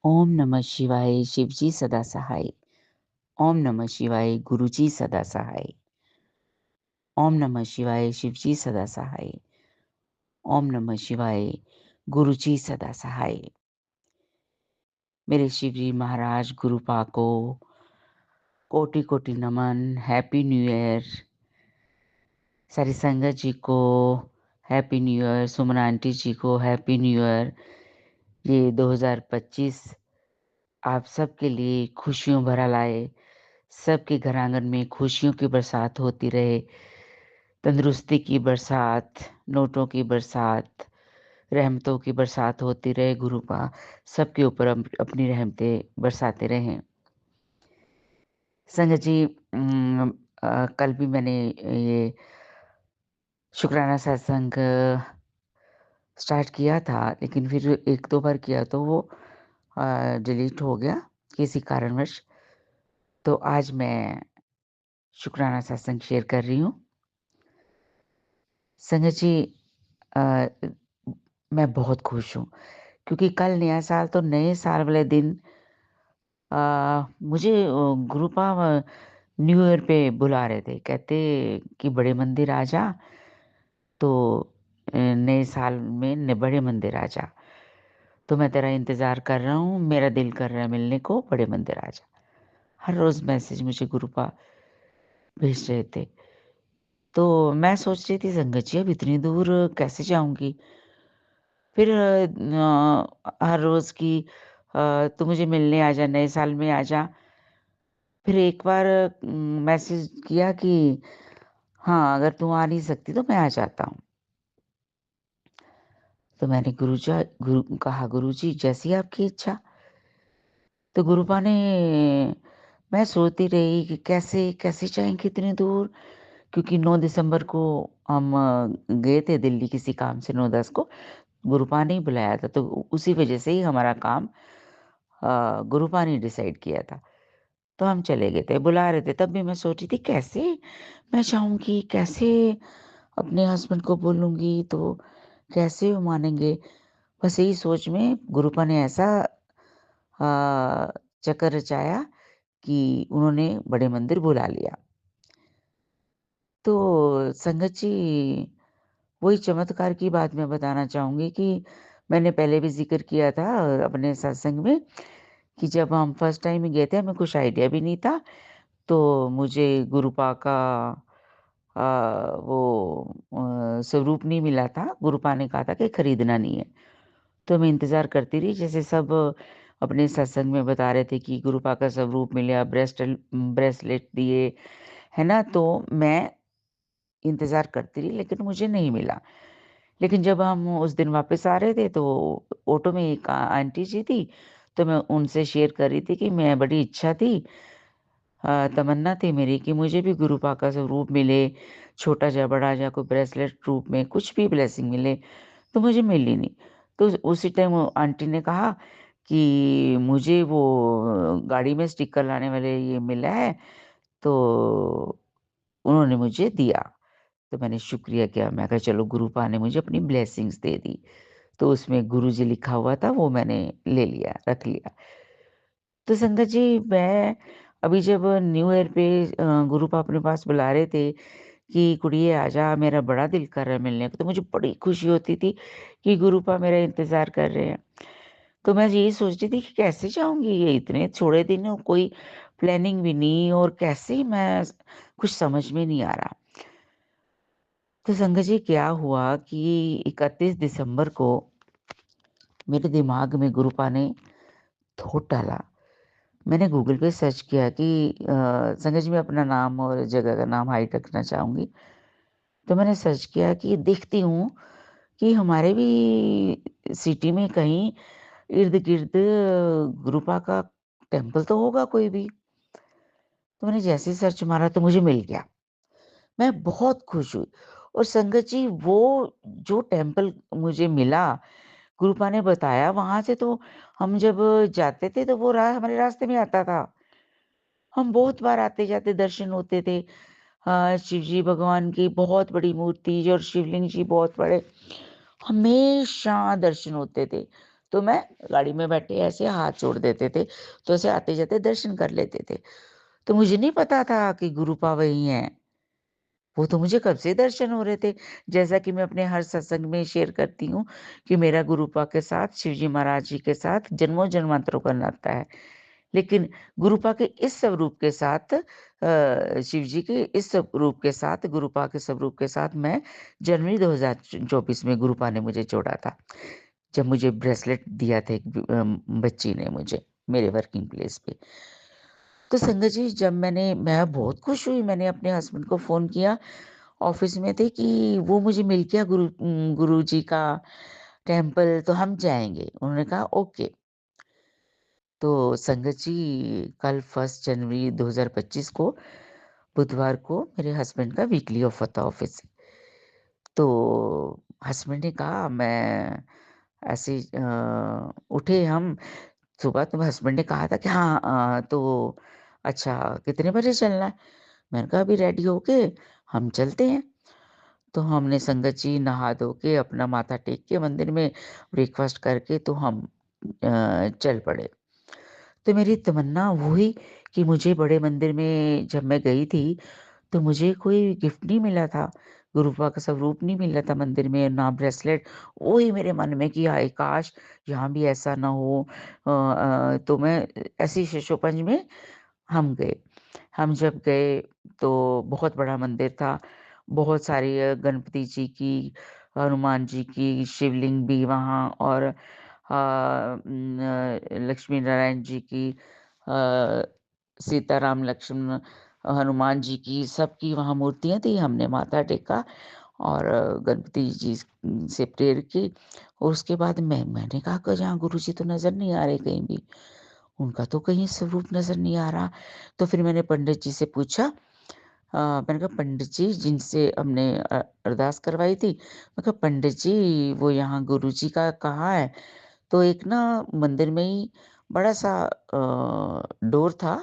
ओम नमः शिवाय शिवजी सदा सहाय। ओम नमः शिवाय गुरुजी सदा सहाय। ओम नमः शिवाय शिवजी सदा सहाय। ओम नमः शिवाय गुरुजी सदा सहाय। मेरे शिवजी महाराज गुरुपा को कोटि कोटि नमन। Happy new year. सारी संगत जी को हैप्पी न्यू ईयर। सुमन आंटी जी को हैप्पी न्यू ईयर। ये 2025 आप सबके लिए खुशियों भरा लाए। सबके घर आंगन में खुशियों की बरसात होती रहे। तंदुरुस्ती की बरसात, नोटों की बरसात, रहमतों की बरसात होती रहे। गुरुपा सबके ऊपर अपनी रहमतें बरसाते रहें। संगत जी, कल भी मैंने ये शुक्राना सत्संग स्टार्ट किया था, लेकिन फिर 1-2 बार किया तो वो डिलीट हो गया किसी कारणवश। तो आज मैं शुक्राना सत्संग शेयर कर रही हूँ। संगत जी, अ, मैं बहुत खुश हूँ क्योंकि कल नया साल, तो नए साल वाले दिन मुझे गुरुपा न्यू ईयर पे बुला रहे थे। कहते कि बड़े मंदिर आ जा, तो नए साल में बड़े मंदिर आ जा। तो मैं तेरा इंतज़ार कर रहा हूँ, मेरा दिल कर रहा है मिलने को, बड़े मंदिर आ जा। हर रोज़ मैसेज मुझे गुरुपा भेज रहे थे। तो मैं सोच रही थी संगत जी, अब इतनी दूर कैसे जाऊँगी? फिर हर रोज़ की तू मुझे मिलने आ जा, नए साल में आ जा। फिर एक बार मैसेज किया कि हाँ, अगर तू आ नहीं सकती तो मैं आ जाता हूँ। तो मैंने कहा, गुरुजी जैसी आपकी इच्छा। तो गुरुपा ने, मैं सोचती रही कि कैसे कैसे जाएँगे इतनी दूर, क्योंकि 9 दिसंबर को हम गए थे दिल्ली किसी काम से, 9-10 को। गुरुपा ने ही बुलाया था, तो उसी वज़ह से ही हमारा काम गुरुपा ने डिसाइड किया था। तो हम चले गए थे, बुला रहे थे, तब भी मैं सोच रही थी कैसे मैं जाऊँगी, कैसे अपने हस्बैंड को बोलूँगी, तो कैसे वो मानेंगे? बस यही सोच में गुरुपा ने ऐसा चक्कर रचाया कि उन्होंने बड़े मंदिर बुला लिया। तो संगत जी, वही चमत्कार की बात मैं बताना चाहूँगी कि मैंने पहले भी ज़िक्र किया था अपने सत्संग में कि जब हम फर्स्ट टाइम ही गए थे, हमें कुछ आइडिया भी नहीं था। तो मुझे गुरुपा का वो स्वरूप नहीं मिला था। गुरुपा ने कहा था कि खरीदना नहीं है। तो मैं इंतज़ार करती रही, जैसे सब अपने सत्संग में बता रहे थे कि गुरुपा का स्वरूप मिला, ब्रेसलेट दिए, है ना? तो मैं इंतज़ार करती रही, लेकिन मुझे नहीं मिला। लेकिन जब हम उस दिन वापस आ रहे थे, तो ऑटो में एक आंटी जी थी, तो मैं उनसे शेयर कर रही थी कि मैं बड़ी इच्छा थी, तमन्ना थी मेरी कि मुझे भी गुरुपा का स्वरूप मिले, छोटा या बड़ा या कोई ब्रेसलेट रूप में कुछ भी ब्लेसिंग मिले, तो मुझे मिली नहीं। तो उसी टाइम वो आंटी ने कहा कि मुझे वो गाड़ी में स्टिकर लाने वाले ये मिला है, तो उन्होंने मुझे दिया। तो मैंने शुक्रिया किया, मैं कहा चलो गुरुपा ने मुझे अपनी ब्लेसिंग्स दे दी। तो उसमें गुरुजी लिखा हुआ था, वो मैंने ले लिया, रख लिया। तो संगत जी, मैं अभी जब न्यू ईयर पे गुरुपा अपने पास बुला रहे थे कि कुड़िए आजा, मेरा बड़ा दिल कर रहा है मिलने को, तो मुझे बड़ी खुशी होती थी कि गुरुपा मेरा इंतज़ार कर रहे हैं। तो मैं यही सोच रही थी कि कैसे जाऊँगी, ये इतने थोड़े दिन हैं, कोई प्लानिंग भी नहीं, और कैसे मैं कुछ समझ में नहीं आ रहा। तो संगत जी, क्या हुआ कि 31 दिसंबर को मेरे दिमाग में गुरुपा ने थॉट डाला। मैंने गूगल पे सर्च किया कि संगत जी, मैं अपना नाम और जगह का नाम हाइड रखना चाहूँगी। तो मैंने सर्च किया कि देखती हूँ कि हमारे भी सिटी में कहीं इर्द-गिर्द गुरुपा का टेम्पल तो होगा कोई भी। तो मैंने जैसे ही सर्च मारा तो मुझे मिल गया। मैं बहुत खुश हुई, और संगत जी, वो जो टेम्पल मुझे मिला, गुरुपा ने बताया, वहाँ से तो हम जब जाते थे तो वो हमारे रास्ते में आता था। हम बहुत बार आते-जाते दर्शन होते थे। शिव जी भगवान की बहुत बड़ी मूर्ति और शिवलिंग जी बहुत बड़े, हमेशा दर्शन होते थे। तो मैं गाड़ी में बैठे ऐसे हाथ जोड़ देते थे, तो ऐसे आते-जाते दर्शन कर लेते थे। तो मुझे नहीं पता था कि गुरुपा वही हैं। वो तो मुझे कब से दर्शन हो रहे थे। जैसा कि मैं अपने हर सत्संग में शेयर करती हूँ कि मेरा गुरुपा के साथ, शिवजी महाराज जी के साथ जन्मों-जन्मांतरों का नाता है। लेकिन गुरुपा के इस स्वरूप के साथ शिव जी के इस स्वरूप के साथ, गुरुपा के स्वरूप के साथ मैं जनवरी 2024 में गुरुपा ने मुझे जोड़ा था। जब मुझे ब्रेसलेट दिया था एक बच्ची ने मुझे, मेरे वर्किंग प्लेस पे। तो संगत जी जब मैं बहुत खुश हुई, मैंने अपने हस्बैंड को फ़ोन किया, ऑफ़िस में थे कि वो मुझे मिल गया गुरुजी का टेम्पल तो हम जाएँगे। उन्होंने कहा ओके। तो संगत जी कल 1 जनवरी 2025 को बुधवार को मेरे हस्बैंड का वीकली ऑफ होता ऑफ़िस से। तो हस्बैंड ने कहा मैं ऐसे उठे हम सुबह तो हस्बैंड ने कहा था कि हाँ तो अच्छा कितने बजे चलना है? मैंने कहा अभी रेडी होके हम चलते हैं। तो हमने संगत जी नहा धो के अपना माथा टेक के मंदिर में ब्रेकफ़ास्ट करके तो हम चल पड़े। तो मेरी तमन्ना हुई कि मुझे बड़े मंदिर में जब मैं गई थी, तो मुझे कोई गिफ्ट नहीं मिला था। गुरुपा का स्वरूप नहीं मिला था मंदिर में, ना ब्रेसलेट। वही मेरे मन में कि हाय काश! यहाँ भी ऐसा ना हो। तो मैं ऐसे शशोपंज में हम गए। हम जब गए तो बहुत बड़ा मंदिर था। बहुत सारी गणपति जी की, हनुमान जी की शिवलिंग भी वहाँ और लक्ष्मी नारायण जी की सीताराम, लक्ष्मण, हनुमान जी की सबकी वहाँ मूर्तियाँ थी। हमने माथा टेका और गणपति जी से प्रेयर की और उसके बाद मैंने कहा कि यहाँ गुरुजी तो नज़र नहीं आ रहे कहीं भी। उनका तो कहीं स्वरूप नज़र नहीं आ रहा। तो फिर मैंने पंडित जी से पूछा मैंने कहा पंडित जी जिनसे हमने अरदास करवाई थी, मैं कहा पंडित जी वो यहाँ गुरुजी का कहाँ है? तो एक ना मंदिर में ही बड़ा-सा डोर था,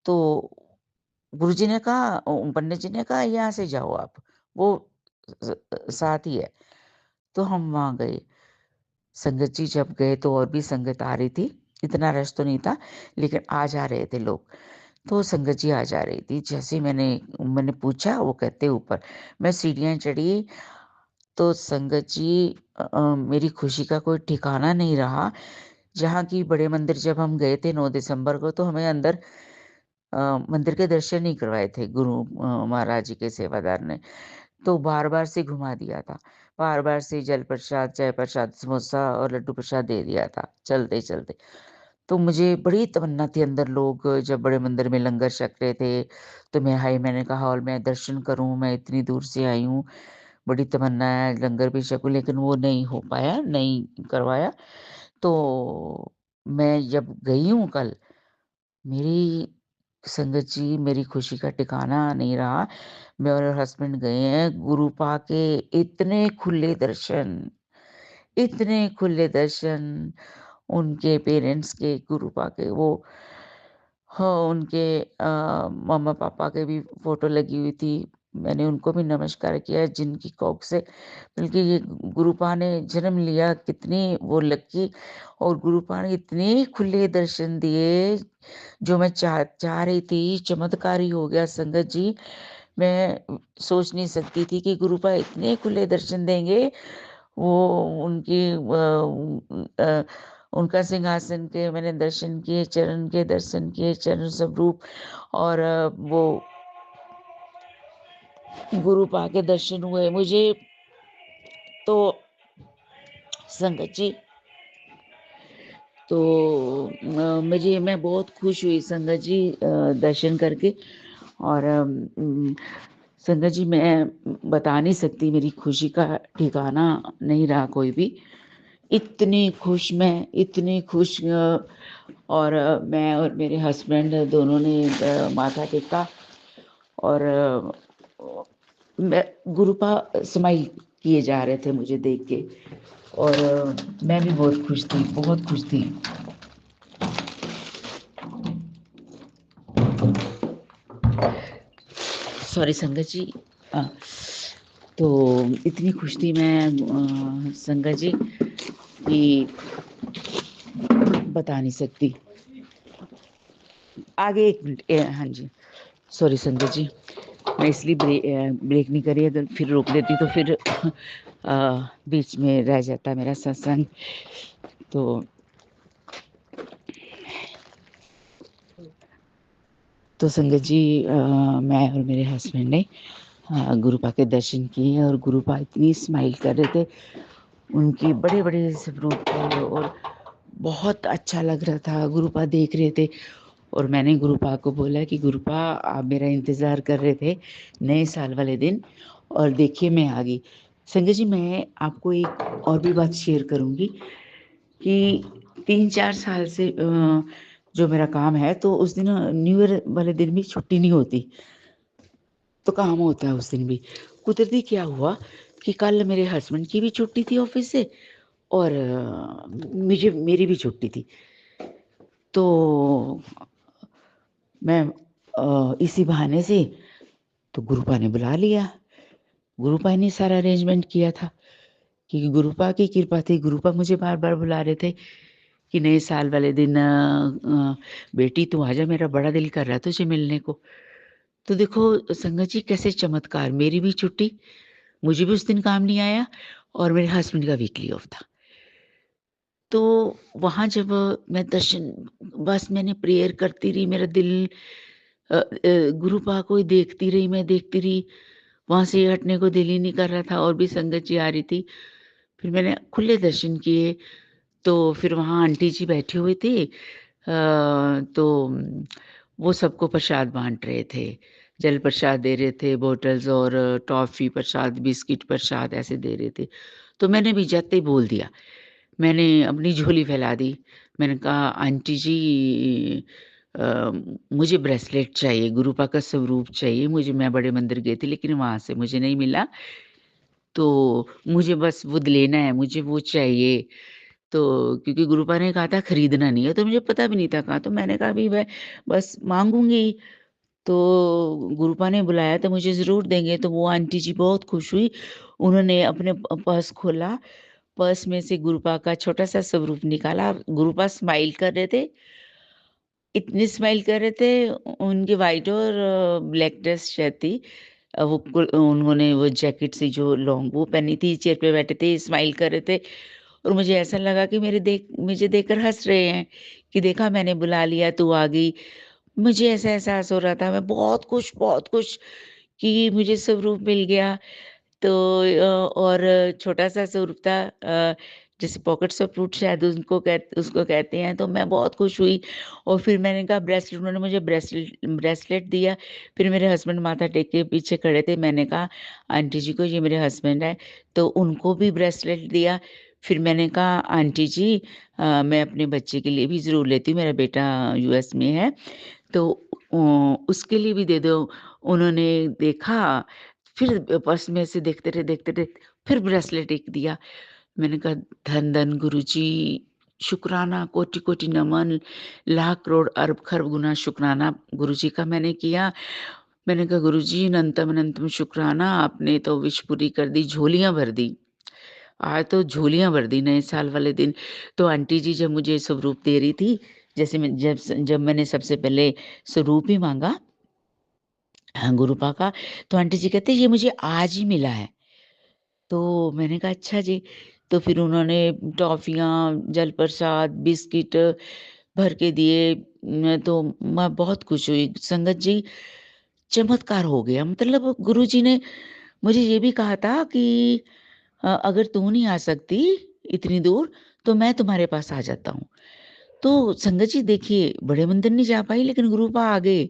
तो गुरुजी ने कहा पंडित जी ने कहा यहाँ से जाओ आप, वो साथ ही है। तो हम वहाँ गए। संगत जी जब गए तो और भी संगत आ रही थी, इतना रश तो नहीं था, लेकिन आ जा रहे थे लोग। तो संगत जी आ जा रही थी, जैसे ही मैंने मैंने पूछा वो कहते ऊपर। मैं सीढ़ियाँ चढ़ी तो संगत जी मेरी खुशी का कोई ठिकाना नहीं रहा। जहाँ की बड़े मंदिर जब हम गए थे 9 दिसंबर को तो हमें अंदर मंदिर के दर्शन नहीं करवाए थे गुरु महाराज जी के सेवादार ने। तो बार-बार से घुमा दिया था। बार-बार से जल प्रसाद, चाय प्रसाद, समोसा और लड्डू प्रसाद दे दिया था, चलते-चलते। तो मुझे बड़ी तमन्ना थी अंदर लोग जब बड़े मंदिर में लंगर छक रहे थे, तो मैंने कहा हॉल में दर्शन करूँ, मैं इतनी दूर से आई हूँ, बड़ी तमन्ना है लंगर भी छकूँ लेकिन वो नहीं हो पाया, नहीं करवाया। तो मैं जब गई हूँ कल, मेरी संगत जी मेरी खुशी का ठिकाना नहीं रहा। मैं और हस्बैंड गए हैं, गुरु पाके इतने खुले दर्शन उनके पेरेंट्स के गुरु पाके वो हाँ, उनके मम्मा-पापा के भी फ़ोटो लगी हुई थी। मैंने उनको भी नमस्कार किया जिनकी कोख से बल्कि ये गुरुपा ने जन्म लिया कितनी वो लकी और गुरुपा ने इतने खुले दर्शन दिए, जो मैं चाह रही थी, चमत्कार ही हो गया संगत जी। मैं सोच नहीं सकती थी कि गुरुपा इतने खुले दर्शन देंगे। वो उनकी उनका सिंहासन के मैंने दर्शन किए, चरण के दर्शन किए, चरण स्वरूप और वो गुरुपा के दर्शन हुए मुझे तो संगत जी तो मैं बहुत खुश हुई संगत जी दर्शन करके और संगत जी मैं बता नहीं सकती मेरी खुशी का ठिकाना नहीं रहा कोई भी। इतनी खुश और मैं और मेरे हस्बैंड दोनों ने माथा टेका और मैं गुरुपा स्माइल किए जा रहे थे मुझे देख के और मैं भी बहुत खुश थी। सॉरी संगत जी अ, तो इतनी खुश थी मैं संगत जी कि बता नहीं सकती। आगे 1 मिनट हाँ जी, सॉरी संगत जी, मैं इसलिए ब्रेक नहीं करी, अगर फिर रोक देती तो फिर बीच में रह जाता मेरा सत्संग। तो संगत जी, मैं और मेरे हस्बैंड ने गुरुपा के दर्शन किए और गुरुपा इतनी स्माइल कर रहे थे, उनके बड़े-बड़े स्वरूप थे और बहुत अच्छा लग रहा था। गुरुपा देख रहे थे और मैंने गुरुपा को बोला कि गुरुपा, आप मेरा इंतज़ार कर रहे थे नए साल वाले दिन और देखिए मैं आ गई। संगत जी, मैं आपको एक और भी बात शेयर करूँगी कि 3-4 साल से जो मेरा काम है, तो उस दिन न्यू ईयर वाले दिन भी छुट्टी नहीं होती, तो काम होता है उस दिन भी। कुदरती क्या हुआ कि कल मेरे हस्बैंड की भी छुट्टी थी ऑफ़िस से और मेरी भी छुट्टी थी। तो मैं इसी बहाने से तो गुरुपा ने बुला लिया। गुरुपा ने सारा अरेंजमेंट किया था, क्योंकि गुरुपा की कृपा थी। गुरुपा मुझे बार-बार बुला रहे थे कि नए साल वाले दिन बेटी तू आजा, मेरा बड़ा दिल कर रहा है तुझे मिलने को। तो देखो संगत जी, कैसे चमत्कार, मेरी भी छुट्टी, मुझे भी उस दिन काम नहीं आया और मेरे हस्बैंड का वीकली ऑफ था। तो वहाँ जब मैं दर्शन, बस मैंने प्रेयर करती रही, मेरा दिल गुरुपा को ही देखती रही, मैं देखती रही, वहाँ से हटने को दिल ही नहीं कर रहा था और भी संगत जी आ रही थी। फिर मैंने खुले दर्शन किए, तो फिर वहाँ आंटी जी बैठी हुई थी, तो वो सबको प्रसाद बाँट रहे थे। जल प्रसाद दे रहे थे, बॉटल्स और टॉफ़ी प्रसाद, बिस्किट प्रसाद ऐसे दे रहे थे। तो मैंने भी जाते ही बोल दिया, मैंने अपनी झोली फैला दी। मैंने कहा आंटी जी, अ, मुझे ब्रेसलेट चाहिए, गुरुपा का स्वरूप चाहिए मुझे। मैं बड़े मंदिर गई थी लेकिन वहाँ से मुझे नहीं मिला, तो मुझे बस वो लेना है, मुझे वो चाहिए। तो क्योंकि गुरुपा ने कहा था खरीदना नहीं है, तो मुझे पता भी नहीं था कहाँ, तो मैंने कहा अभी मैं बस माँगूँगी ही। तो गुरुपा ने बुलाया तो मुझे ज़रूर देंगे, तो वो आंटी जी बहुत खुश हुई। उन्होंने अपने पर्स खोला, पर्स में से गुरुपा का छोटा-सा स्वरूप निकाला। गुरुपा स्माइल कर रहे थे, इतनी स्माइल कर रहे थे, उनकी व्हाइट और ब्लैक ड्रेस शायद थी। वो उन्होंने वो जैकेट सी जो लॉन्ग वो पहनी थी, चेयर पे बैठे थे, स्माइल कर रहे थे और मुझे ऐसा लगा कि मुझे देखकर हँस रहे हैं कि देखा मैंने बुला लिया, तू आ गई। मुझे ऐसा एहसास हो रहा था, मैं बहुत खुश कि मुझे स्वरूप मिल गया। तो और छोटा-सा स्वरूप था, जैसे पॉकेट्स ऑफ फ्रूट शायद उसको कहते हैं, तो मैं बहुत खुश हुई और फिर मैंने कहा ब्रेसलेट, उन्होंने मुझे ब्रेसलेट दिया। फिर मेरे हस्बैंड माथा टेक के पीछे खड़े थे, मैंने कहा आंटी जी को ये मेरे हस्बैंड हैं, तो उनको भी ब्रेसलेट दिया। फिर मैंने कहा आंटी जी, मैं अपने बच्चे के लिए भी ज़रूर लेती हूँ, मेरा बेटा यूएस में है, तो उसके लिए भी दे दो। उन्होंने देखा, फिर पर्स में से देखते रहे, फिर ब्रेसलेट एक दिया। मैंने कहा धन-धन गुरुजी, शुक्राना, कोटि-कोटि नमन, लाख करोड़ अरब खरब गुना शुक्राना गुरुजी का मैंने किया। मैंने कहा गुरुजी अनंतम अनंतम शुक्राना, आपने तो विश पूरी कर दी, झोलियाँ भर दी। आज तो झोलियाँ भर दी नए साल वाले दिन। तो आंटी जी जब मुझे स्वरूप दे रही थी, जैसे मैं जब मैंने सबसे पहले स्वरूप ही माँगा, हाँ, गुरुपा का, तो आंटी जी कहते ये मुझे आज ही मिला है। तो मैंने कहा अच्छा जी। तो फिर उन्होंने टॉफ़ियाँ, जल प्रसाद, बिस्किट भर के दिए। मैं तो मैं बहुत खुश हुई। संगत जी, चमत्कार हो गया। मतलब गुरुजी ने मुझे ये भी कहा था कि अगर तू नहीं आ सकती इतनी दूर, तो मैं तुम्हारे पास आ जाता हूँ। तो संगत जी देखिए, बड़े मंदिर नहीं जा पाई लेकिन गुरुपा आ गए।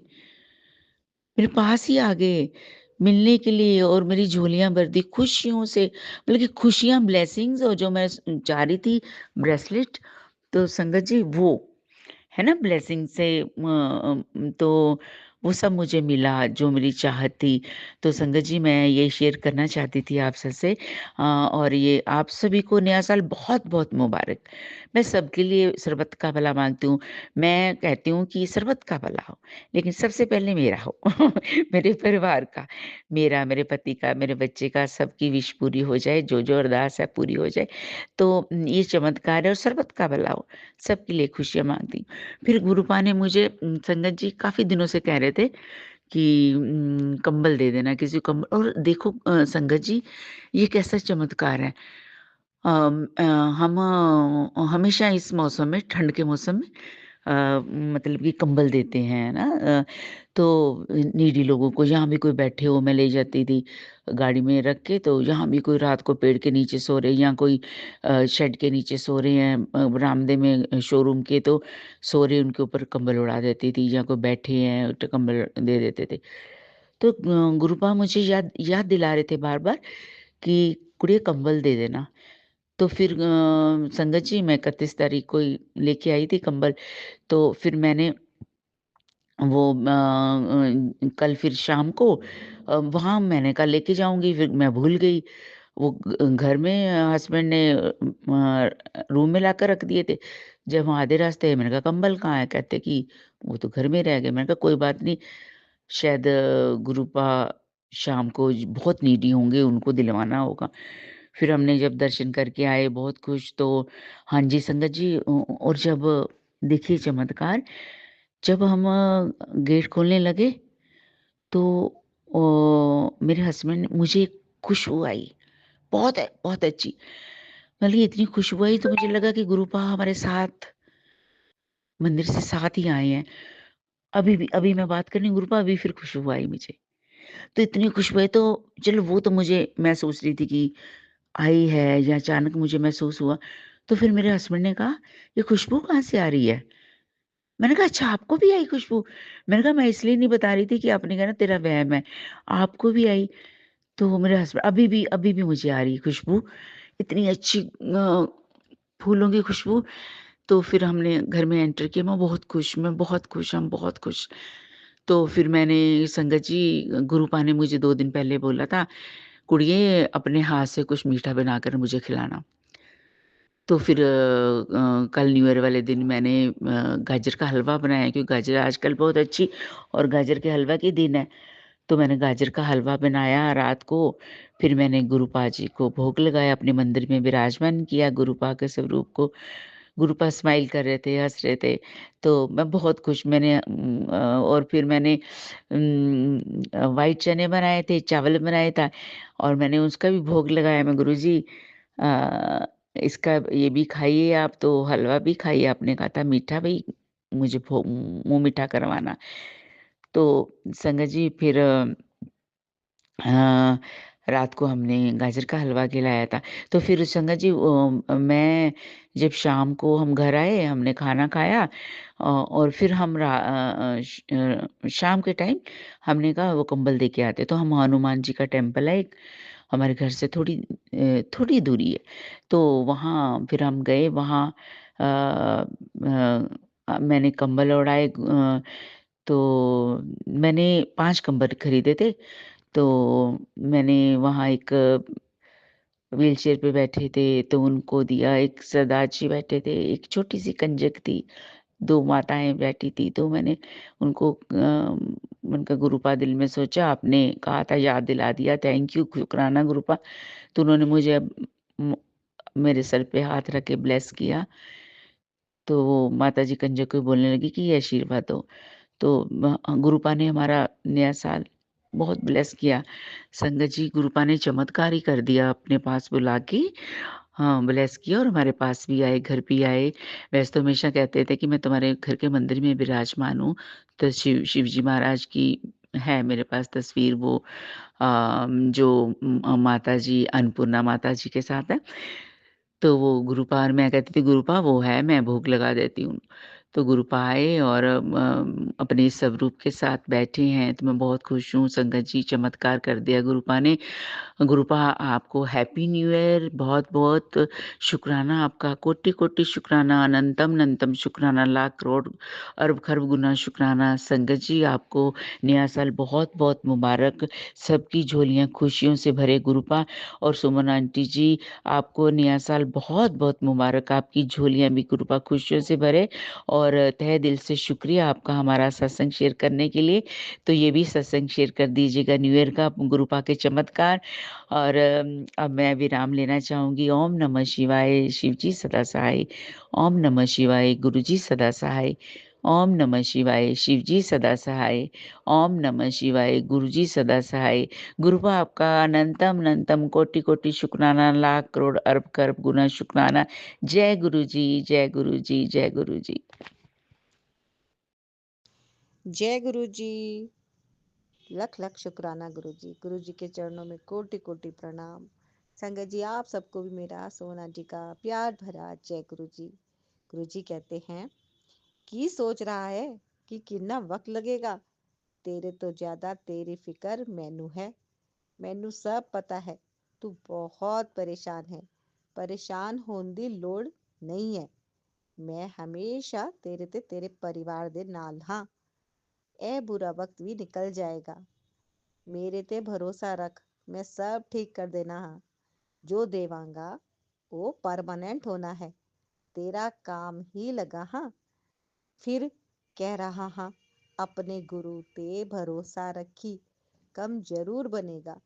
मेरे पास ही आ गए, मिलने के लिए और मेरी झोलियाँ भर दी खुशियों से। मतलब कि खुशियाँ, ब्लेसिंग्स और जो मैं चाह रही थी ब्रेसलेट, तो संगत जी वो, है ना, ब्लेसिंग से तो वो सब मुझे मिला जो मेरी चाहत थी। तो संगत जी, मैं ये शेयर करना चाहती थी आप सबसे, और ये आप सभी को नया साल बहुत-बहुत मुबारक। मैं सबके लिए सर्बत का भला माँगती हूँ। मैं कहती हूँ कि सर्बत का भला हो, लेकिन सबसे पहले मेरा हो, मेरे परिवार का, मेरा, मेरे पति का, मेरे बच्चे का, सबकी विश पूरी हो जाए, जो-जो अरदास है पूरी हो जाए। तो ये चमत्कार है और सर्बत का भला हो, सबके लिए खुशियाँ माँगती हूँ। फिर गुरुपा ने मुझे संगत जी काफ़ी दिनों से कह रहे थे कि कंबल दे देना किसी को कंबल और देखो संगत जी, ये कैसा चमत्कार है। हम हमेशा इस मौसम में ठंड के मौसम में मतलब कि कंबल देते हैं ना तो नीडी लोगों को जहाँ भी कोई बैठे हो मैं ले जाती थी गाड़ी में रख के तो यहाँ भी कोई रात को पेड़ के नीचे सो रहे या कोई शेड के नीचे सो रहे हैं बरामदे में शोरूम के तो सो रहे उनके ऊपर कंबल उड़ा देती थी या कोई बैठे हैं तो कंबल दे देते थे तो गुरुपा मुझे याद याद दिला रहे थे बार-बार कि कुड़िए कंबल दे देना। तो फिर संगत जी मैं 31 तारीख को ही लेके आई थी कंबल, तो फिर मैंने वो कल फिर शाम को वहाँ मैंने कहा लेके जाऊँगी, फिर मैं भूल गई। वो घर में हस्बैंड ने रूम में लाकर रख दिए थे। जब हम आधे रास्ते मैंने कहा कंबल कहाँ है? कहते कि वो तो घर में रह गए। मैंने कहा कोई बात नहीं, शायद गुरुपा शाम को बहुत नीडी होंगे, उनको दिलवाना होगा। फिर हमने जब दर्शन करके आए बहुत खुश तो हाँ जी, संगत जी और जब देखिए चमत्कार, जब हम गेट खोलने लगे तो मेरे हस्बैंड मुझे खुशबू आई, बहुत अच्छी। मतलब इतनी खुशबू आई तो मुझे लगा कि गुरुपा हमारे साथ मंदिर से साथ ही आए हैं। अभी मैं बात कर रही हूँ गुरुपा अभी फिर खुशबू आई मुझे। तो इतनी खुशबू आई तो चलो वो तो मुझे मैं सोच रही थी कि आई है या अचानक मुझे महसूस हुआ। तो फिर मेरे हस्बैंड ने कहा, "ये खुशबू कहाँ से आ रही है?" मैंने कहा, "अच्छा आपको भी आई खुशबू?" मैंने कहा, "मैं इसलिए नहीं बता रही थी कि आपने कहा ना तेरा वहम है, आपको भी आई?" तो मेरे हस्बैंड अभी भी मुझे आ रही है खुशबू, इतनी अच्छी फूलों की खुशबू। तो फिर हमने घर में एंटर किया, मैं बहुत खुश, हम बहुत खुश। तो फिर मैंने संगत जी गुरुपा ने मुझे 2 दिन पहले बोला था, "कुड़िए अपने हाथ से कुछ मीठा बनाकर मुझे खिलाना।" तो फिर कल न्यू ईयर वाले दिन मैंने गाजर का हलवा बनाया क्योंकि गाजर आजकल बहुत अच्छी और गाजर के हलवा के दिन है। तो मैंने गाजर का हलवा बनाया रात को, फिर मैंने गुरुपा जी को भोग लगाया, अपने मंदिर में विराजमान किया गुरुपा के स्वरूप को। गुरुपा स्माइल कर रहे थे, हँस रहे थे, तो मैं बहुत खुश मैंने और फिर मैंने व्हाइट चने बनाए थे, चावल बनाया था और मैंने उसका भी भोग लगाया मैं गुरुजी इसका ये भी खाइए आप तो हलवा भी खाइए, आपने कहा था मीठा भी मुझे मुँह मीठा करवाना। तो संगत जी फिर हाँ, रात को हमने गाजर का हलवा खिलाया था। तो फिर संगत जी मैं जब शाम को हम घर आए, हमने खाना खाया और फिर हम शाम के टाइम हमने कहा वो कंबल दे के आते। तो हम हनुमान जी का टेम्पल है एक, हमारे घर से थोड़ी दूरी है। तो वहाँ फिर हम गए वहाँ मैंने कंबल ओढ़ाए तो मैंने 5 कंबल खरीदे थे। तो मैंने वहाँ एक व्हीलचेयर पे बैठे थे, तो उनको दिया, एक सरदार जी बैठे थे, एक छोटी-सी कंजक थी, 2 माताएँ बैठी थी, तो मैंने उनको उनका गुरुपा दिल में सोचा, आपने कहा था याद दिला दिया, थैंक यू, शुकराना गुरुपा। तो उन्होंने मुझे अब म मेरे सर पे हाथ रख के ब्लेस किया, तो वो माताजी कंजक को बोलने लगी कि ये आशीर्वाद दो। तो गुरुपा ने हमारा नया साल बहुत ब्लेस किया। संगत जी गुरुपा ने चमत्कार ही कर दिया अपने पास बुला के। हाँ, ब्लेस किया और हमारे पास भी आए, घर भी आए। वैसे तो हमेशा कहते थे कि मैं तुम्हारे घर के मंदिर में विराजमान हूँ, तो शिव जी महाराज की है मेरे पास तस्वीर वो जो माताजी अन्नपूर्णा माताजी के साथ है। तो वो गुरुपा और मैं कहती थी गुरुपा वो है, मैं भोग लगा देती हूँ। तो गुरुपा आए और अपने स्वरूप के साथ बैठे हैं, तो मैं बहुत खुश हूँ। संगत जी चमत्कार कर दिया गुरुपा ने। गुरुपा आपको हैप्पी न्यू ईयर, बहुत-बहुत शुक्राना आपका, कोटि-कोटि शुक्राना, अनंतम-अनंतम शुक्राना, लाख करोड़ अरब-खरब गुना शुक्राना। संगत जी आपको नया साल बहुत-बहुत मुबारक, सबकी झोलियाँ खुशियों से भरे गुरुपा। और सुमन आंटी जी आपको नया साल बहुत-बहुत मुबारक, आपकी झोलियाँ भी गुरुपा खुशियों से भरे। और तहे दिल से शुक्रिया आपका हमारा सत्संग शेयर करने के लिए। तो ये भी सत्संग शेयर कर दीजिएगा न्यू ईयर का गुरुपा के चमत्कार। और अब मैं विराम लेना चाहूँगी। ओम नमः शिवाय, शिव जी सदा सहाय। ओम नमः शिवाय, गुरु जी सदा सहाय। ओम नमः शिवाय, शिव जी सदा सहाय। ओम नमः शिवाय, गुरु जी सदा सहाय। गुरुपा आपका अनंतम अनंतम कोटि-कोटि शुक्राना, लाख करोड़ अरब खरब गुना शुक्राना। जय गुरु जी, जय गुरु जी, जय गुरु जी। जय गुरु जी। लख लख शुक्राना गुरु जी। गुरु जी के चरणों में कोटि कोटि प्रणाम। संगत जी आप सबको भी मेरा सोना जी का प्यार भरा जय गुरु जी। गुरु जी कहते हैं कि सोच रहा है कि कितना वक्त लगेगा, तेरे तो ज्यादा तेरी फिक्र मैनू है। मैनू सब पता है तू बहुत परेशान है। परेशान होने दी लोड़ नहीं है। मैं हमेशा तेरे ते तेरे परिवार दे नाल हाँ। ए बुरा वक्त भी निकल जाएगा। मेरे ते भरोसा रख, मैं सब ठीक कर देना हाँ। जो देवांगा वो परमानेंट होना है। तेरा काम ही लगा हाँ। फिर कह रहा हाँ, अपने गुरु ते भरोसा रखी, कम जरूर बनेगा।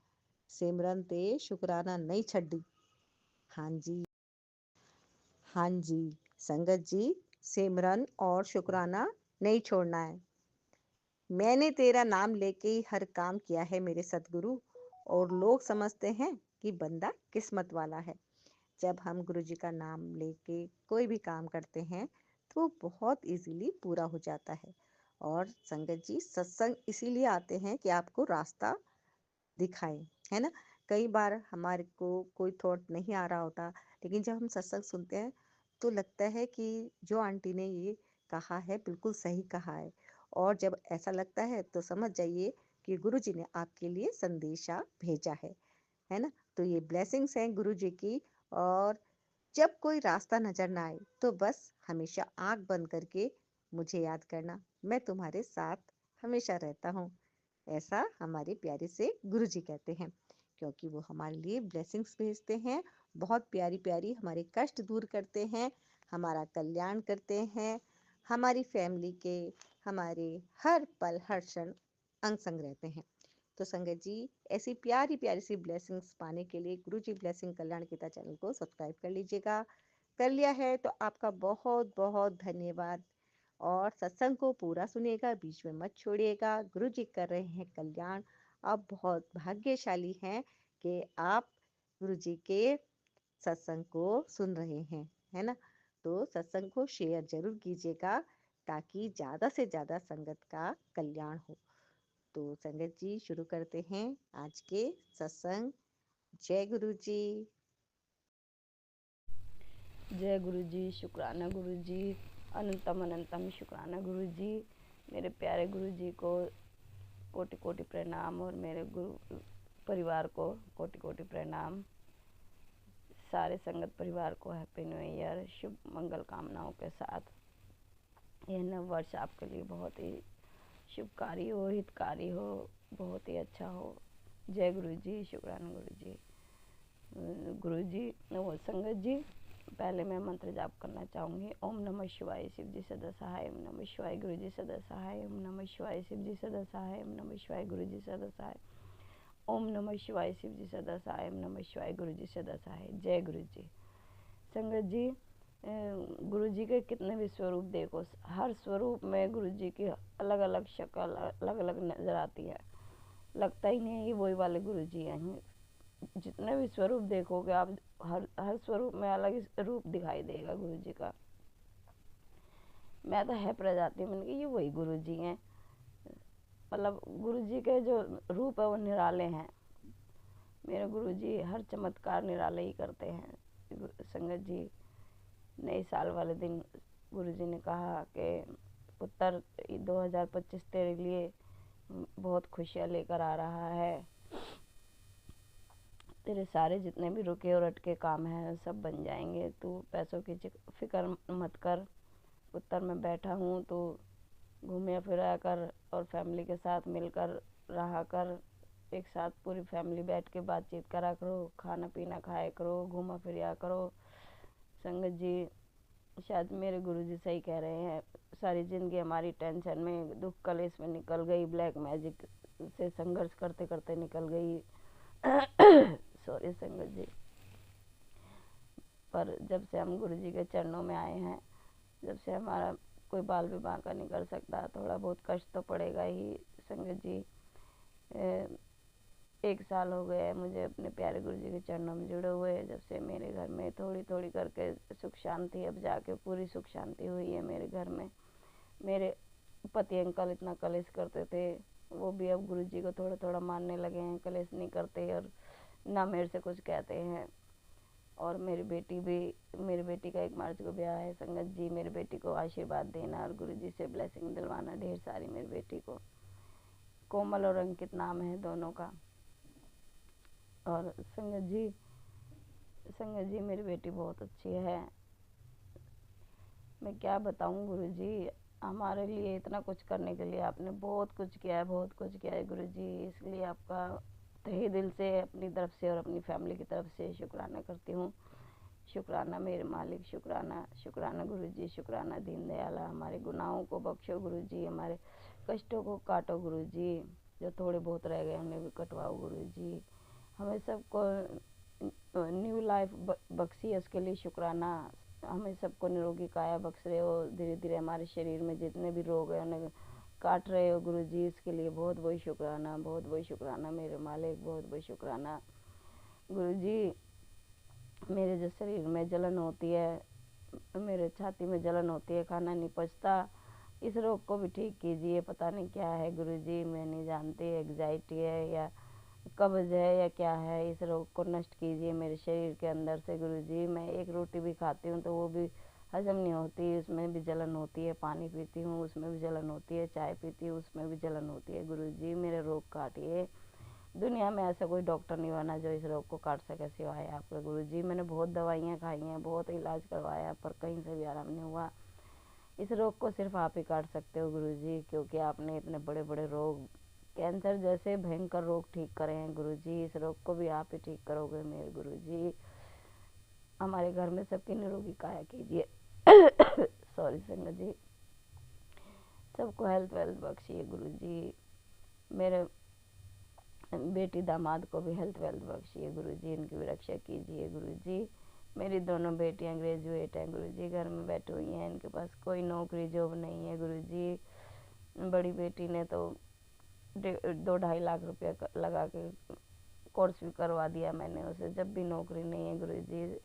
सिमरन ते शुक्राना नहीं छड्डी। हाँ जी, हाँ जी संगत जी, सिमरन और शुक्राना नहीं छोड़ना है। मैंने तेरा नाम लेके ही हर काम किया है मेरे सतगुरु। और लोग समझते हैं कि बंदा किस्मत वाला है। जब हम गुरु जी का नाम लेके कोई भी काम करते हैं तो वो बहुत इजीली पूरा हो जाता है। और संगत जी सत्संग इसीलिए आते हैं कि आपको रास्ता दिखाएं, है ना। कई बार हमारे को कोई थॉट नहीं आ रहा होता, लेकिन जब हम सत्संग सुनते हैं तो लगता है कि जो आंटी ने ये कहा है बिल्कुल सही कहा है। और जब ऐसा लगता है तो समझ जाइए कि गुरु जी ने आपके लिए संदेशा भेजा है ना। तो ये ब्लेसिंग्स हैं गुरु जी की। और जब कोई रास्ता नजर ना आए तो बस हमेशा आंख बंद करके मुझे याद करना, मैं तुम्हारे साथ हमेशा रहता हूँ। ऐसा हमारे प्यारे से गुरु जी कहते हैं, क्योंकि वो हमारे लिए ब्लेसिंग्स भेजते हैं। बहुत प्यारी प्यारी हमारे कष्ट दूर करते हैं, हमारा कल्याण करते हैं, हमारी फैमिली के, हमारे हर पल हर क्षण अंग संग रहते हैं। तो संगत जी ऐसी प्यारी प्यारी सी ब्लेसिंग्स पाने के लिए गुरु जी ब्लेसिंग कल्याण गीता चैनल को सब्सक्राइब कर लीजिएगा। कर लिया है तो आपका बहुत बहुत धन्यवाद। और सत्संग को पूरा सुनिएगा, बीच में मत छोड़िएगा। गुरु जी कर रहे हैं कल्याण। आप बहुत भाग्यशाली हैं कि आप गुरु जी के सत्संग को सुन रहे हैं, है ना। तो सत्संग को शेयर जरूर कीजिएगा ताकि ज्यादा से ज्यादा संगत का कल्याण हो। तो संगत जी शुरू करते हैं आज के सत्संग। जय गुरु जी। जय गुरु जी, शुक्राना गुरु जी, अनंतम अनंतम शुक्राना गुरु जी। मेरे प्यारे गुरु जी को कोटि कोटि प्रणाम और मेरे गुरु परिवार को कोटि कोटि प्रणाम। सारे संगत परिवार को हैप्पी न्यू ईयर, शुभ मंगल कामनाओं के साथ। यह नव वर्ष आपके लिए बहुत ही शुभकारी हो, हितकारी हो, बहुत ही अच्छा हो। जय गुरु जी, शुक्राना गुरु जी। गुरु जी वो संगत जी, पहले मैं मंत्र जाप करना चाहूँगी। ओम नमः शिवाय, शिव जी सदा सहाय। ओम नमः शिवाय, गुरु जी सदा सहाय। ओम नमः शिवाय, शिव जी सदा सहाय। ओम नमः शिवाय, गुरु जी सदा सहाय। ओम नमः शिवाय, शिव जी सदा सहाय। ओम नमः शिवाय, गुरु जी सदा सहाय। जय गुरु जी। संगत जी, गुरु जी के कितने भी स्वरूप देखो, हर स्वरूप में गुरु जी की अलग अलग शक्ल अलग अलग नजर आती है। लगता ही नहीं है कि वही वाले गुरु जी हैं। जितने भी स्वरूप देखोगे आप, हर स्वरूप में अलग रूप दिखाई देगा गुरु जी का। मैं तो हैप रह जाती हूँ, मैंने कहा ये वही गुरु जी हैं। मतलब गुरु जी के जो रूप है वो निराले हैं। मेरे गुरु जी हर चमत्कार निराले ही करते हैं। संगत जी, नए साल वाले दिन गुरुजी ने कहा कि पुत्र 2025 तेरे लिए बहुत खुशियाँ लेकर आ रहा है, तेरे सारे जितने भी रुके और अटके काम हैं सब बन जाएंगे, तू पैसों की फिक्र मत कर पुत्र, मैं बैठा हूँ, तो घूमिया फिरा कर और फैमिली के साथ मिलकर रहा कर, एक साथ पूरी फैमिली बैठ के बातचीत करा करो, खाना पीना खाया करो, घूमा फिरा करो। संगत जी, शायद मेरे गुरुजी सही कह रहे हैं, सारी ज़िंदगी हमारी टेंशन में, दुख कलेश में निकल गई, ब्लैक मैजिक से संघर्ष करते करते निकल गई। सॉरी संगत जी, पर जब से हम गुरुजी के चरणों में आए हैं, जब से हमारा कोई बाल भी बांका नहीं कर सकता, थोड़ा बहुत कष्ट तो पड़ेगा ही। संगत जी, 1 साल हो गया है मुझे अपने प्यारे गुरुजी के चरणों में जुड़े हुए, जब से मेरे घर में थोड़ी थोड़ी करके सुख शांति, अब जाके पूरी सुख शांति हुई है मेरे घर में। मेरे पति अंकल इतना कलेश करते थे, वो भी अब गुरुजी को थोड़ा थोड़ा मानने लगे हैं, कलेश नहीं करते और ना मेरे से कुछ कहते हैं। और मेरी बेटी का 1 मार्च को ब्याह है। संगत जी, मेरी बेटी को आशीर्वाद देना और गुरुजी से ब्लेसिंग दिलवाना ढेर सारी। मेरी बेटी को कोमल और अंकित नाम है दोनों का। और संगत जी मेरी बेटी बहुत अच्छी है, मैं क्या बताऊं गुरुजी, हमारे लिए इतना कुछ करने के लिए आपने बहुत कुछ किया है, बहुत कुछ किया है गुरुजी, इसलिए आपका तहे दिल से अपनी तरफ से और अपनी फैमिली की तरफ से शुक्राना करती हूँ। शुक्राना मेरे मालिक, शुक्राना, शुक्राना गुरुजी, शुक्राना दीन दयाला, हमारे गुनाहों को बख्शो गुरुजी, हमारे कष्टों को काटो गुरुजी, जो थोड़े बहुत रह गए उन्हें भी कटवाओ गुरुजी, हमें सबको न्यू लाइफ बख्शी है, उसके लिए शुक्राना। हमें सबको निरोगी काया बख्श रहे हो, धीरे धीरे हमारे शरीर में जितने भी रोग हैं उन्हें काट रहे हो गुरुजी, इसके लिए बहुत बहुत शुक्राना, बहुत बहुत शुक्राना मेरे मालिक, बहुत बहुत शुक्राना गुरुजी। मेरे जो शरीर में जलन होती है, मेरे छाती में जलन होती है, खाना नहीं पचता, इस रोग को भी ठीक कीजिए, पता नहीं क्या है गुरुजी, मैं नहीं जानती, एग्जाइटी है या कब्ज है या क्या है, इस रोग को नष्ट कीजिए मेरे शरीर के अंदर से गुरुजी। मैं एक रोटी भी खाती हूँ तो वो भी हजम नहीं होती, उसमें भी जलन होती है, पानी पीती हूँ उसमें भी जलन होती है, चाय पीती हूँ उसमें भी जलन होती है गुरुजी, मेरे रोग काटिए। दुनिया में ऐसा कोई डॉक्टर नहीं बना जो इस रोग को काट सके सिवाय आपके गुरुजी। मैंने बहुत दवाइयाँ खाई हैं, बहुत इलाज करवाया, पर कहीं से भी आराम नहीं हुआ। इस रोग को सिर्फ आप ही काट सकते हो गुरुजी, क्योंकि आपने इतने बड़े बड़े रोग, कैंसर जैसे भयंकर रोग ठीक करे हैं गुरुजी, इस रोग को भी आप ही ठीक करोगे मेरे गुरुजी। हमारे घर में सबकी निरोगी काया कीजिए। सॉरी संगत जी, सबको हेल्थ वेल्थ बख्शिए गुरुजी, मेरे बेटी दामाद को भी हेल्थ वेल्थ बख्शिए गुरुजी, इनकी भी रक्षा कीजिए गुरुजी। मेरी दोनों बेटियां ग्रेजुएट हैं गुरुजी, घर में बैठी हुई हैं, इनके पास कोई नौकरी जॉब नहीं है गुरुजी। बड़ी बेटी ने तो 2-2.5 लाख रुपया लगा के कोर्स भी करवा दिया मैंने उसे, जब भी नौकरी नहीं है गुरुजी।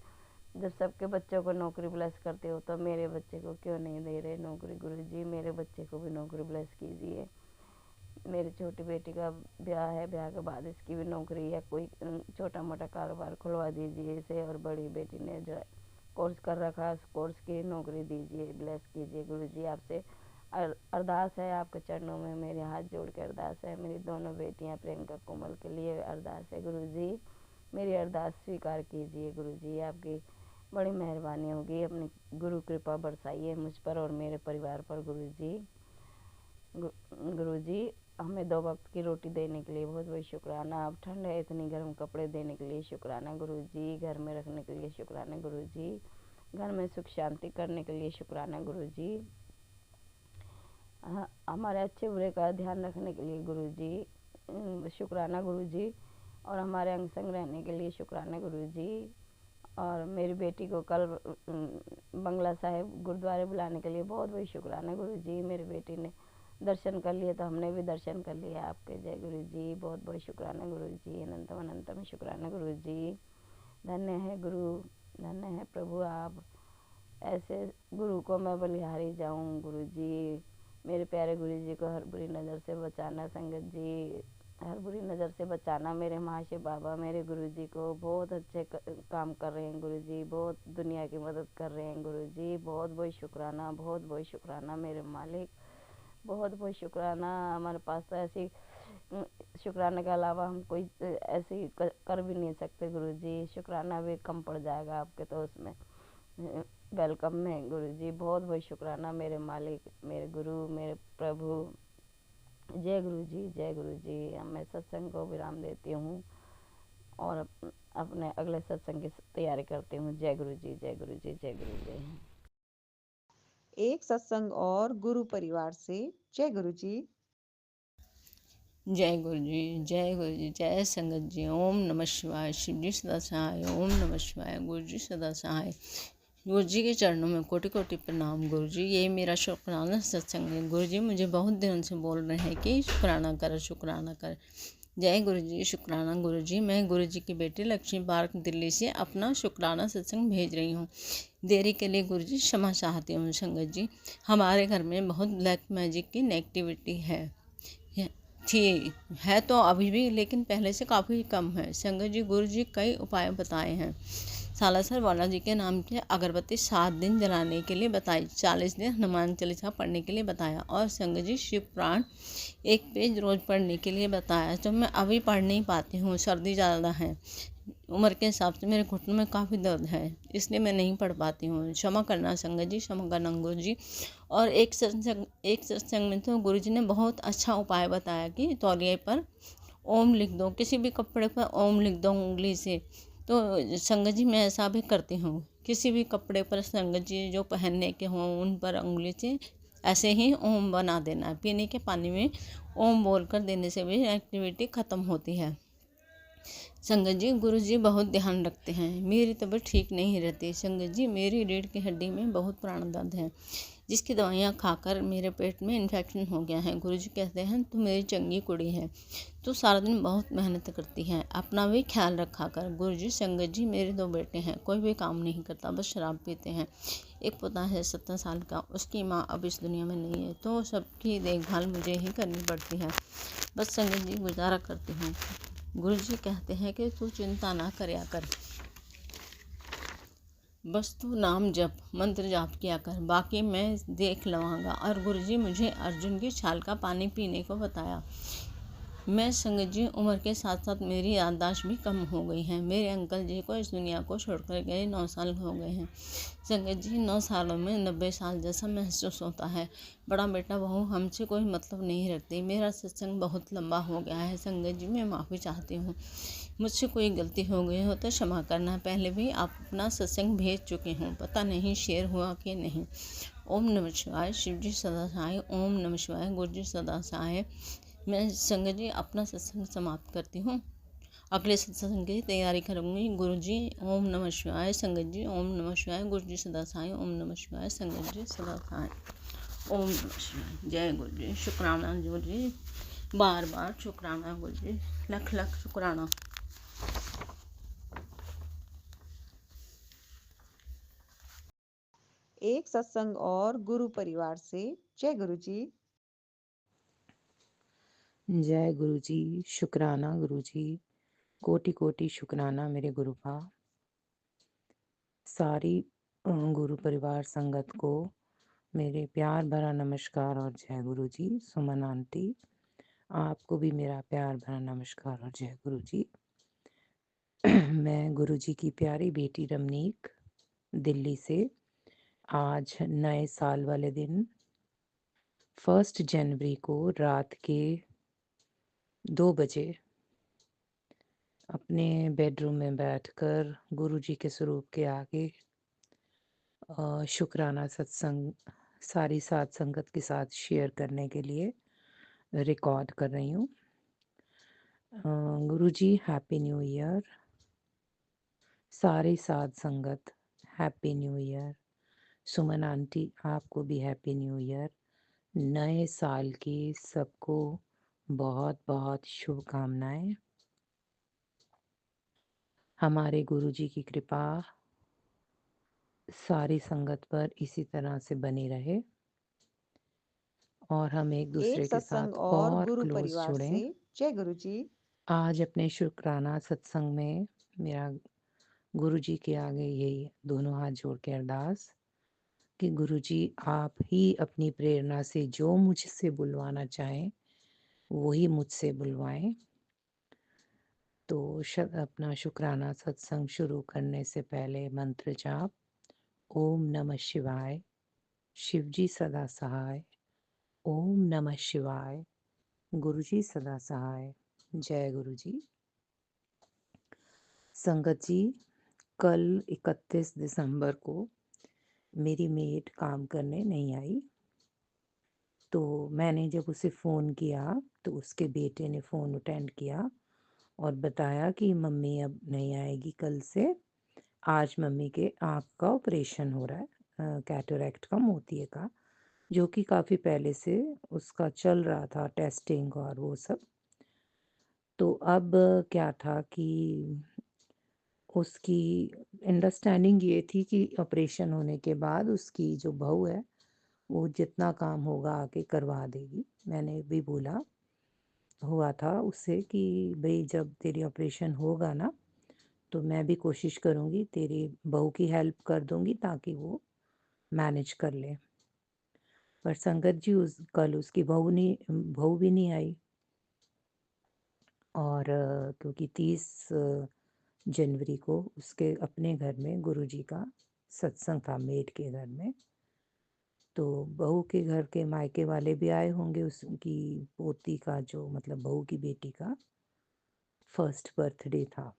जब सबके बच्चों को नौकरी ब्लेस करते हो तो मेरे बच्चे को क्यों नहीं दे रहे नौकरी गुरुजी, मेरे बच्चे को भी नौकरी ब्लेस कीजिए। मेरी छोटी बेटी का ब्याह है, ब्याह के बाद इसकी भी नौकरी या कोई छोटा मोटा कारोबार खुलवा दीजिए इसे, और बड़ी बेटी ने जो कोर्स कर रखा है उस कोर्स की नौकरी दीजिए, ब्लेस कीजिए गुरुजी। आपसे अरदास है, आपके चरणों में मेरे हाथ जोड़ के अरदास है, मेरी दोनों बेटियां प्रियंका कोमल के लिए अरदास है गुरुजी, मेरी अरदास स्वीकार कीजिए गुरुजी, आपकी बड़ी मेहरबानी होगी, अपनी गुरु कृपा बरसाइए मुझ पर और मेरे परिवार पर गुरुजी। गुरुजी, हमें 2 वक्त की रोटी देने के लिए बहुत बहुत शुक्राना, अब ठंड है इतनी गर्म कपड़े देने के लिए शुक्राना गुरुजी, घर में रखने के लिए शुक्राना गुरुजी, घर में सुख शांति करने के लिए शुक्राना गुरुजी, हमारे अच्छे बुरे का ध्यान रखने के लिए गुरुजी शुक्राना गुरुजी, और हमारे अंग संग रहने के लिए शुक्राना गुरुजी। और मेरी बेटी को कल बंगला साहिब गुरुद्वारे बुलाने के लिए बहुत बहुत शुक्राना गुरुजी, मेरी बेटी ने दर्शन कर लिए तो हमने भी दर्शन कर लिया आपके। जय गुरुजी, बहुत बहुत शुक्राना गुरुजी, अनंतम अनंतम शुक्राना गुरुजी। धन्य है गुरु, धन्य है प्रभु, आप ऐसे गुरु को मैं बलिहारी जाऊं गुरुजी, मेरे प्यारे गुरुजी को हर बुरी नज़र से बचाना संगत जी, हर बुरी नज़र से बचाना मेरे महाशय बाबा। मेरे गुरुजी को बहुत अच्छे काम कर रहे हैं गुरुजी, बहुत दुनिया की मदद कर रहे हैं गुरुजी। बहुत बहुत शुक्राना, बहुत बहुत शुक्राना मेरे मालिक, बहुत बहुत शुक्राना। हमारे पास तो ऐसी शुक्राने के अलावा हम कोई ऐसे कर भी नहीं सकते गुरुजी। शुक्राना भी कम पड़ जाएगा आपके तो उसमें वेलकम में गुरुजी। बहुत बहुत शुक्राना मेरे मालिक, मेरे गुरु, मेरे प्रभु। जय गुरु जी, जय गुरु जी। मैं सत्संग को विराम देती हूँ और अपने अगले सत्संग की तैयारी करती हूँ। जय गुरु जी, जय गुरु जी, जय गुरु जी। एक सत्संग और गुरु परिवार से। जय गुरु जी। जय गुरु जी, जय गुरु जी, जय संगत जी। ओम नमः शिवाय। शिव जी सदा सहाय। ओम नमः शिवाय। गुरु जी सदा सहाय। गुरु जी के चरणों में कोटि कोटि प्रणाम। गुरु जी, ये मेरा शुक्राना सत्संग है। गुरु जी मुझे बहुत दिनों से बोल रहे हैं कि शुक्राना कर, शुक्राना कर। जय गुरु जी, शुक्राना गुरु जी। मैं गुरु जी की बेटी लक्ष्मी पार्क दिल्ली से अपना शुक्राना सत्संग भेज रही हूँ। देरी के लिए गुरु जी क्षमा चाहती हूँ। संगत जी, हमारे घर में बहुत ब्लैक मैजिक की नेगेटिविटी थी है तो अभी भी, लेकिन पहले से काफ़ी कम है। संगत जी, गुरु जी कई उपाय बताए हैं। सालासर वाला जी के नाम की अगरबत्ती 7 दिन जलाने के लिए बताई, 40 दिन हनुमान चालीसा पढ़ने के लिए बताया, और संगत जी शिव पुराण 1 पेज रोज़ पढ़ने के लिए बताया। तो मैं अभी पढ़ नहीं पाती हूँ, सर्दी ज़्यादा है, उम्र के हिसाब से मेरे घुटनों में काफ़ी दर्द है, इसलिए मैं नहीं पढ़ पाती हूँ। क्षमा करना संगत जी, क्षमा करना गुरु जी। और एक सत्संग में तो गुरु जी ने बहुत अच्छा उपाय बताया कि तौलिए पर ओम लिख दो, किसी भी कपड़े पर ओम लिख दो उंगली से। तो संगत जी मैं ऐसा भी करती हूँ, किसी भी कपड़े पर संगत जी जो पहनने के हों उन पर उंगली से ऐसे ही ओम बना देना। पीने के पानी में ओम बोल कर देने से भी एक्टिविटी ख़त्म होती है। संगत जी, गुरु जी बहुत ध्यान रखते हैं। मेरी तबीयत ठीक नहीं रहती संगत जी, मेरी रीढ़ की हड्डी में बहुत प्राण दर्द है, जिसकी दवाइयाँ खाकर मेरे पेट में इन्फेक्शन हो गया है। गुरुजी कहते हैं तू मेरी चंगी कुड़ी है, तू सारा दिन बहुत मेहनत करती है, अपना भी ख्याल रखा कर। गुरुजी, संगत जी, मेरे 2 बेटे हैं, कोई भी काम नहीं करता, बस शराब पीते हैं। एक पोता है 17 साल का, उसकी माँ अब इस दुनिया में नहीं है, तो सबकी देखभाल मुझे ही करनी पड़ती है। बस संगत जी गुजारा करती हूँ। गुरुजी कहते हैं कि तू चिंता ना करया कर, बस तू नाम जप, मंत्र जाप किया कर, बाकी मैं देख लवांगा। और गुरुजी मुझे अर्जुन की छाल का पानी पीने को बताया। मैं संगत जी, उम्र के साथ साथ मेरी याददाश्त भी कम हो गई है। मेरे अंकल जी को इस दुनिया को छोड़कर गए 9 साल हो गए हैं। संगत जी, 9 सालों में 90 साल जैसा महसूस होता है। बड़ा बेटा बहू हमसे कोई मतलब नहीं रखती। मेरा सत्संग बहुत लंबा हो गया है संगत जी, मैं माफ़ी चाहती हूँ। मुझसे कोई गलती हो गई हो तो क्षमा करना। पहले भी आप अपना सत्संग भेज चुके हूँ, पता नहीं शेयर हुआ कि नहीं। ओम नमः शिवाय। शिव जी सदा सहाय। ओम नमः शिवाय। गुरु जी सदा सहाय। मैं संगत जी अपना सत्संग समाप्त करती हूँ, अगले सत्संग की तैयारी करूँगी। गुरु जी ओम नमः शिवाय। संगत जी ओम नमः शिवाय। गुरु जी सदा सहाय। ओम नमः शिवाय। संगत जी सदा सहाय। ओम नमः शिवाय। जय गुरु जी। शुक्राना गुरु जी, बार बार शुक्राना गुरु जी, लख लख शुक्राना। एक सत्संग और गुरु परिवार से। जय गुरु जी। जय गुरु जी, शुक्राना गुरु जी, कोटि कोटि शुक्राना मेरे गुरु का। सारी गुरु परिवार संगत को मेरे प्यार भरा नमस्कार और जय गुरु जी। सुमन आंटी, आपको भी मेरा प्यार भरा नमस्कार और जय गुरु जी। मैं गुरु जी की प्यारी बेटी रमनीक दिल्ली से आज नए साल वाले दिन 1 जनवरी को रात के 2 बजे अपने बेडरूम में बैठकर गुरु जी के स्वरूप के आगे शुक्राना सत्संग सारी साथ संगत के साथ शेयर करने के लिए रिकॉर्ड कर रही हूँ। गुरु जी हैप्पी न्यू ईयर। सारी साथ संगत हैप्पी न्यू ईयर। सुमन आंटी आपको भी हैप्पी न्यू ईयर। नए साल की सबको बहुत बहुत शुभकामनाएं। हमारे गुरु जी की कृपा सारी संगत पर इसी तरह से बनी रहे और हम एक दूसरे एक के सत्संग साथ और और गुरु क्लोज परिवार जुड़ें। से। जय गुरु जी। आज अपने शुक्राना सत्संग में मेरा गुरु जी के आगे यही दोनों हाथ जोड़ के अरदास कि गुरु जी आप ही अपनी प्रेरणा से जो मुझसे बुलवाना चाहें वही मुझसे बुलवाएं। तो अपना शुक्राना सत्संग शुरू करने से पहले मंत्र जाप। ओम नमः शिवाय, शिवजी सदा सहाय। ओम नमः शिवाय, गुरु जी सदा सहाय। जय गुरु जी। संगत जी, कल 31 दिसंबर को मेरी मेड काम करने नहीं आई, तो मैंने जब उसे फ़ोन किया तो उसके बेटे ने फ़ोन अटेंड किया और बताया कि मम्मी अब नहीं आएगी कल से। आज मम्मी के आँख का ऑपरेशन हो रहा है, कैटरैक्ट का, मोतिये का, जो कि काफ़ी पहले से उसका चल रहा था, टेस्टिंग और वो सब। तो अब क्या था कि उसकी अंडरस्टैंडिंग ये थी कि ऑपरेशन होने के बाद उसकी जो बहू है वो जितना काम होगा आके करवा देगी। मैंने भी बोला हुआ था उससे कि भाई जब तेरी ऑपरेशन होगा ना तो मैं भी कोशिश करूँगी तेरी बहू की हेल्प कर दूँगी ताकि वो मैनेज कर ले। पर संगत जी कल उसकी बहू भी नहीं आई। और क्योंकि 30 जनवरी को उसके अपने घर में गुरुजी का सत्संग था, मेट के घर में, तो बहू के घर के मायके वाले भी आए होंगे। उसकी पोती का, जो मतलब बहू की बेटी का फर्स्ट बर्थडे था।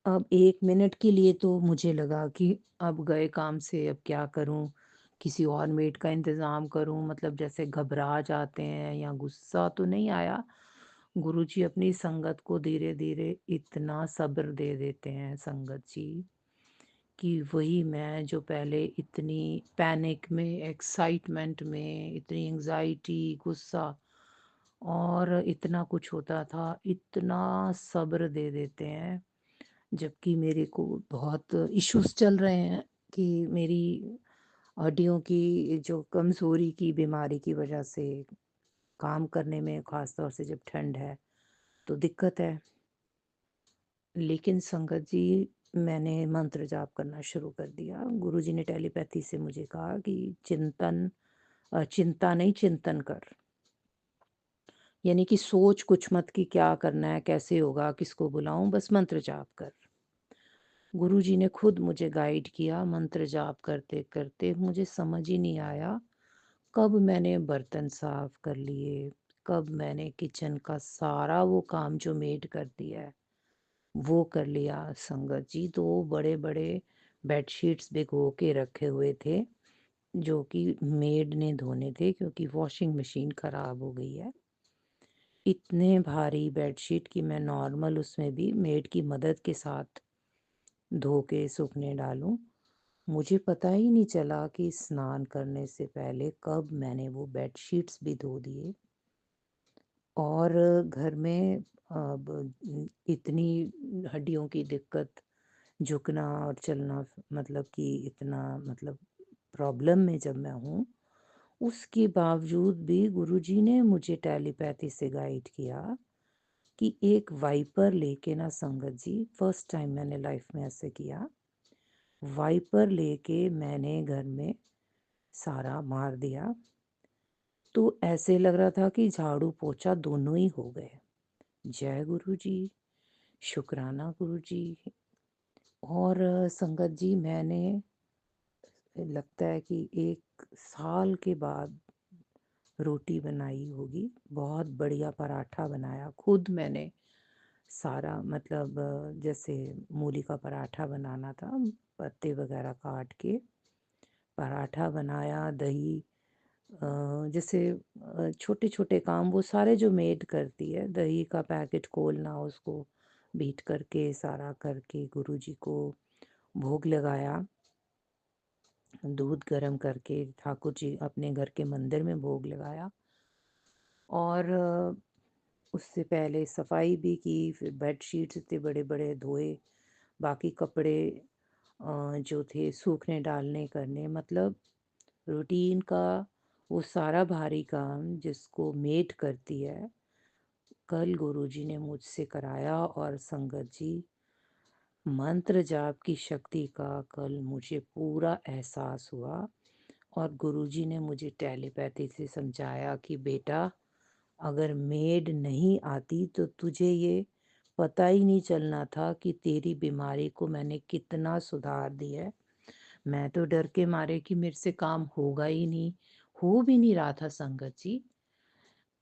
अब 1 मिनट के लिए तो मुझे लगा कि अब गए काम से, अब क्या करूं, किसी और मेड का इंतज़ाम करूं, मतलब जैसे घबरा जाते हैं, या गुस्सा तो नहीं आया। गुरुजी अपनी संगत को धीरे धीरे इतना सब्र दे देते हैं संगत जी, कि वही मैं जो पहले इतनी पैनिक में, एक्साइटमेंट में, इतनी एंजाइटी, गुस्सा और इतना कुछ होता था, इतना सब्र दे देते हैं। जबकि मेरे को बहुत इश्यूज चल रहे हैं कि मेरी हड्डियों की जो कमज़ोरी की बीमारी की वजह से काम करने में, ख़ास तौर से जब ठंड है तो दिक्कत है। लेकिन संगत जी, मैंने मंत्र जाप करना शुरू कर दिया। गुरुजी ने टेलीपैथी से मुझे कहा कि चिंता नहीं, चिंतन कर। यानी कि सोच कुछ मत कि क्या करना है, कैसे होगा, किसको बुलाऊं, बस मंत्र जाप कर। गुरुजी ने खुद मुझे गाइड किया। मंत्र जाप करते करते मुझे समझ ही नहीं आया कब मैंने बर्तन साफ कर लिए, कब मैंने किचन का सारा वो काम जो मेड कर दिया है वो कर लिया। संगत जी, 2 बड़े बड़े बेडशीट्स भिगो के रखे हुए थे जो कि मेड ने धोने थे, क्योंकि वॉशिंग मशीन खराब हो गई है। इतने भारी बेडशीट कि मैं नॉर्मल उसमें भी मेड की मदद के साथ धो के सूखने डालूं। मुझे पता ही नहीं चला कि स्नान करने से पहले कब मैंने वो बेडशीट्स भी धो दिए। और घर में अब इतनी हड्डियों की दिक्कत, झुकना और चलना, मतलब कि इतना, मतलब प्रॉब्लम में जब मैं हूँ, उसके बावजूद भी गुरुजी ने मुझे टेलीपैथी से गाइड किया कि एक वाइपर लेके ना संगत जी, फर्स्ट टाइम मैंने लाइफ में ऐसे किया, वाइपर लेके मैंने घर में सारा मार दिया। तो ऐसे लग रहा था कि झाड़ू पोछा दोनों ही हो गए। जय गुरु जी, शुक्राना गुरु जी। और संगत जी, मैंने, लगता है कि 1 साल के बाद रोटी बनाई होगी। बहुत बढ़िया पराठा बनाया खुद मैंने, सारा, मतलब जैसे मूली का पराठा बनाना था, पत्ते वगैरह काट के पराठा बनाया। दही, जैसे छोटे छोटे काम वो सारे जो मेड करती है, दही का पैकेट खोलना, उसको बीट करके सारा करके गुरुजी को भोग लगाया। दूध गर्म करके ठाकुर जी अपने घर के मंदिर में भोग लगाया। और उससे पहले सफाई भी की, फिर बेड शीट्स इतने बड़े बड़े धोए, बाकी कपड़े जो थे सूखने डालने करने, मतलब रूटीन का वो सारा भारी काम जिसको मेड करती है कल गुरुजी ने मुझसे कराया और संगत जी मंत्र जाप की शक्ति का कल मुझे पूरा एहसास हुआ और गुरुजी ने मुझे टेलीपैथी से समझाया कि बेटा अगर मेड नहीं आती तो तुझे ये पता ही नहीं चलना था कि तेरी बीमारी को मैंने कितना सुधार दिया है। मैं तो डर के मारे कि मेरे से काम होगा ही नहीं, हो भी नहीं रहा था संगत जी।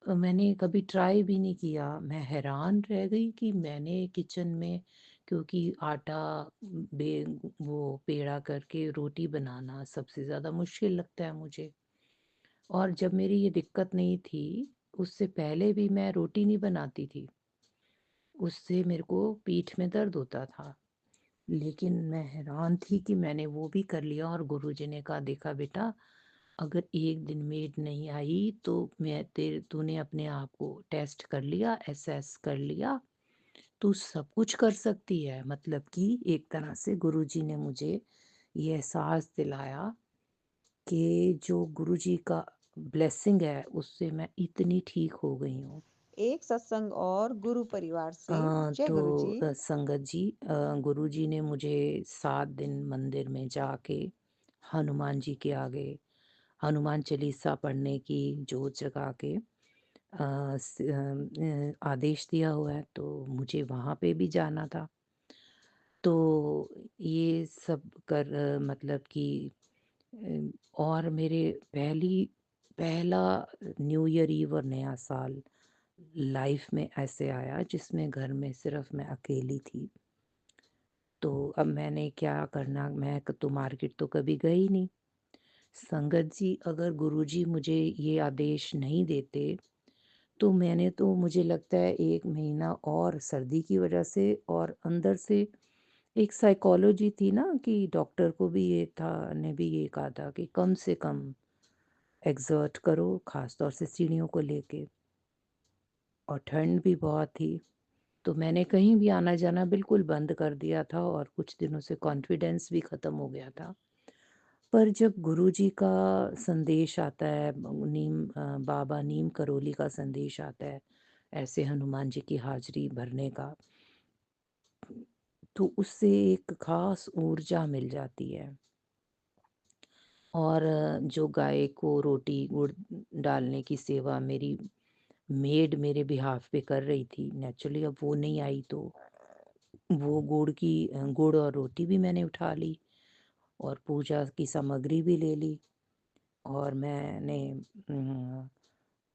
मैंने कभी ट्राई भी नहीं किया। मैं हैरान रह गई कि मैंने किचन में, क्योंकि आटा बे वो पेड़ा करके रोटी बनाना सबसे ज़्यादा मुश्किल लगता है मुझे। और जब मेरी ये दिक्कत नहीं थी, उससे पहले भी मैं रोटी नहीं बनाती थी। उससे मेरे को पीठ में दर्द होता था। लेकिन मैं हैरान थी कि मैंने वो भी कर लिया और गुरुजी ने कहा देखा बेटा, अगर एक दिन मेड नहीं आई तो मैं तेरे तूने अपने आप को टेस्ट कर लिया, एसेस कर लिया, तू सब कुछ कर सकती है। मतलब कि एक तरह से गुरुजी ने मुझे ये एहसास दिलाया कि जो गुरुजी का ब्लेसिंग है उससे मैं इतनी ठीक हो गई हूँ। एक सत्संग और गुरु परिवार से जय तो गुरु जी। संगत जी, गुरुजी ने मुझे 7 दिन मंदिर में जाके हनुमान जी के आगे हनुमान चालीसा पढ़ने की जोत जगा के आदेश दिया हुआ है, तो मुझे वहाँ पे भी जाना था। तो ये सब मतलब कि और मेरे पहला न्यू ईयर ईव और नया साल लाइफ में ऐसे आया जिसमें घर में सिर्फ मैं अकेली थी। तो अब मैंने क्या करना, तो मार्केट तो कभी गई नहीं। संगत जी अगर गुरुजी मुझे ये आदेश नहीं देते तो मुझे लगता है 1 महीना और सर्दी की वजह से और अंदर से एक साइकोलॉजी थी ना कि डॉक्टर को भी ये था, ने भी ये कहा था कि कम से कम एक्सर्ट करो, ख़ास तौर से सीढ़ियों को लेके, और ठंड भी बहुत थी। तो मैंने कहीं भी आना-जाना बिल्कुल बंद कर दिया था और कुछ दिनों से कॉन्फिडेंस भी ख़त्म हो गया था। पर जब गुरुजी का संदेश आता है, बाबा नीम करोली का संदेश आता है, ऐसे हनुमान जी की हाज़िरी भरने का, तो उससे एक ख़ास ऊर्जा मिल जाती है। और जो गाय को रोटी गुड़ डालने की सेवा मेरी मेड मेरे बिहाफ़ पे कर रही थी, नेचुरली अब वो नहीं आई तो वो गुड़ और रोटी भी मैंने उठा ली और पूजा की सामग्री भी ले ली और मैंने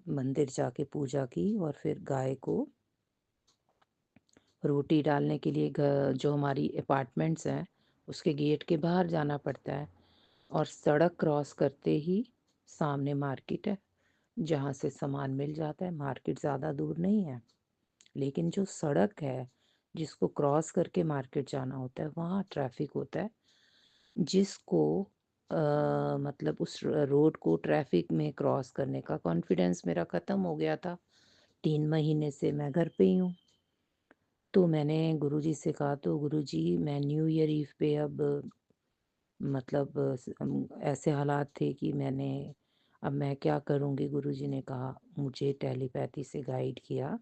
मंदिर जाके पूजा की और फिर गाय को रोटी डालने के लिए जो हमारी अपार्टमेंट्स हैं उसके गेट के बाहर जाना पड़ता है और सड़क क्रॉस करते ही सामने मार्केट है जहाँ से सामान मिल जाता है। मार्केट ज़्यादा दूर नहीं है, लेकिन जो सड़क है जिसको क्रॉस करके मार्केट जाना होता है वहाँ ट्रैफिक होता है, जिसको मतलब उस रोड को ट्रैफिक में क्रॉस करने का कॉन्फिडेंस मेरा ख़त्म हो गया था। 3 महीने से मैं घर पे ही हूँ। तो मैंने गुरुजी से कहा, तो गुरुजी मैं न्यू ईयर ईव पे अब मतलब ऐसे हालात थे कि अब मैं क्या करूँगी। गुरुजी ने कहा, मुझे टेलीपैथी से गाइड किया,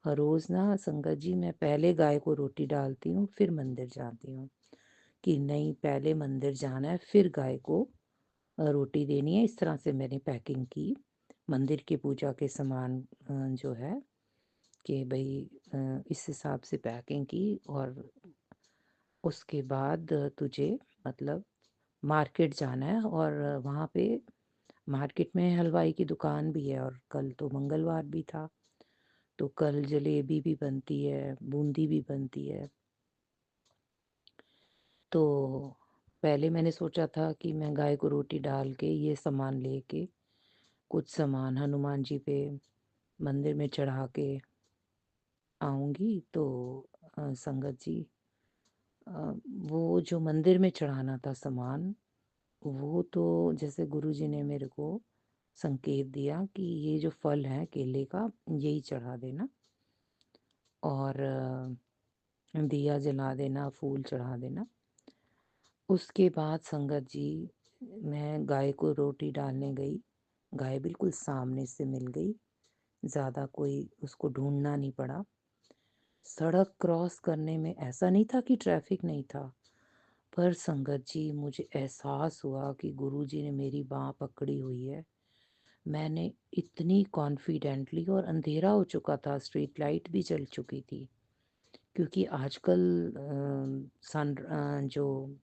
हर रोज़ ना संगत जी मैं पहले गाय को रोटी डालती हूँ फिर मंदिर जाती हूँ, कि नहीं पहले मंदिर जाना है फिर गाय को रोटी देनी है। इस तरह से मैंने पैकिंग की मंदिर की पूजा के सामान, जो है कि भाई इस हिसाब से पैकिंग की। और उसके बाद तुझे मतलब मार्केट जाना है और वहाँ पे मार्केट में हलवाई की दुकान भी है और कल तो मंगलवार भी था, तो कल जलेबी भी बनती है, बूंदी भी बनती है। तो पहले मैंने सोचा था कि मैं गाय को रोटी डाल के ये सामान लेके कुछ सामान हनुमान जी पे मंदिर में चढ़ा के आऊँगी। तो संगत जी वो जो मंदिर में चढ़ाना था सामान, वो तो जैसे गुरुजी ने मेरे को संकेत दिया कि ये जो फल है केले का यही चढ़ा देना और दिया जला देना, फूल चढ़ा देना। उसके बाद संगत जी मैं गाय को रोटी डालने गई, गाय बिल्कुल सामने से मिल गई, ज़्यादा कोई उसको ढूँढना नहीं पड़ा। सड़क क्रॉस करने में ऐसा नहीं था कि ट्रैफ़िक नहीं था, पर संगत जी मुझे एहसास हुआ कि गुरुजी ने मेरी बाँह पकड़ी हुई है। मैंने इतनी कॉन्फिडेंटली, और अंधेरा हो चुका था, स्ट्रीट लाइट भी जल चुकी थी, क्योंकि आजकल जो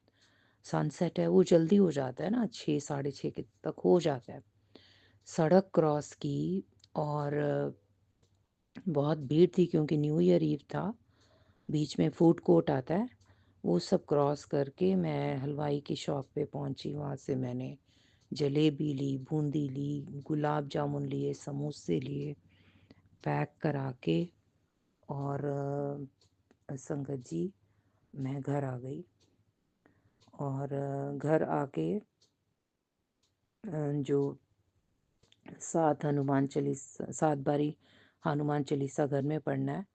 सनसेट है वो जल्दी हो जाता है ना, 6 साढ़े 6 के तक हो जाता है। सड़क क्रॉस की, और बहुत भीड़ थी क्योंकि न्यू ईयर ईव था। बीच में फूड कोर्ट आता है, वो सब क्रॉस करके मैं हलवाई की शॉप पे पहुंची। वहाँ से मैंने जलेबी ली, बूंदी ली, गुलाब जामुन लिए, समोसे लिए, पैक करा के, और संगत जी मैं घर आ गई। और घर आके जो 7 बारी हनुमान चालीसा घर में पढ़ना है,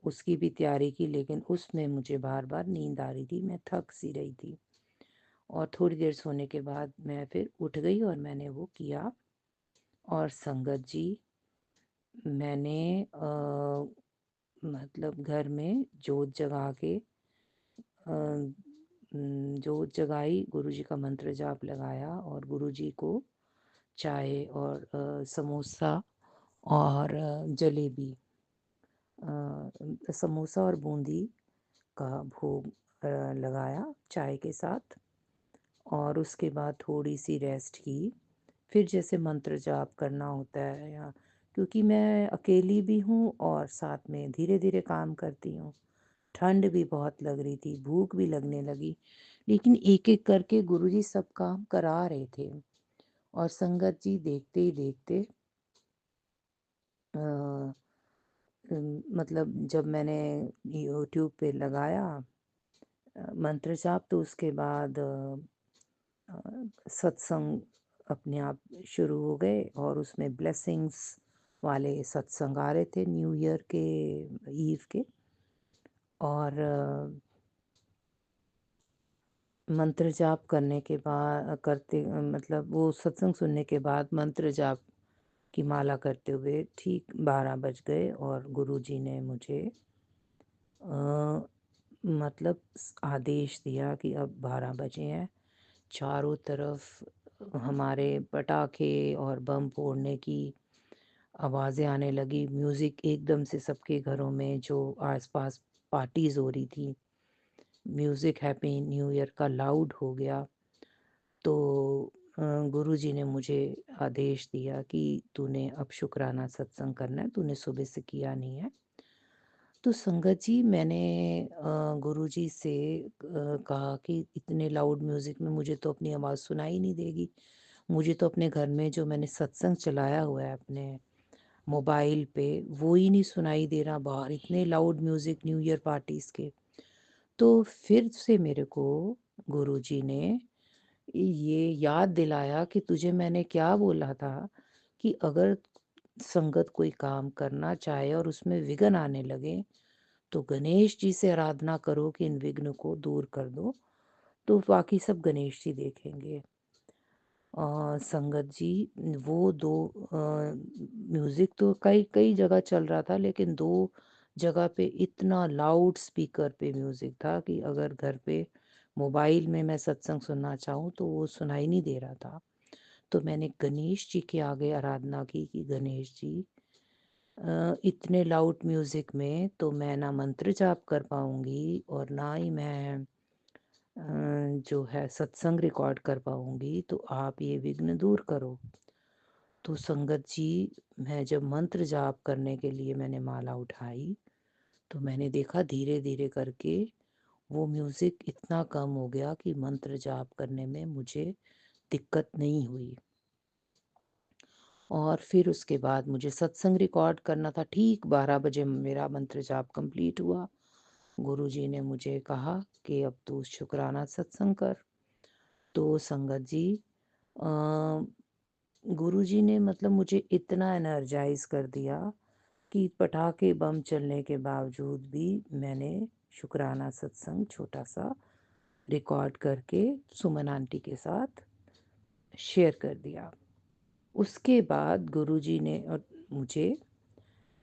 उसकी भी तैयारी की, लेकिन उसमें मुझे बार बार नींद आ रही थी, मैं थक सी रही थी। और थोड़ी देर सोने के बाद मैं फिर उठ गई और मैंने वो किया। और संगत जी मैंने मतलब घर में जोत जगा के, जोत जगाई, गुरुजी का मंत्र जाप लगाया, और गुरुजी को चाय और समोसा और जलेबी, समोसा और बूंदी का भोग लगाया चाय के साथ। और उसके बाद थोड़ी सी रेस्ट की। फिर जैसे मंत्र जाप करना होता है, या क्योंकि मैं अकेली भी हूँ और साथ में धीरे धीरे काम करती हूँ, ठंड भी बहुत लग रही थी, भूख भी लगने लगी, लेकिन एक एक करके गुरुजी सब काम करा रहे थे। और संगत जी देखते ही देखते मतलब जब मैंने यूट्यूब पे लगाया मंत्र जाप, तो उसके बाद सत्संग अपने आप शुरू हो गए, और उसमें ब्लेसिंग्स वाले सत्संग आ रहे थे न्यू ईयर के ईव के। और मंत्र जाप करने के बाद मतलब वो सत्संग सुनने के बाद मंत्र जाप की माला करते हुए ठीक 12 बज गए, और गुरुजी ने मुझे मतलब आदेश दिया कि अब 12 बजे हैं। चारों तरफ हमारे पटाखे और बम फोड़ने की आवाज़ें आने लगी। म्यूज़िक एकदम से सबके घरों में, जो आसपास पार्टीज़ हो रही थी, म्यूज़िक हैप्पी न्यू ईयर का लाउड हो गया। तो गुरुजी ने मुझे आदेश दिया कि तूने अब शुक्राना सत्संग करना है, तूने सुबह से किया नहीं है। तो संगत जी मैंने गुरुजी से कहा कि इतने लाउड म्यूज़िक में मुझे तो अपनी आवाज़ सुनाई नहीं देगी, मुझे तो अपने घर में जो मैंने सत्संग चलाया हुआ है अपने मोबाइल पे, वो ही नहीं सुनाई दे रहा, बाहर इतने loud music new year parties के। तो फिर से मेरे को गुरुजी ने ये याद दिलाया कि तुझे मैंने क्या बोला था, कि अगर संगत कोई काम करना चाहे और उसमें विघ्न आने लगे, तो गणेश जी से आराधना करो कि इन विघ्न को दूर कर दो, तो बाकी सब गणेश जी देखेंगे। संगत जी वो दो म्यूज़िक तो कई कई जगह चल रहा था, लेकिन 2 जगह पे इतना लाउड स्पीकर पे म्यूज़िक था कि अगर घर पे मोबाइल में मैं सत्संग सुनना चाहूँ तो वो सुनाई नहीं दे रहा था। तो मैंने गणेश जी के आगे आराधना की कि गणेश जी इतने लाउड म्यूज़िक में तो मैं ना मंत्र जाप कर पाऊँगी, और ना ही मैं जो है सत्संग रिकॉर्ड कर पाऊँगी, तो आप ये विघ्न दूर करो। तो संगत जी मैं जब मंत्र जाप करने के लिए मैंने माला उठाई, तो मैंने देखा धीरे धीरे करके वो म्यूज़िक इतना कम हो गया कि मंत्र जाप करने में मुझे दिक्कत नहीं हुई। और फिर उसके बाद मुझे सत्संग रिकॉर्ड करना था। ठीक 12 बजे मेरा मंत्र जाप कंप्लीट हुआ। गुरुजी ने मुझे कहा कि अब तू शुक्राना सत्संग कर। तो संगत जी अ, गुरुजी ने मतलब मुझे इतना एनर्जाइज कर दिया कि पटाखे बम चलने के बावजूद भी मैंने शुक्राना सत्संग छोटा सा रिकॉर्ड करके सुमन आंटी के साथ शेयर कर दिया। उसके बाद गुरुजी ने मुझे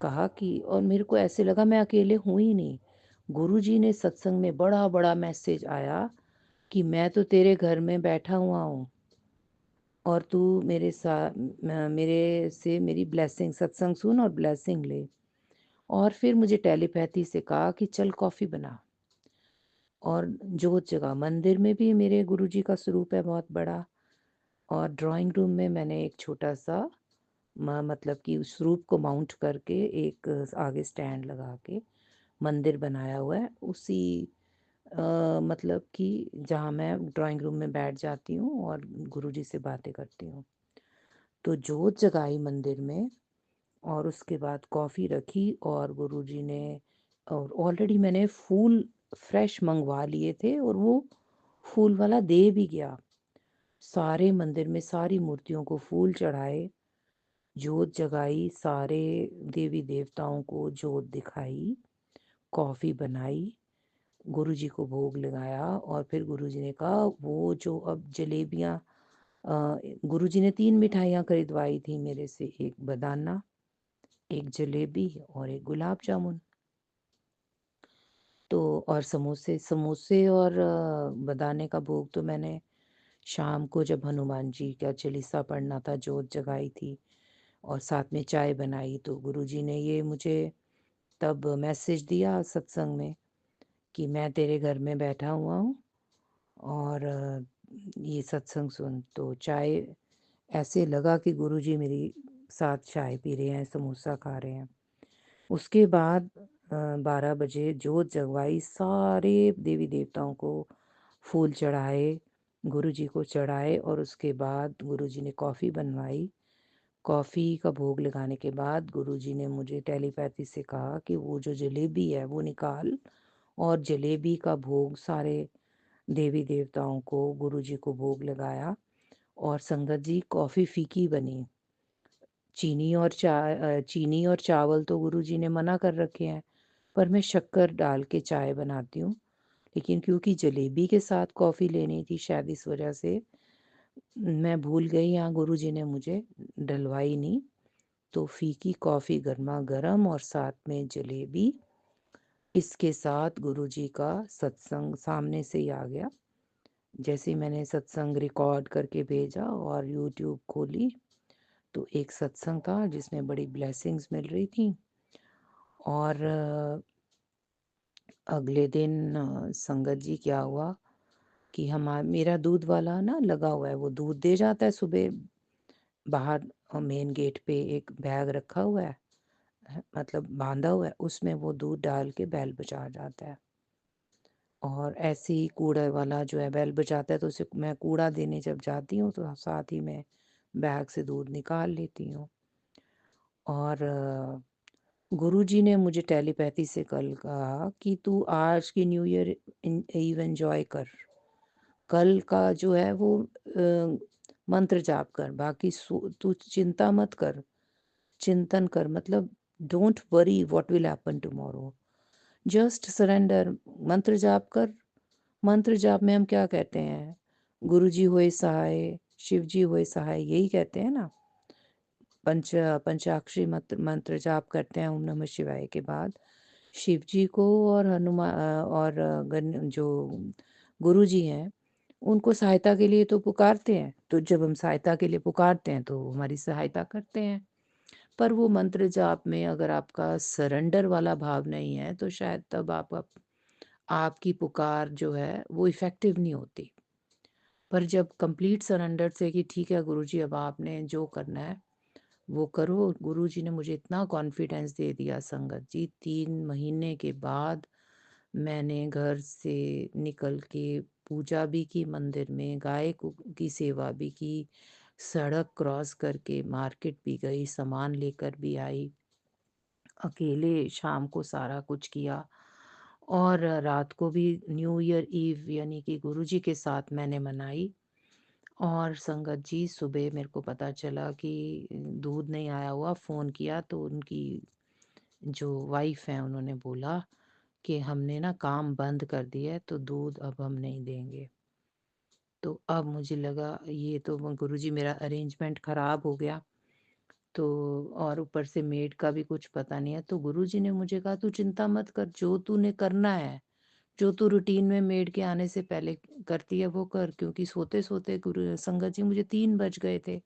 कहा कि और मेरे को ऐसे लगा मैं अकेले हूँ ही नहीं। गुरुजी ने सत्संग में बड़ा-बड़ा मैसेज आया कि मैं तो तेरे घर में बैठा हुआ हूँ और तू मेरे से मेरी ब्लेसिंग सत्संग सुन और ब्लेसिंग ले। और फिर मुझे टेलीपैथी से कहा कि चल कॉफ़ी बना। और जोत जगा मंदिर में भी मेरे गुरुजी का स्वरूप है बहुत बड़ा, और ड्राइंग रूम में मैंने एक छोटा-सा मतलब कि उस स्वरूप को माउंट करके एक आगे स्टैंड लगा के मंदिर बनाया हुआ है। उसी मतलब कि जहाँ मैं ड्राइंग रूम में बैठ जाती हूँ और गुरुजी से बातें करती हूँ। तो जोत जगाई मंदिर में और उसके बाद कॉफ़ी रखी और गुरुजी ने, और ऑलरेडी मैंने फूल फ्रेश मंगवा लिए थे और वो फूल वाला दे भी गया। सारे मंदिर में सारी मूर्तियों को फूल चढ़ाए, जोत जगाई, सारे देवी देवताओं को जोत दिखाई, कॉफ़ी बनाई, गुरुजी को भोग लगाया। और फिर गुरुजी ने कहा वो जो अब जलेबियाँ, गुरुजी ने 3 मिठाइयाँ खरीदवाई थी मेरे से, एक बनाना, एक जलेबी और एक गुलाब जामुन। तो और समोसे समोसे और बनाने का भोग तो मैंने शाम को, जब हनुमान जी का चालीसा पढ़ना था, जोत जगाई थी और साथ में चाय बनाई, तो गुरुजी ने ये मुझे तब मैसेज दिया सत्संग में कि मैं तेरे घर में बैठा हुआ हूँ और ये सत्संग सुन। तो चाय, ऐसे लगा कि गुरुजी मेरी साथ चाय पी रहे हैं, समोसा खा रहे हैं। उसके बाद 12 बजे जोत जगवाई, सारे देवी देवताओं को फूल चढ़ाए, गुरुजी को चढ़ाए और उसके बाद गुरुजी ने कॉफ़ी बनवाई। कॉफ़ी का भोग लगाने के बाद गुरुजी ने मुझे टेलीपैथी से कहा कि वो जो जलेबी है वो निकाल, और जलेबी का भोग सारे देवी देवताओं को, गुरुजी को भोग लगाया। और संगत जी, कॉफ़ी फीकी बनी। चीनी और चावल तो गुरुजी ने मना कर रखे हैं, पर मैं शक्कर डाल के चाय बनाती हूँ। लेकिन क्योंकि जलेबी के साथ कॉफ़ी लेनी थी, शायद इस वजह से मैं भूल गई, यहाँ गुरुजी ने मुझे डलवाई नहीं। तो फीकी कॉफ़ी गरमा गरम और साथ में जलेबी, इसके साथ गुरुजी का सत्संग सामने से ही आ गया। जैसे ही मैंने सत्संग रिकॉर्ड करके भेजा और यूट्यूब खोली, तो एक सत्संग था जिसमें बड़ी ब्लेसिंग्स मिल रही थी। और अगले दिन संगत जी क्या हुआ कि मेरा दूध वाला ना लगा हुआ है, वो दूध दे जाता है सुबह। बाहर मेन गेट पे एक बैग रखा हुआ है, मतलब बांधा हुआ है, उसमें वो दूध डाल के बैल बजा जाता है। और ऐसे ही कूड़ा वाला जो है बैल बजाता है, तो उसे मैं कूड़ा देने जब जाती हूँ तो साथ ही में बैग से दूध निकाल लेती हूँ। और गुरुजी ने मुझे टेलीपैथी से कल कहा कि तू आज की न्यू ईयर ईव एंजॉय कर, कल का जो है वो मंत्र जाप कर, बाकी तू चिंता मत कर, चिंतन कर, मतलब don't worry what will happen tomorrow, just surrender, मंत्र जाप कर। मंत्र जाप में हम क्या कहते हैं? गुरुजी होए सहाय, शिवजी होए सहाय, यही कहते हैं ना। पंचाक्षरी मंत्र जाप करते हैं ओम नमः शिवाय के बाद, शिव जी को और हनुमान और जो गुरु जी हैं उनको सहायता के लिए तो पुकारते हैं। तो जब हम सहायता के लिए पुकारते हैं तो हमारी सहायता करते हैं। पर वो मंत्र जाप में अगर आपका सरेंडर वाला भाव नहीं है तो शायद तब आपकी पुकार जो है वो इफ़ेक्टिव नहीं होती। पर जब कंप्लीट सरेंडर से कि ठीक है गुरुजी, अब आपने जो करना है वो करो। गुरुजी ने मुझे इतना कॉन्फिडेंस दे दिया संगत जी, 3 महीने के बाद मैंने घर से निकल के पूजा भी की मंदिर में, की सेवा भी की, सड़क क्रॉस करके मार्केट भी गई, सामान लेकर भी आई, अकेले शाम को सारा कुछ किया। और रात को भी न्यू ईयर ईव यानी कि गुरुजी के साथ मैंने मनाई। और संगत जी, सुबह मेरे को पता चला कि दूध नहीं आया हुआ। फ़ोन किया तो उनकी जो वाइफ हैं उन्होंने बोला कि हमने ना काम बंद कर दिया है, तो दूध अब हम नहीं देंगे। तो अब मुझे लगा ये तो गुरुजी, मेरा अरेंजमेंट ख़राब हो गया। तो और ऊपर से मेड का भी कुछ पता नहीं है। तो गुरुजी ने मुझे कहा तू चिंता मत कर, जो तूने करना है, जो तू रूटीन में मेड के आने से पहले करती है वो कर। क्योंकि सोते-सोते गुरु संगत जी मुझे 3 बज गए थे।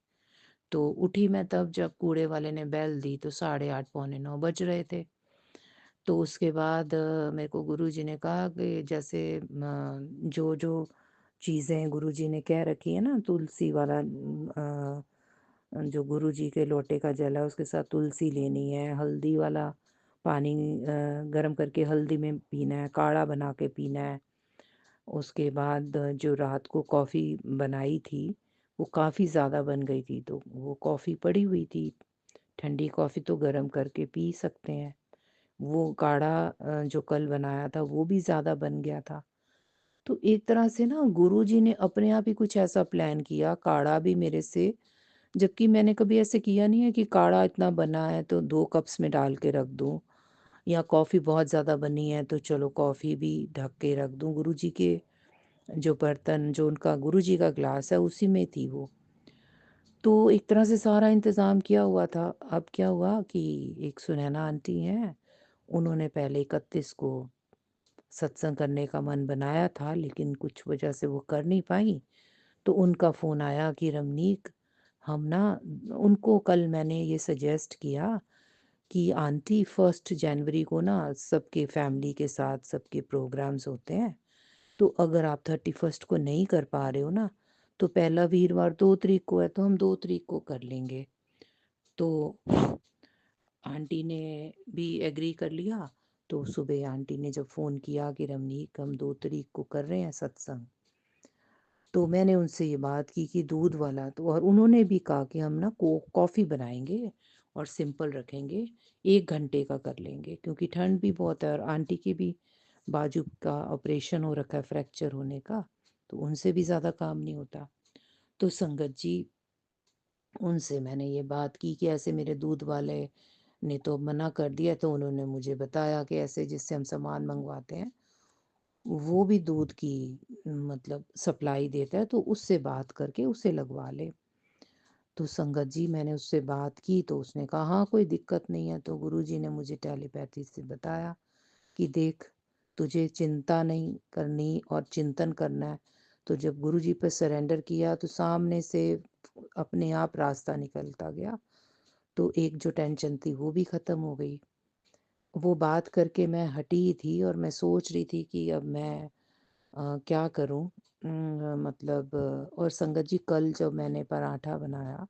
तो उठी मैं तब जब कूड़े वाले ने बेल दी तो 8:30 पौने 9 बज रहे थे। तो उसके बाद मेरे को गुरुजी ने कहा कि जैसे जो-जो चीज़ें गुरुजी ने कह रखी है ना, तुलसी वाला जो गुरुजी के लोटे का जल है उसके साथ तुलसी लेनी है, हल्दी वाला पानी गरम करके हल्दी में पीना है, काढ़ा बना के पीना है। उसके बाद जो रात को कॉफ़ी बनाई थी, वो काफ़ी ज़्यादा बन गई थी, तो वो कॉफ़ी पड़ी हुई थी। ठंडी कॉफ़ी तो गरम करके पी सकते हैं। वो काढ़ा जो कल बनाया था वो भी ज़्यादा बन गया था। तो एक तरह से ना गुरुजी ने अपने आप ही कुछ ऐसा प्लान किया, काढ़ा भी मेरे से, जबकि मैंने कभी ऐसे किया नहीं है कि काढ़ा इतना बना है तो 2 कप्स में डाल के रख दूँ, या कॉफ़ी बहुत ज़्यादा बनी है तो चलो कॉफ़ी भी ढक के रख दूँ। गुरुजी के जो बर्तन, जो उनका गुरुजी का ग्लास है उसी में थी वो। तो एक तरह से सारा इंतज़ाम किया हुआ था। अब क्या हुआ कि एक सुनैना आंटी हैं, उन्होंने पहले 31 को सत्संग करने का मन बनाया था, लेकिन कुछ वजह से वो कर नहीं पाईं। तो उनका फ़ोन आया कि रमनीक, हम ना, उनको कल मैंने ये सजेस्ट किया कि आंटी 1 जनवरी को ना सबके फैमिली के साथ सबके प्रोग्राम्स होते हैं। तो अगर आप 31 को नहीं कर पा रहे हो ना, तो पहला वीरवार 2 तारीख को है तो हम 2 तारीख को कर लेंगे। तो आंटी ने भी एग्री कर लिया। तो सुबह आंटी ने जब फ़ोन किया कि रमनीक हम 2 तारीख को कर रहे हैं सत्संग, तो मैंने उनसे ये बात की कि दूध वाला, तो और उन्होंने भी कहा कि हम ना कॉफ़ी बनाएंगे और सिंपल रखेंगे, 1 घंटे का कर लेंगे, क्योंकि ठंड भी बहुत है और आंटी की भी बाजू का ऑपरेशन हो रखा है फ्रैक्चर होने का, तो उनसे भी ज़्यादा काम नहीं होता। तो संगत जी, उनसे मैंने ये बात की कि ऐसे मेरे दूध वाले ने तो मना कर दिया, तो उन्होंने मुझे बताया कि ऐसे जिससे हम सामान मंगवाते हैं वो भी दूध की मतलब सप्लाई देता है, तो उससे बात करके उसे लगवा ले। तो संगत जी मैंने उससे बात की तो उसने कहा हाँ कोई दिक्कत नहीं है। तो गुरुजी ने मुझे टेलीपैथी से बताया कि देख, तुझे चिंता नहीं करनी और चिंतन करना है। तो जब गुरुजी पे सरेंडर किया तो सामने से अपने आप रास्ता निकलता गया। तो एक जो टेंशन थी वो भी ख़त्म हो गई। वो बात करके मैं हटी ही थी और मैं सोच रही थी कि अब मैं क्या करूं। मतलब और संगत जी कल जब मैंने पराठा बनाया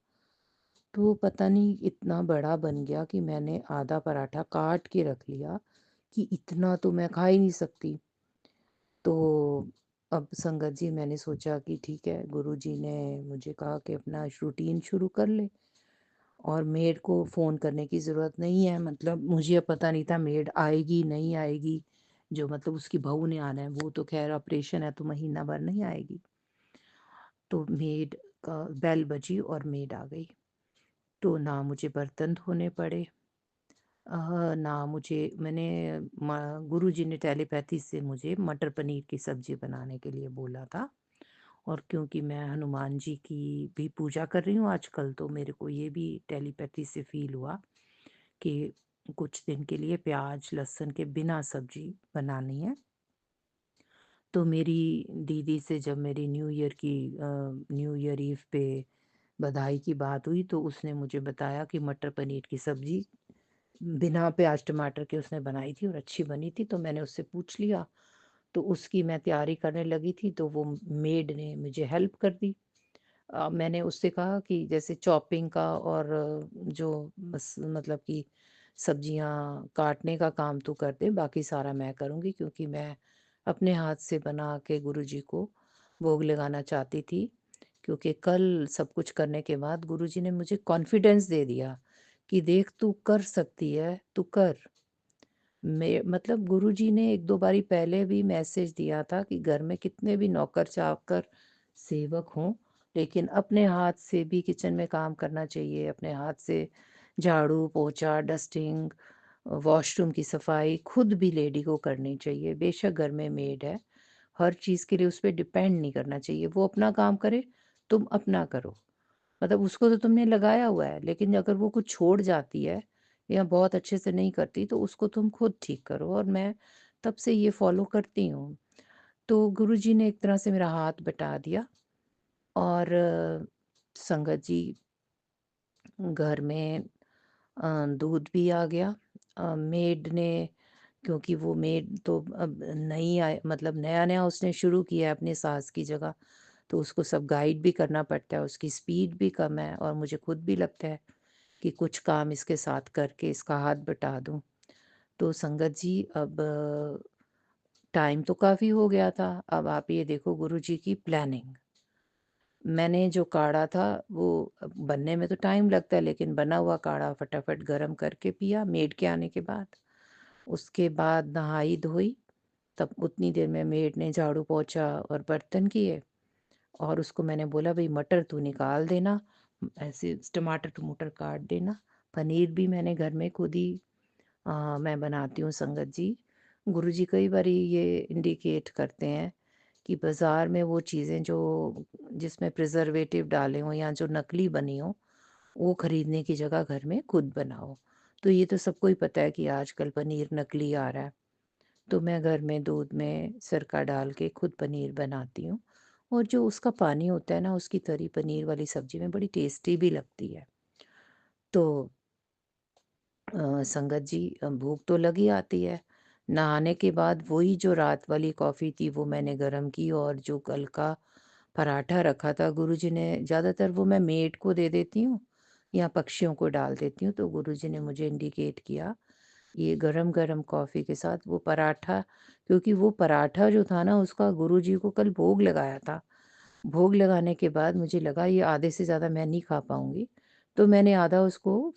तो पता नहीं इतना बड़ा बन गया कि मैंने आधा पराठा काट के रख लिया कि इतना तो मैं खा ही नहीं सकती। तो अब संगत जी मैंने सोचा कि ठीक है, गुरुजी ने मुझे कहा कि अपना रूटीन शुरू कर ले और मेड को फ़ोन करने की ज़रूरत नहीं है। मतलब मुझे अब पता नहीं था मेड आएगी नहीं आएगी, जो मतलब उसकी बहू ने आना है, वो तो खैर ऑपरेशन है तो महीना भर नहीं आएगी। तो मेड का बेल बजी और मेड आ गई। तो ना मुझे बर्तन धोने पड़े, ना मुझे, मैंने गुरुजी ने टेलीपैथी से मुझे मटर पनीर की सब्ज़ी बनाने के लिए बोला था। और क्योंकि मैं हनुमान जी की भी पूजा कर रही हूँ आजकल, तो मेरे को ये भी टेलीपैथी से फ़ील हुआ कि कुछ दिन के लिए प्याज लहसुन के बिना सब्ज़ी बनानी है। तो मेरी दीदी से जब मेरी न्यू ईयर ईव पे बधाई की बात हुई तो उसने मुझे बताया कि मटर पनीर की सब्ज़ी बिना प्याज टमाटर के उसने बनाई थी और अच्छी बनी थी। तो मैंने उससे पूछ लिया, तो उसकी मैं तैयारी करने लगी थी तो वो मेड ने मुझे हेल्प कर दी। मैंने उससे कहा कि जैसे चॉपिंग का और जो बस मतलब कि सब्जियां काटने का काम तू कर दे, बाकी सारा मैं करूँगी, क्योंकि मैं अपने हाथ से बना के गुरुजी को भोग लगाना चाहती थी। क्योंकि कल सब कुछ करने के बाद गुरुजी ने मुझे कॉन्फिडेंस दे दिया कि देख तू कर सकती है, तू कर। मैं मतलब गुरुजी ने 1-2 बारी पहले भी मैसेज दिया था कि घर में कितने भी नौकर-चाकर सेवक हों, लेकिन अपने हाथ से भी किचन में काम करना चाहिए, अपने हाथ से झाड़ू, पोंछा, डस्टिंग, वॉशरूम की सफाई खुद भी लेडी को करनी चाहिए। बेशक घर में मेड है, हर चीज़ के लिए उस पे डिपेंड नहीं करना चाहिए। वो अपना काम करे, तुम अपना करो। मतलब उसको तो तुमने लगाया हुआ है, लेकिन अगर वो कुछ छोड़ जाती है या बहुत अच्छे से नहीं करती तो उसको तुम खुद ठीक करो, और मैं तब से ये फ़ॉलो करती हूँ। तो गुरुजी ने एक तरह से मेरा हाथ बटा दिया, और संगत जी, घर में दूध भी आ गया। मेड ने, क्योंकि वो मेड तो अब नई आए, मतलब नया-नया उसने शुरू किया है अपनी सास की जगह, तो उसको सब गाइड भी करना पड़ता है, उसकी स्पीड भी कम है, और मुझे खुद भी लगता है कि कुछ काम इसके साथ करके इसका हाथ बटा दूँ। तो संगत जी, अब टाइम तो काफ़ी हो गया था, अब आप ये देखो गुरुजी की प्लानिंग। मैंने जो काढ़ा था वो बनने में तो टाइम लगता है, लेकिन बना हुआ काढ़ा फटाफट गरम करके पिया मेड के आने के बाद। उसके बाद नहाई-धोई, तब उतनी देर में मेड ने झाड़ू पोंछा और बर्तन किए, और उसको मैंने बोला, भई मटर तू निकाल देना, ऐसे टमाटर-टमूटर काट देना। पनीर भी मैंने घर में खुद ही मैं बनाती हूँ संगत जी। गुरुजी कई बारी ये इंडिकेट करते हैं कि बाज़ार में वो चीज़ें जो जिसमें प्रिज़र्वेटिव डाले हों या जो नकली बनी हों, वो खरीदने की जगह घर में खुद बनाओ। तो ये तो सबको ही पता है कि आजकल पनीर नकली आ रहा है। तो मैं घर में दूध में सिरका डाल के खुद पनीर बनाती हूँ, और जो उसका पानी होता है ना, उसकी तरी पनीर वाली सब्ज़ी में बड़ी टेस्टी भी लगती है। तो संगत जी, भूख तो लगी आती है। नहाने के बाद वही जो रात वाली कॉफ़ी थी वो मैंने गरम की, और जो कल का पराठा रखा था गुरुजी ने, ज़्यादातर वो मैं मेड को दे देती हूँ या पक्षियों को डाल देती हूँ, तो गुरुजी ने मुझे इंडिकेट किया ये गरम-गरम कॉफ़ी के साथ वो पराठा, क्योंकि वो पराठा जो था ना उसका गुरुजी को कल भोग लगाया था। भोग लगाने के बाद मुझे लगा ये आधे से ज़्यादा मैं नहीं खा पाऊँगी, तो मैंने आधा उसको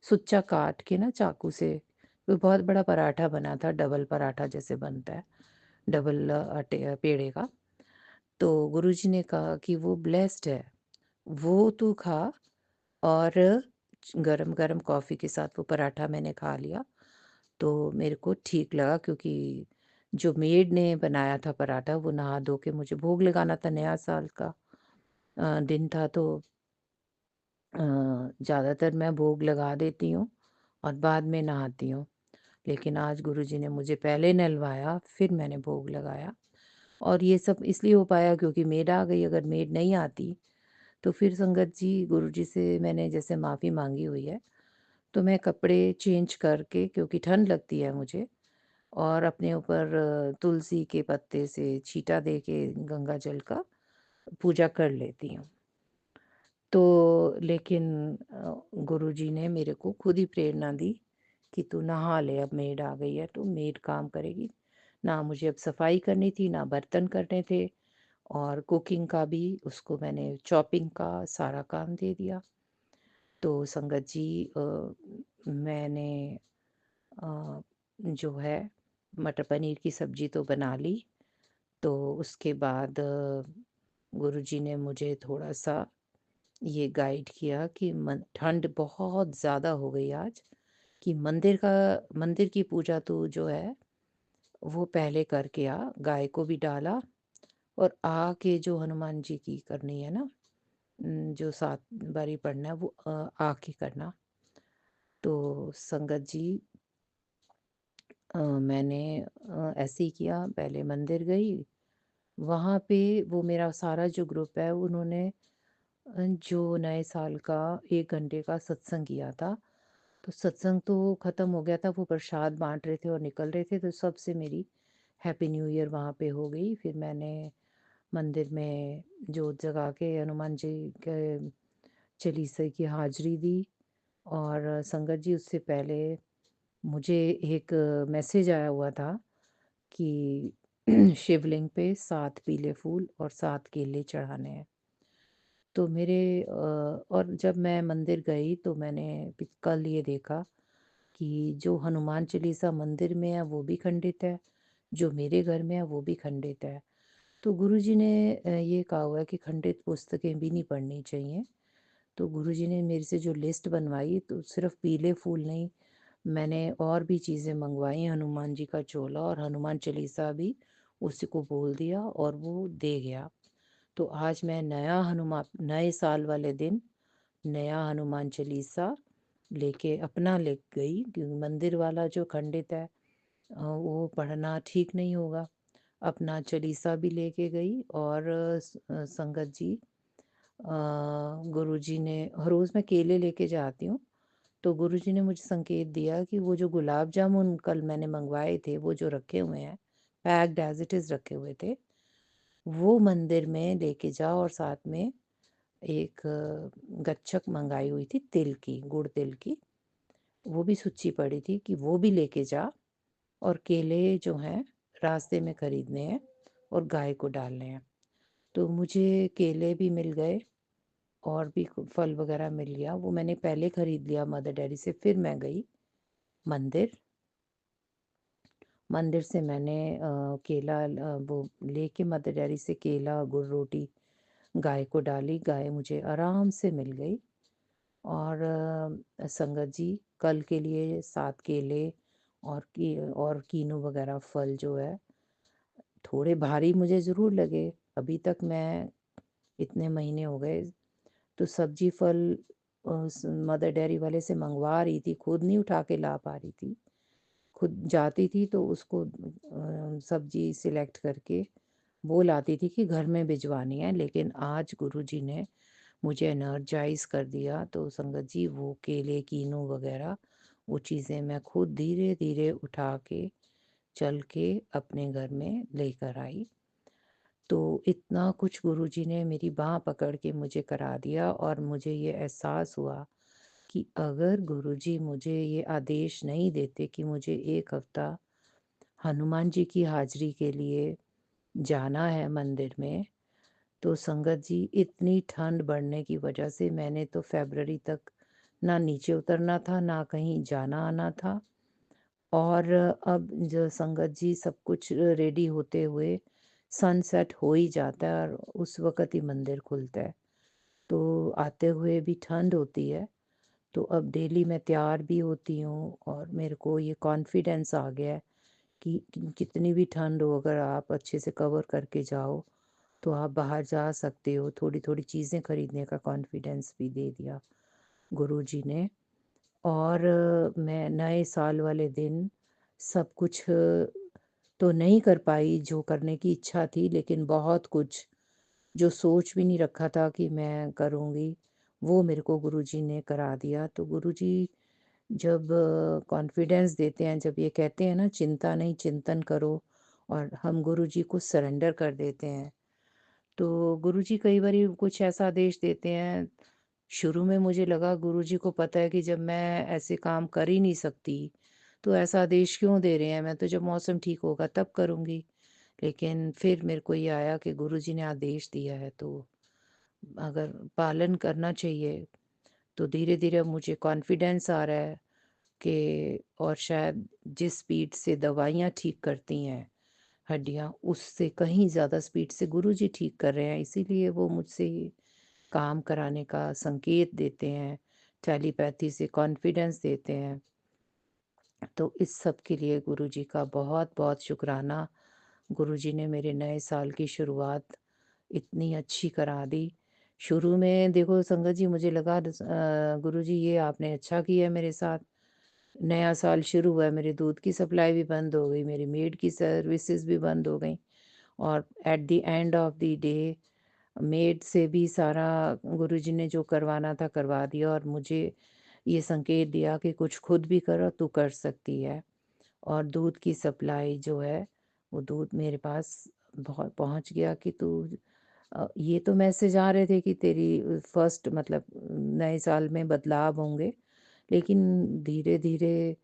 सुच्चा काट के ना चाकू से, वो बहुत बड़ा पराठा बना था, डबल पराठा जैसे बनता है, डबल पेड़े का। तो गुरुजी ने कहा कि वो ब्लेस्ड है, वो तू खा, और गरम-गरम कॉफ़ी के साथ वो पराठा मैंने खा लिया, तो मेरे को ठीक लगा, क्योंकि जो मेड ने बनाया था पराठा वो नहा धो के मुझे भोग लगाना था, नया साल का दिन था, तो ज़्यादातर मैं भोग लगा देती हूँ और बाद में नहाती हूँ। लेकिन आज गुरुजी ने मुझे पहले नहलवाया, फिर मैंने भोग लगाया, और ये सब इसलिए हो पाया क्योंकि मेड आ गई। अगर मेड नहीं आती तो फिर संगत जी, गुरुजी से मैंने जैसे माफ़ी माँगी हुई है, तो मैं कपड़े चेंज करके, क्योंकि ठंड लगती है मुझे, और अपने ऊपर तुलसी के पत्ते से छींटा दे के गंगा जल का पूजा कर लेती हूँ। तो लेकिन गुरुजी ने मेरे को खुद ही प्रेरणा दी कि तू नहा ले, अब मेड आ गई है तो मेड काम करेगी। ना मुझे अब सफाई करनी थी, ना बर्तन करने थे, और कुकिंग का भी उसको मैंने चॉपिंग का सारा काम दे दिया। तो संगत जी, मैंने अ, जो है मटर पनीर की सब्ज़ी तो बना ली। तो उसके बाद गुरुजी ने मुझे थोड़ा-सा ये गाइड किया कि ठंड बहुत ज़्यादा हो गई आज, कि मंदिर की पूजा तो जो है वो पहले करके आ, गाय को भी डाला, और आके जो हनुमान जी की करनी है ना, जो 7 बारी पढ़ना है वो आके करना। तो संगत जी, मैंने ऐसे ही किया, पहले मंदिर गई, वहाँ पे वो मेरा सारा जो ग्रुप है उन्होंने जो नए साल का 1 घंटे का सत्संग किया था। तो सत्संग तो ख़त्म हो गया था, वो प्रसाद बाँट रहे थे और निकल रहे थे, तो सबसे मेरी हैप्पी न्यू ईयर वहाँ पे हो गई। फिर मैंने मंदिर में जोत जगा के हनुमान जी के चालीसे की हाज़िरी दी, और संगत जी, उससे पहले मुझे एक मैसेज आया हुआ था कि शिवलिंग पे 7 पीले फूल और 7 केले चढ़ाने हैं। तो और जब मैं मंदिर गई तो मैंने कल ये देखा कि जो हनुमान चालीसा मंदिर में है वो भी खंडित है, जो मेरे घर में है वो भी खंडित है। तो गुरुजी ने ये कहा हुआ है कि खंडित पुस्तकें भी नहीं पढ़नी चाहिए। तो गुरुजी ने मेरे से जो लिस्ट बनवाई, तो सिर्फ पीले फूल नहीं, मैंने और भी चीज़ें मंगवाई, हनुमान जी का चोला और हनुमान चालीसा भी उसी को बोल दिया और वो दे गया। तो आज मैं नए साल वाले दिन नया हनुमान चालीसा लेके अपना ले गई, क्योंकि मंदिर वाला जो खंडित है वो पढ़ना ठीक नहीं होगा। अपना चालीसा भी लेके गई और संगत जी गुरुजी ने, हर रोज़ मैं केले लेके जाती हूँ, तो गुरुजी ने मुझे संकेत दिया कि वो जो गुलाब जामुन कल मैंने मंगवाए थे, वो जो रखे हुए हैं, पैक्ड एज़ इट इज़ रखे हुए थे, वो मंदिर में लेके जाओ और साथ में एक गच्छक मंगाई हुई थी तिल की, गुड़ तिल की, वो भी सुच्ची पड़ी थी कि वो भी लेके जा, और केले जो हैं रास्ते में खरीदने हैं और गाय को डालने हैं। तो मुझे केले भी मिल गए और भी फल वगैरह मिल गया, वो मैंने पहले खरीद लिया मदर डेयरी से, फिर मैं गई मंदिर। मंदिर से मैंने केला वो लेके मदर डेयरी से केला गुड़ रोटी गाय को डाली, गाय मुझे आराम से मिल गई। और संगत जी कल के लिए 7 केले और कीनू वगैरह फल जो है थोड़े भारी मुझे ज़रूर लगे। अभी तक मैं इतने महीने हो गए तो सब्जी फल मदर डेयरी वाले से मंगवा रही थी, खुद नहीं उठा के ला पा रही थी। खुद जाती थी तो उसको सब्जी सिलेक्ट करके वो लाती थी कि घर में भिजवानी है, लेकिन आज गुरुजी ने मुझे एनर्जाइज़ कर दिया। तो संगत जी वो केले कीनू वगैरह वो चीज़ें मैं खुद धीरे-धीरे उठा के चल के अपने घर में लेकर आई। तो इतना कुछ गुरुजी ने मेरी बाँह पकड़ के मुझे करा दिया और मुझे ये एहसास हुआ कि अगर गुरुजी मुझे ये आदेश नहीं देते कि मुझे 1 हफ़्ता हनुमान जी की हाज़िरी के लिए जाना है मंदिर में, तो संगत जी इतनी ठंड बढ़ने की वजह से मैंने तो फ़रवरी तक ना नीचे उतरना था, ना कहीं जाना-आना था। और अब जो संगत जी सब कुछ रेडी होते हुए सनसेट हो ही जाता है और उस वक़्त ही मंदिर खुलता है। तो आते हुए भी ठंड होती है, तो अब डेली मैं तैयार भी होती हूँ और मेरे को ये कॉन्फिडेंस आ गया है कि कितनी भी ठंड हो, अगर आप अच्छे से कवर करके जाओ, तो आप बाहर जा सकते हो। थोड़ी-थोड़ी चीज़ें खरीदने का कॉन्फिडेंस भी दे दिया गुरुजी ने। और मैं नए साल वाले दिन सब कुछ तो नहीं कर पाई जो करने की इच्छा थी, लेकिन बहुत कुछ जो सोच भी नहीं रखा था कि मैं करूँगी, वो मेरे को गुरुजी ने करा दिया। तो गुरुजी जब कॉन्फिडेंस देते हैं, जब ये कहते हैं ना चिंता नहीं चिंतन करो, और हम गुरुजी को सरेंडर कर देते हैं, तो गुरुजी कई बारी कुछ ऐसा आदेश देते हैं। शुरू में मुझे लगा गुरुजी को पता है कि जब मैं ऐसे काम कर ही नहीं सकती, तो ऐसा आदेश क्यों दे रहे हैं, मैं तो जब मौसम ठीक होगा तब करूँगी। लेकिन फिर मेरे को ये आया कि गुरुजी ने आदेश दिया है तो अगर पालन करना चाहिए। तो धीरे-धीरे अब मुझे कॉन्फिडेंस आ रहा है कि, और शायद जिस स्पीड से दवाइयाँ ठीक करती हैं हड्डियाँ, उससे कहीं ज़्यादा स्पीड से गुरुजी ठीक कर रहे हैं। इसीलिए वो मुझसे ये काम कराने का संकेत देते हैं, टेलीपैथी से कॉन्फिडेंस देते हैं। तो इस सब के लिए गुरुजी का बहुत-बहुत शुक्राना। गुरुजी ने मेरे नए साल की शुरुआत इतनी अच्छी करा दी। शुरू में देखो संगत जी मुझे लगा गुरुजी ये आपने अच्छा किया मेरे साथ। नया साल शुरू हुआ, मेरे दूध की सप्लाई भी बंद हो गई, मेरी मेड की सर्विसेज़ भी बंद हो गईं, और at the end of the day made से भी सारा गुरुजी ने जो करवाना था करवा दिया, और मुझे ये संकेत दिया कि कुछ खुद भी करो, तू कर सकती है। और दूध की सप्लाई जो है, वो दूध मेरे पास बहुत पहुंच गया कि तू ये तो मैसेज आ रहे थे कि तेरी फर्स्ट मतलब नए साल में बदलाव होंगे, लेकिन धीरे-धीरे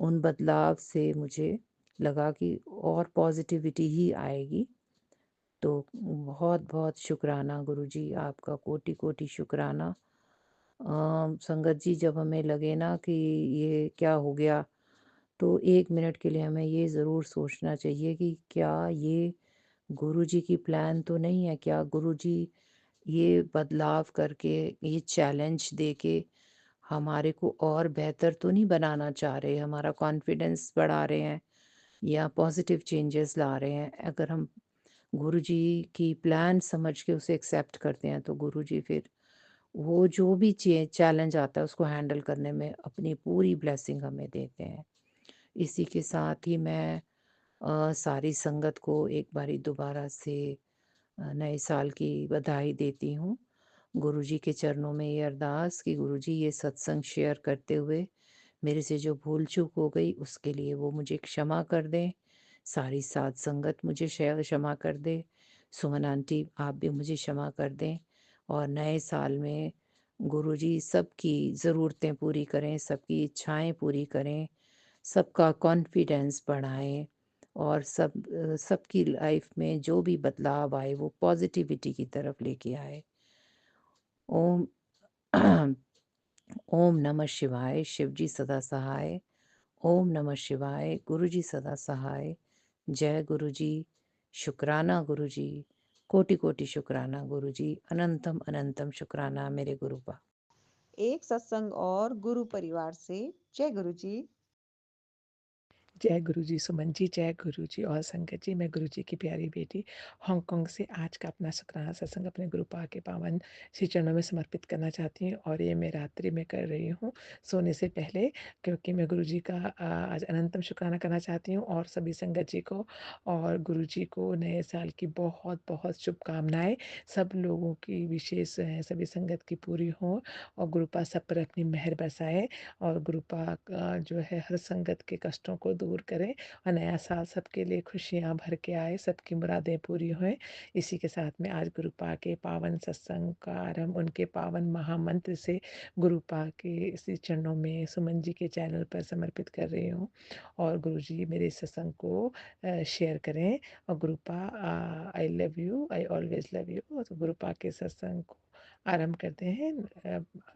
उन बदलाव से मुझे लगा कि और पॉजिटिविटी ही आएगी। तो बहुत-बहुत शुक्राना गुरुजी, आपका कोटि-कोटि शुक्राना। संगत जी जब हमें लगे ना कि ये क्या हो गया, तो 1 मिनट के लिए हमें ये ज़रूर सोचना चाहिए कि क्या ये गुरुजी की प्लान तो नहीं है? क्या गुरुजी ये बदलाव करके, ये चैलेंज दे के हमारे को और बेहतर तो नहीं बनाना चाह रहे, हमारा कॉन्फिडेंस बढ़ा रहे हैं या पॉजिटिव चेंजेस ला रहे हैं? अगर हम गुरुजी की प्लान समझ के उसे एक्सेप्ट करते हैं, तो गुरुजी फिर वो जो भी चैलेंज आता है उसको हैंडल करने में अपनी पूरी ब्लेसिंग हमें देते हैं। इसी के साथ ही मैं सारी संगत को एक बारी दोबारा से नए साल की बधाई देती हूँ। गुरुजी के चरणों में ये अरदास कि गुरुजी ये सत्संग शेयर करते हुए मेरे से जो भूल चूक हो गई उसके लिए वो मुझे क्षमा कर दें। सारी साध संगत मुझे क्षमा कर दे। सुमन आंटी आप भी मुझे क्षमा कर दें। और नए साल में गुरुजी सबकी ज़रूरतें पूरी करें, सबकी इच्छाएं पूरी करें, सबका कॉन्फिडेंस बढ़ाएं और सबकी लाइफ में जो भी बदलाव आए वो पॉजिटिविटी की तरफ लेके आए। ओम ओम नमः शिवाय। शिवजी सदा सहाय। ओम नमः शिवाय। गुरुजी सदा सहाय। जय गुरुजी। शुक्राना गुरुजी। कोटि कोटि शुक्राना गुरुजी। अनंतम अनंतम शुक्राना मेरे गुरुपा। एक सत्संग और गुरु परिवार से। जय गुरु जी। जय गुरु जी। सुमन जी जय गुरु जी और संगत जी, मैं गुरु जी की प्यारी बेटी हांगकांग से आज का अपना शुक्राना सत्संग अपने गुरु पा के पावन श्री चरणों में समर्पित करना चाहती हूँ। और ये मैं रात्रि में कर रही हूँ सोने से पहले, क्योंकि मैं गुरु जी का आज अनंतम शुक्राना करना चाहती हूँ और सभी संगत जी को और गुरु जी को नए साल की बहुत बहुत शुभकामनाएं। सब लोगों की विशेष सभी संगत की पूरी हो और गुरु पा सब पर अपनी मेहर बरसाए और गुरु पा जो है हर संगत के कष्टों को दूर करें और नया साल सबके लिए खुशियां भर के आए, सबकी मुरादें पूरी हों। इसी के साथ में आज गुरुपा के पावन सत्संग का आरंभ उनके पावन महामंत्र से गुरुपा के इसी चरणों में सुमन जी के चैनल पर समर्पित कर रही हूँ। और गुरु जी मेरे सत्संग को शेयर करें और Gurupa I love you, I always love you. तो गुरुपा के सत्संग को आरंभ करते हैं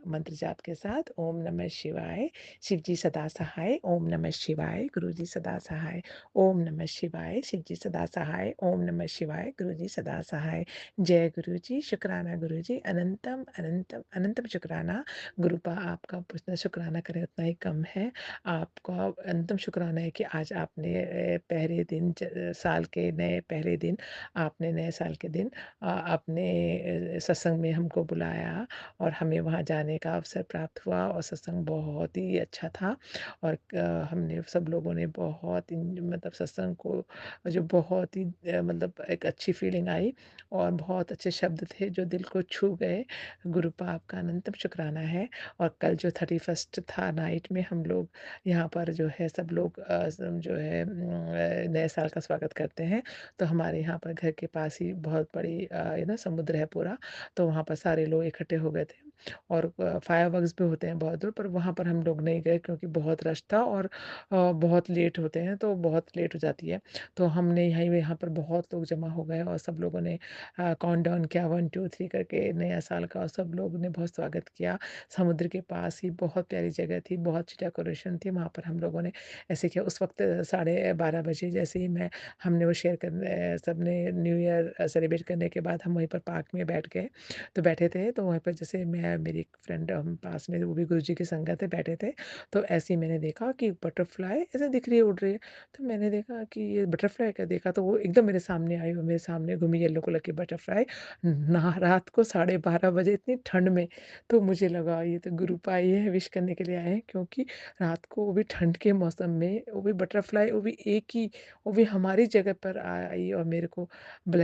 मंत्र जाप के साथ। ओम नमः शिवाय। शिव जी सदा सहाय। ओम नमः शिवाय। गुरु जी सदा सहाय। ओम नमः शिवाय। शिव जी सदा सहाय। ओम नमः शिवाय। गुरु जी सदा सहाय। जय गुरु जी। शुक्राना गुरु जी। अनंतम अनंतम अनंतम शुक्राना। गुरुपा आपका जितना शुक्राना करें उतना ही कम है। आपका अनंतम शुक्राना है कि आज आपने पहले दिन साल के नए पहले दिन आपने नए साल के दिन अपने सत्संग में हमको बुलाया और हमें वहाँ जाने का अवसर प्राप्त हुआ और सत्संग बहुत ही अच्छा था। और हमने सब लोगों ने बहुत मतलब सत्संग को जो बहुत ही मतलब एक अच्छी फीलिंग आई और बहुत अच्छे शब्द थे जो दिल को छू गए। गुरुपा आपका अनंतम शुक्राना है। और कल जो 31 था नाइट में हम लोग यहाँ पर जो है सब लोग जो है नए साल का स्वागत करते हैं। तो हमारे यहाँ पर घर के पास ही बहुत बड़ी समुद्र है पूरा, तो वहाँ पर सारे लोग इकट्ठे हो गए थे और फायरवर्क्स भी होते हैं बहुत दूर, पर वहाँ पर हम लोग नहीं गए क्योंकि बहुत रश था और बहुत लेट होते हैं तो बहुत लेट हो जाती है। तो हमने यहाँ पर बहुत लोग जमा हो गए और सब लोगों ने काउंट डाउन किया 1 2 3 करके नया साल का, और सब लोग ने बहुत स्वागत किया। समुद्र के पास ही बहुत प्यारी जगह थी, बहुत अच्छी डेकोरेशन थी, वहाँ पर हम लोगों ने ऐसे किया। उस वक्त 12:30 बजे जैसे ही हमने वो शेयर कर सबने न्यू ईयर सेलिब्रेट करने के बाद हम वहीं पर पार्क में बैठ गए। तो बैठे थे तो वहीं पर जैसे मैं मेरी एक फ्रेंड हम पास में वो भी गुरु जी की संगत है बैठे थे, तो ऐसे ही मैंने देखा कि बटरफ्लाई ऐसे दिख रही है उड़ रही है। तो मैंने देखा कि ये बटरफ्लाई क्या, देखा तो वो एकदम मेरे सामने आई और मेरे सामने घूमी येलो कलर की बटरफ्लाई ना रात को 12:30 बजे इतनी ठंड में। तो मुझे लगा ये तो गुरु पाई है, विश करने के लिए आए हैं, क्योंकि रात को वो भी ठंड के मौसम में वो भी बटरफ्लाई वो भी एक ही वो भी हमारी जगह पर आई और मेरे को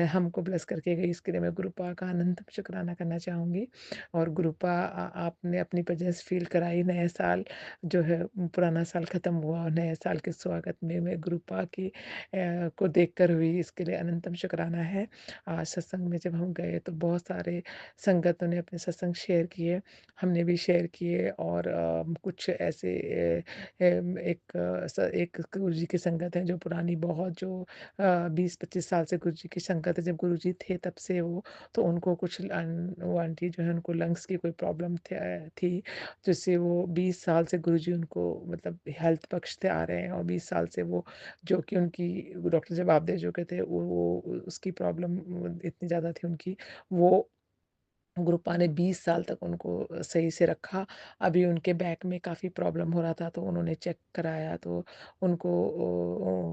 हमको ब्लेस करके गई। इसके लिए मैं गुरुपा का अनंत शुक्राना करना चाहूँगी। और गुरुपा आपने अपनी प्रेजेंस फील कराई। नया साल जो है पुराना साल ख़त्म हुआ और नए साल के स्वागत में मैं गुरुपा की को देखकर हुई, इसके लिए अनंतम शुक्राना है। आज सत्संग में जब हम गए तो बहुत सारे संगतों ने अपने सत्संग शेयर किए, हमने भी शेयर किए और कुछ ऐसे एक गुरु जी की संगत है जो पुरानी बहुत जो 20-25 साल से गुरु जी की संगत है, जब गुरु जी थे तब से वो, तो उनको कुछ वो आंटी जो है उनको लंग्स की कोई प्रॉब्लम थी, जिससे वो 20 साल से गुरु जी उनको मतलब हेल्थ बख्शते आ रहे हैं और 20 साल से वो जो कि उनकी डॉक्टर जवाब दे चुके थे वो उसकी प्रॉब्लम इतनी ज़्यादा थी उनकी, वो गुरुपा ने 20 साल तक उनको सही से रखा। अभी उनके बैक में काफ़ी प्रॉब्लम हो रहा था, तो उन्होंने चेक कराया, तो उनको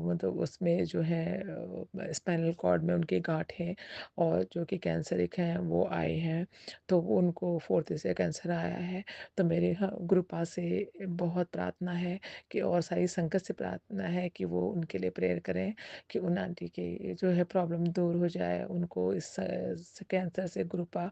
मतलब उसमें जो है स्पाइनल कॉर्ड में उनकी गाँठ है और जो कि कैंसरिक हैं वो आए हैं, तो उनको 4th हिस्से कैंसर आया है। तो मेरे गुरुपा से बहुत प्रार्थना है कि, और सारी संगत से प्रार्थना है कि वो उनके लिए प्रेयर करें कि उन आंटी की जो है प्रॉब्लम दूर हो जाए, उनको इस कैंसर से गुरुपा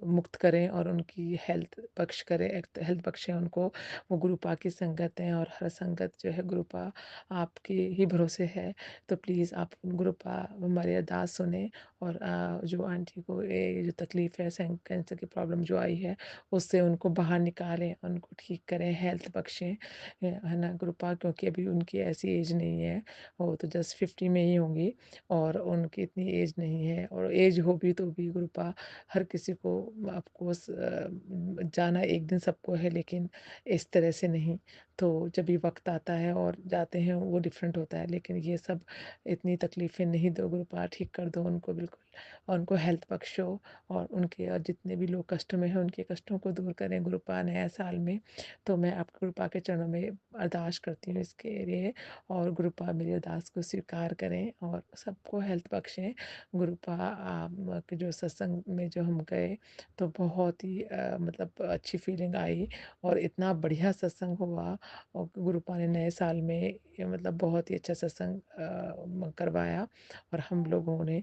मुक्त करें और उनकी हेल्थ बख्श करें, हेल्थ बख्शें उनको। वो गुरुपा की संगत हैं और हर संगत जो है गुरुपा आपके ही भरोसे है। तो प्लीज़ आप गुरुपा हमारी अरदास सुने और जो आंटी को ये जो तकलीफ़ है, कैंसर की प्रॉब्लम जो आई है, उससे उनको बाहर निकालें, उनको ठीक करें, हेल्थ बख्शें, है ना गुरुपा, क्योंकि अभी उनकी ऐसी एज नहीं है, वो तो जस्ट 50 में ही होंगी और उनकी इतनी एज नहीं है, और एज हो भी तो भी गुरुपा हर किसी को ऑफकोर्स जाना एक दिन सबको है, लेकिन इस तरह से नहीं। तो जब भी वक्त आता है और जाते हैं वो डिफरेंट होता है, लेकिन ये सब इतनी तकलीफ़ें नहीं दो गुरुपा, ठीक कर दो उनको बिल्कुल, और उनको हेल्थ बख्शो, और उनके और जितने भी लोग कष्ट में हैं उनके कष्टों को दूर करें गुरुपा नया साल में। तो मैं आप गुरुपा के चरणों में अरदास करती हूँ इसके लिए, और गुरुपा मेरी अरदास को स्वीकार करें और सबको हेल्थ बख्शें। गुरुपा के जो सत्संग में जो हम गए, तो बहुत ही मतलब अच्छी फीलिंग आई, और इतना बढ़िया सत्संग हुआ, और गुरुपा ने नए साल में ये मतलब बहुत ही अच्छा सत्संग करवाया, और हम लोगों ने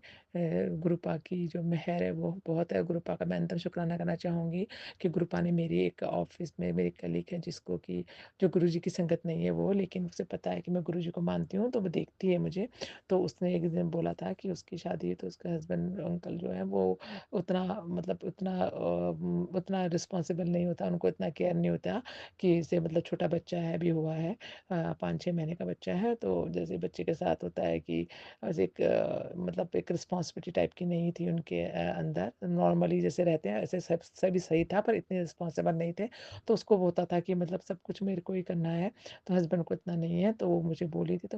गुरुपा की जो मेहर है वो बहुत है। गुरुपा का मैं अंतम शुक्राना करना चाहूँगी कि गुरुपा ने मेरी एक ऑफिस में मेरी कलीग है जिसको कि जो गुरुजी की संगत नहीं है वो, लेकिन उसे पता है कि मैं गुरुजी को मानती हूँ, तो वो देखती है मुझे। तो उसने एक दिन बोला था कि उसकी शादी है, तो उसके हस्बैंड अंकल जो है वो उतना मतलब उतना रिस्पॉन्सिबल नहीं होता, उनको इतना केयर नहीं होता कि इसे मतलब छोटा बच्चा है, अभी हुआ है 5-6 महीने का बच्चा है, तो जैसे बच्चे के साथ होता है कि ऐसे एक मतलब एक रिस्पॉन्सिबिलिटी टाइप की नहीं थी उनके अंदर, नॉर्मली जैसे रहते हैं ऐसे सब सभी सही था, पर इतने रिस्पॉन्सिबल नहीं थे। तो उसको वो होता था कि मतलब सब कुछ मेरे को ही करना है, तो हस्बैंड को इतना नहीं है। तो वो मुझे बोली थी, तो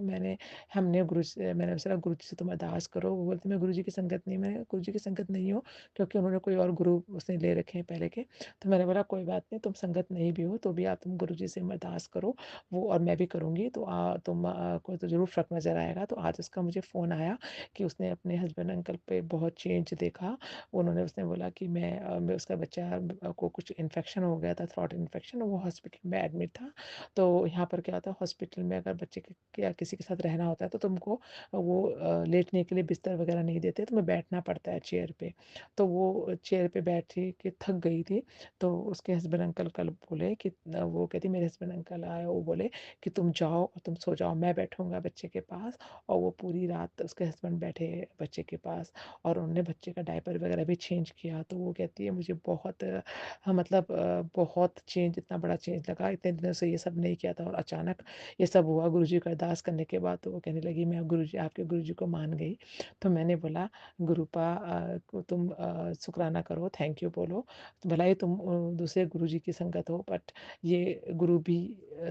हमने गुरु से मैंने उससे कहा गुरु जी से तुम अरदास करो। वो बोलती मैं गुरु जी की संगत नहीं, मैं गुरु जी की संगत नहीं हूँ, क्योंकि उन्होंने कोई और गुरु उसने ले रखे हैं पहले के। तो मैंने बोला कोई बात नहीं, तुम संगत नहीं भी हो तो भी आप तुम गुरु जी से अरदास करो, वो और मैं भी करूँगी, तो तुम को तो ज़रूर फ़र्क नज़र आएगा। तो आज उसका मुझे फ़ोन आया कि उसने अपने हस्बैंड अंकल पे बहुत चेंज देखा। उसने बोला कि मैं उसका बच्चा को कुछ इन्फेक्शन हो गया था, थ्रोट इन्फेक्शन, वो हॉस्पिटल में एडमिट था। तो यहाँ पर क्या होता है, हॉस्पिटल में अगर बच्चे के या किसी के साथ रहना होता है तो तुमको वो लेटने के लिए बिस्तर वगैरह नहीं देते, तुम्हें बैठना पड़ता है चेयर पे। तो वो चेयर पे बैठी के थक गई थी, तो उसके हस्बैंड अंकल कल बोले कि वो कहती मेरे हस्बैंड अंकल आए, वो बोले कि तुम जाओ और तुम सो जाओ, मैं बैठूंगा बच्चे के पास। और वो पूरी रात उसके हस्बैंड बैठे बच्चे के पास, और उन्होंने बच्चे का डायपर वगैरह भी चेंज किया। तो वो कहती है मुझे बहुत हाँ, मतलब बहुत चेंज, इतना बड़ा चेंज लगा, इतने दिनों से ये सब नहीं किया था और अचानक ये सब हुआ गुरुजी को अरदास करने के बाद। तो वो कहने लगी मैं गुरुजी, आपके गुरुजी को मान गई। तो मैंने बोला गुरुपा को तुम शुक्राना करो, थैंक यू बोलो, भला ही तुम दूसरे गुरुजी की संगत हो, बट ये गुरु भी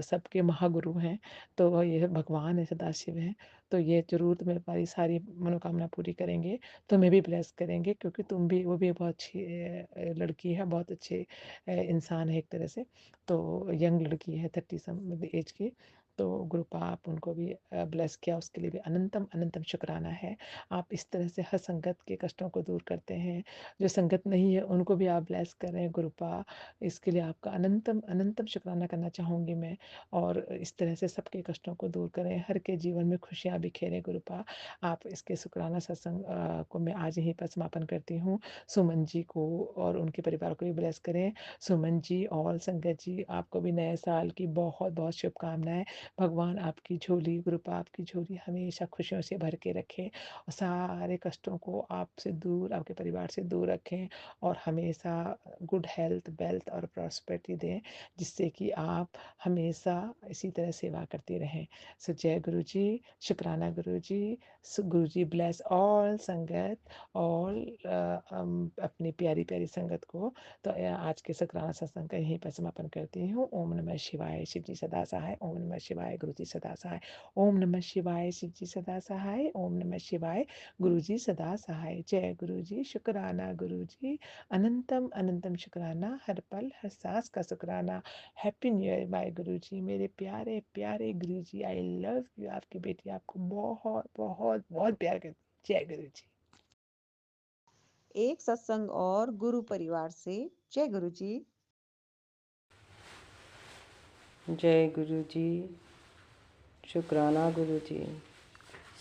सबके महागुरु हैं, तो ये भगवान है, सदाशिव हैं, तो ये ज़रूर तुम्हारी सारी मनोकामना पूरी करेंगे, तुम्हें भी ब्लेस करेंगे, क्योंकि तुम भी, वो भी बहुत अच्छी लड़की है, बहुत अच्छे इंसान है एक तरह से। तो यंग लड़की है, 30 सम एज की। तो गुरुपा आप उनको भी ब्लेस किया, उसके लिए भी अनंतम अनंतम शुक्राना है। आप इस तरह से हर संगत के कष्टों को दूर करते हैं, जो संगत नहीं है उनको भी आप ब्लेस करें गुरुपा, इसके लिए आपका अनंतम अनंतम शुक्राना करना चाहूँगी मैं। और इस तरह से सबके कष्टों को दूर करें, हर के जीवन में खुशियाँ बिखेरें गुरुपा। आप इसके शुक्राना सत्संग को मैं आज यहीं पर समापन करती हूँ। सुमन जी को और उनके परिवार को भी ब्लेस करें। सुमन जी और संगत जी, आपको भी नए साल की बहुत बहुत शुभकामनाएं। भगवान आपकी झोली, गुरुपा आपकी झोली हमेशा खुशियों से भर के रखें, और सारे कष्टों को आपसे दूर, आपके परिवार से दूर रखें, और हमेशा गुड हेल्थ, वेल्थ और प्रॉस्पेरिटी दें, जिससे कि आप हमेशा इसी तरह सेवा करते रहें। सो जय गुरु जी, शुक्राना गुरु जी, गुरु जी ब्लेस ऑल संगत, ऑल अपनी प्यारी प्यारी संगत को। तो आज के शुक्राना सत्संग का यहीं पर समापन करती हूँ। ओम नमः शिवाय, शिव जी सदा सहाय। ओम नमः शिवाय। शिवाय गुरुजी सदा सहाय। ओम नमः शिवाय शिवजी सदा सहाय। ओम नमः शिवाय गुरुजी सदा सहाय। जय गुरुजी, शुक्राना गुरुजी, अनंतम अनंतम शुक्राना, हर पल हर सांस का शुक्राना। हैप्पी न्यू ईयर माय गुरुजी, मेरे प्यारे प्यारे गुरुजी, आई लव यू। आपकी बेटी आपको बहुत बहुत बहुत प्यार करती। जय गुरुजी। एक सत्संग और गुरु परिवार से। जय गुरुजी। जय गुरुजी, शुक्राना गुरुजी,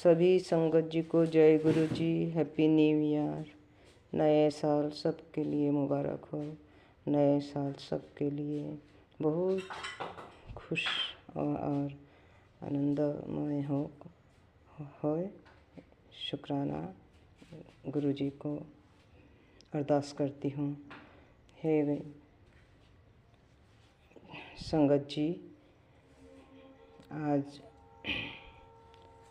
सभी संगत जी को जय गुरुजी, हैप्पी न्यू ईयर। नए साल सबके लिए मुबारक हो। नए साल सबके लिए बहुत खुश और आनंदमय हो। शुक्राना गुरुजी को अरदास करती हूँ। हे संगत जी, आज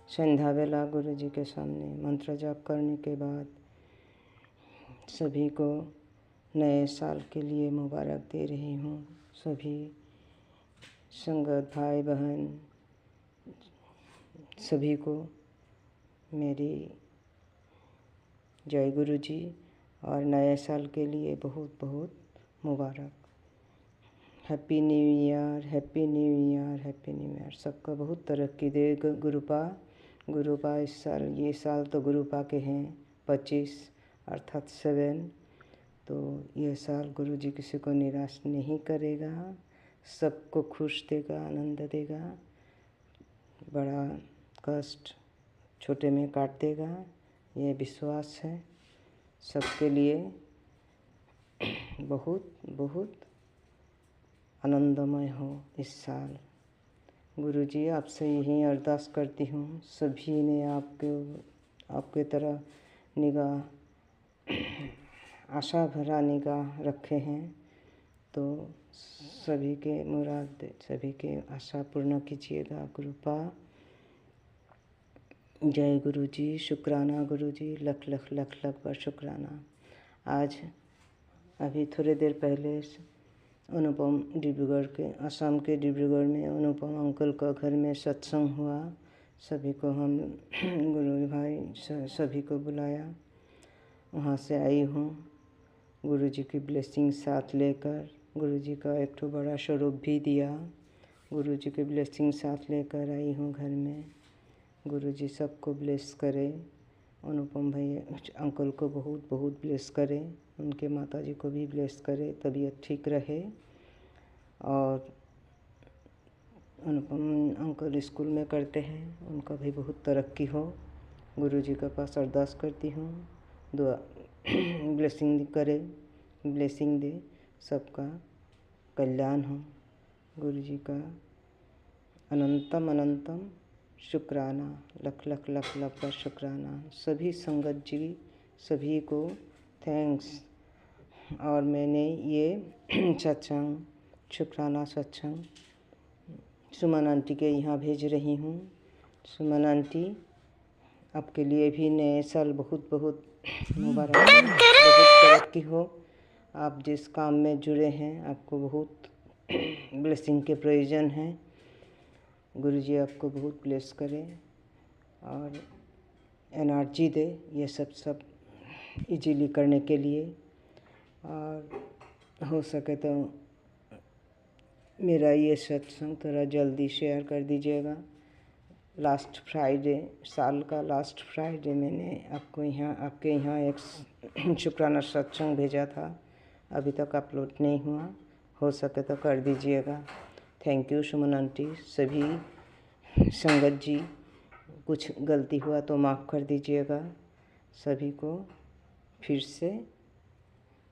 संध्या बेला गुरु जी के सामने मंत्र जाप करने के बाद सभी को नए साल के लिए मुबारक दे रही हूँ। सभी संगत भाई बहन सभी को मेरी जय गुरु जी और नए साल के लिए बहुत बहुत मुबारक। Happy new year, happy new year, happy new year. सबका बहुत तरक्की दे गुरुपा इस साल, ये साल तो गुरुपा के हैं 25 अर्थात 7। तो ये साल गुरु जी किसी को निराश नहीं करेगा, सबको खुश देगा, आनंद देगा, बड़ा कष्ट छोटे में काट देगा, ये विश्वास है। सबके लिए बहुत बहुत आनंदमय हो इस साल। गुरुजी आपसे यही अरदास करती हूँ, सभी ने आपके तरह निगाह, आशा भरा निगाह रखे हैं, तो सभी के मुराद, सभी के आशा पूर्ण कीजिएगा गुरुपा। जय गुरुजी, शुक्राना गुरुजी, लख लख लख लख बार शुक्राना। आज अभी थोड़ी देर पहले अनुपम डिब्रूगढ़ के, असम के डिब्रूगढ़ में अनुपम अंकल का घर में सत्संग हुआ। सभी को हम गुरु भाई सभी को बुलाया, वहाँ से आई हूँ गुरुजी की ब्लेसिंग साथ लेकर। गुरुजी का एक तो बड़ा स्वरूप भी दिया, गुरुजी की ब्लेसिंग साथ लेकर आई हूँ घर में। गुरुजी सबको ब्लेस करे, अनुपम भाई अंकल को बहुत बहुत ब्लेस करे, उनके माताजी को भी ब्लेस करे, तबीयत ठीक रहे। और अनुपम अंकल स्कूल में करते हैं, उनका भी बहुत तरक्की हो। गुरुजी के पास अरदास करती हूँ, दुआ ब्लेसिंग करे, ब्लेसिंग दे, सबका कल्याण हो। गुरुजी का अनंतम अनंतम शुक्राना, लख लख लख लख का शुक्राना। सभी संगत जी सभी को थैंक्स। और मैंने ये सत्संग, शुक्राना सत्संग सुमन आंटी के यहाँ भेज रही हूँ। सुमन आंटी, आपके लिए भी नए साल बहुत बहुत मुबारक, बहुत तरक्की हो। आप जिस काम में जुड़े हैं आपको बहुत ब्लेसिंग के प्रयोजन है। गुरुजी आपको बहुत ब्लेस करे और एनर्जी दे ये सब इजीली करने के लिए। और हो सके तो मेरा ये सत्संग थोड़ा जल्दी शेयर कर दीजिएगा। लास्ट फ्राइडे, साल का लास्ट फ्राइडे मैंने आपके यहाँ एक शुक्राना सत्संग भेजा था, अभी तक अपलोड नहीं हुआ, हो सके तो कर दीजिएगा। Thank you Suman aunty. सभी संगत जी, कुछ गलती हुआ तो माफ़ कर दीजिएगा। सभी को फिर से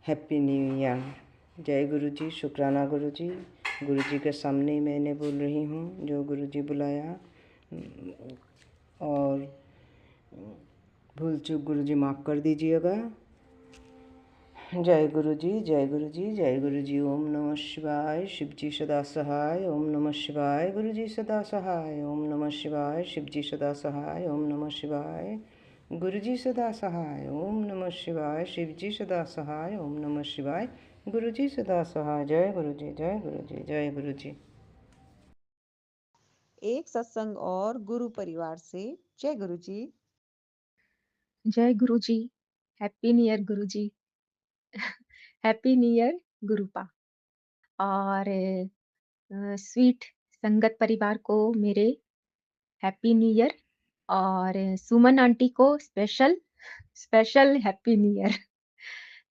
हैप्पी न्यू ईयर। जय गुरुजी, शुक्राना गुरुजी। गुरुजी के सामने ही मैंने बोल रही हूँ जो गुरुजी बुलाया, और भूल चूक गुरुजी माफ़ कर दीजिएगा। जय गुरुजी, जय गुरुजी, जय गुरुजी। ओम नमः शिवाय, शिवजी सदा सहाय। ओम नमः शिवाय, गुरुजी सदा सहाय। ओम नमः शिवाय, शिवजी सदा सहाय। ओम नमः शिवाय, गुरुजी सदा सहाय। ओम नमः शिवाय, शिवजी सदा सहाय। ओम नमः शिवाय, गुरुजी सदा सहाय। जय गुरुजी, जय गुरुजी, जय गुरुजी। एक सत्संग और गुरु परिवार से। जय गुरु जी। जय गुरु जी। हैप्पी न्यू ईयर गुरु जी। Happy new year गुरुपा। और स्वीट संगत परिवार को मेरे हैप्पी न्यू ईयर। और सुमन आंटी को special special happy new year.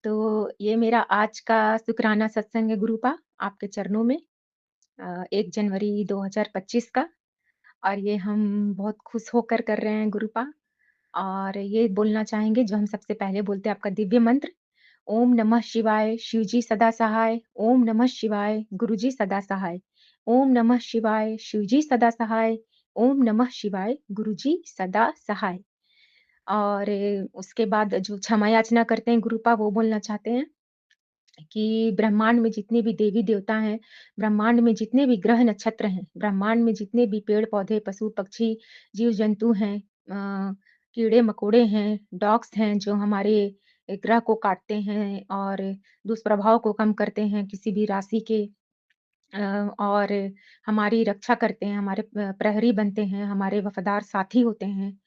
तो ये मेरा आज का शुक्राना सत्संग है गुरुपा, आपके चरणों में। 1 जनवरी 2025 का। और ये हम बहुत खुश होकर कर रहे हैं गुरुपा। और ये बोलना चाहेंगे जो हम सबसे पहले बोलते हैं, आपका दिव्य मंत्र। ओम नमः शिवाय, शिवजी सदा सहाय। ओम नमः शिवाय, गुरुजी सदा सहाय। ओम नमः शिवाय, शिवजी सदा सहाय। ओम नमः शिवाय, गुरुजी सदा सहाय। और उसके बाद जो क्षमा याचना करते हैं गुरुपा, वो बोलना चाहते हैं कि ब्रह्मांड में जितने भी देवी-देवता हैं, ब्रह्मांड में जितने भी ग्रह नक्षत्र हैं, ब्रह्मांड में जितने भी पेड़-पौधे, पशु-पक्षी, जीव-जंतु हैं, कीड़े-मकोड़े हैं, डॉग्स हैं जो हमारे ग्रह को काटते हैं और दुष्प्रभाव को कम करते हैं किसी भी राशि के, और हमारी रक्षा करते हैं, हमारे प्रहरी बनते हैं, हमारे वफ़ादार साथी होते हैं।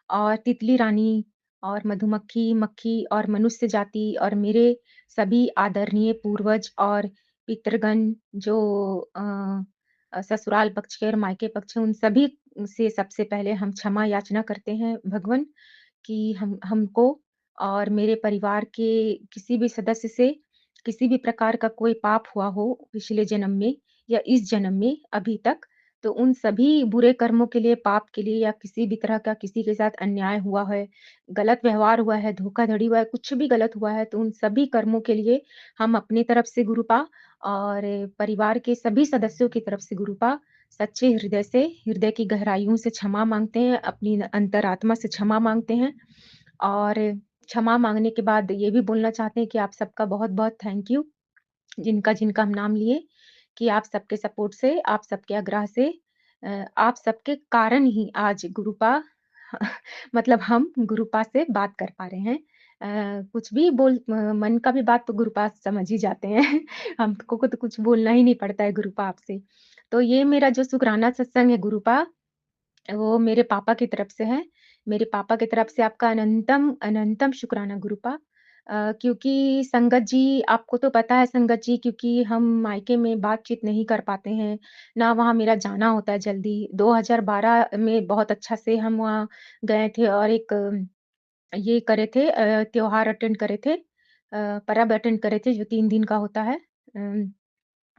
और तितली रानी और मधुमक्खी, मक्खी और मनुष्य जाति और मेरे सभी आदरणीय पूर्वज और पितृगण जो ससुराल पक्ष के और मायके पक्ष हैं, उन सभी से सबसे पहले हम क्षमा याचना करते हैं भगवन, कि हमको और मेरे परिवार के किसी भी सदस्य से किसी भी प्रकार का कोई पाप हुआ हो पिछले जन्म में या इस जन्म में अभी तक, तो उन सभी बुरे कर्मों के लिए, पाप के लिए, या किसी भी तरह का किसी के साथ अन्याय हुआ है, गलत व्यवहार हुआ है, धोखाधड़ी हुआ है, कुछ भी गलत हुआ है, तो उन सभी कर्मों के लिए हम अपनी तरफ से गुरुपा और परिवार के सभी सदस्यों की तरफ से गुरुपा सच्चे हृदय से, हृदय की गहराइयों से क्षमा माँगते हैं, अपनी अंतरात्मा से क्षमा माँगते हैं। और क्षमा माँगने के बाद ये भी बोलना चाहते हैं कि आप सबका बहुत-बहुत थैंक यू, जिनका-जिनका हम नाम लिए, कि आप सबके सपोर्ट से, आप सबके आग्रह से, आप सबके कारण ही आज गुरुपा मतलब हम गुरुपा से बात कर पा रहे हैं। कुछ भी मन का भी बात तो गुरुपा समझ ही जाते हैं। हमको को तो कुछ बोलना ही नहीं पड़ता है गुरुपा आपसे। तो ये मेरा जो शुकराना सत्संग है गुरुपा, वो मेरे पापा की तरफ से है। मेरे पापा की तरफ से आपका अनंतम अनंतम शुक्राना गुरुपा। क्योंकि संगत जी, आपको तो पता है संगत जी, क्योंकि हम मायके में बातचीत नहीं कर पाते हैं, ना वहाँ मेरा जाना होता है जल्दी। 2012 में बहुत अच्छा से हम वहाँ गए थे और एक ये करे थे, त्योहार अटेंड करे थे, पर्व अटेंड करे थे जो 3 दिन का होता है।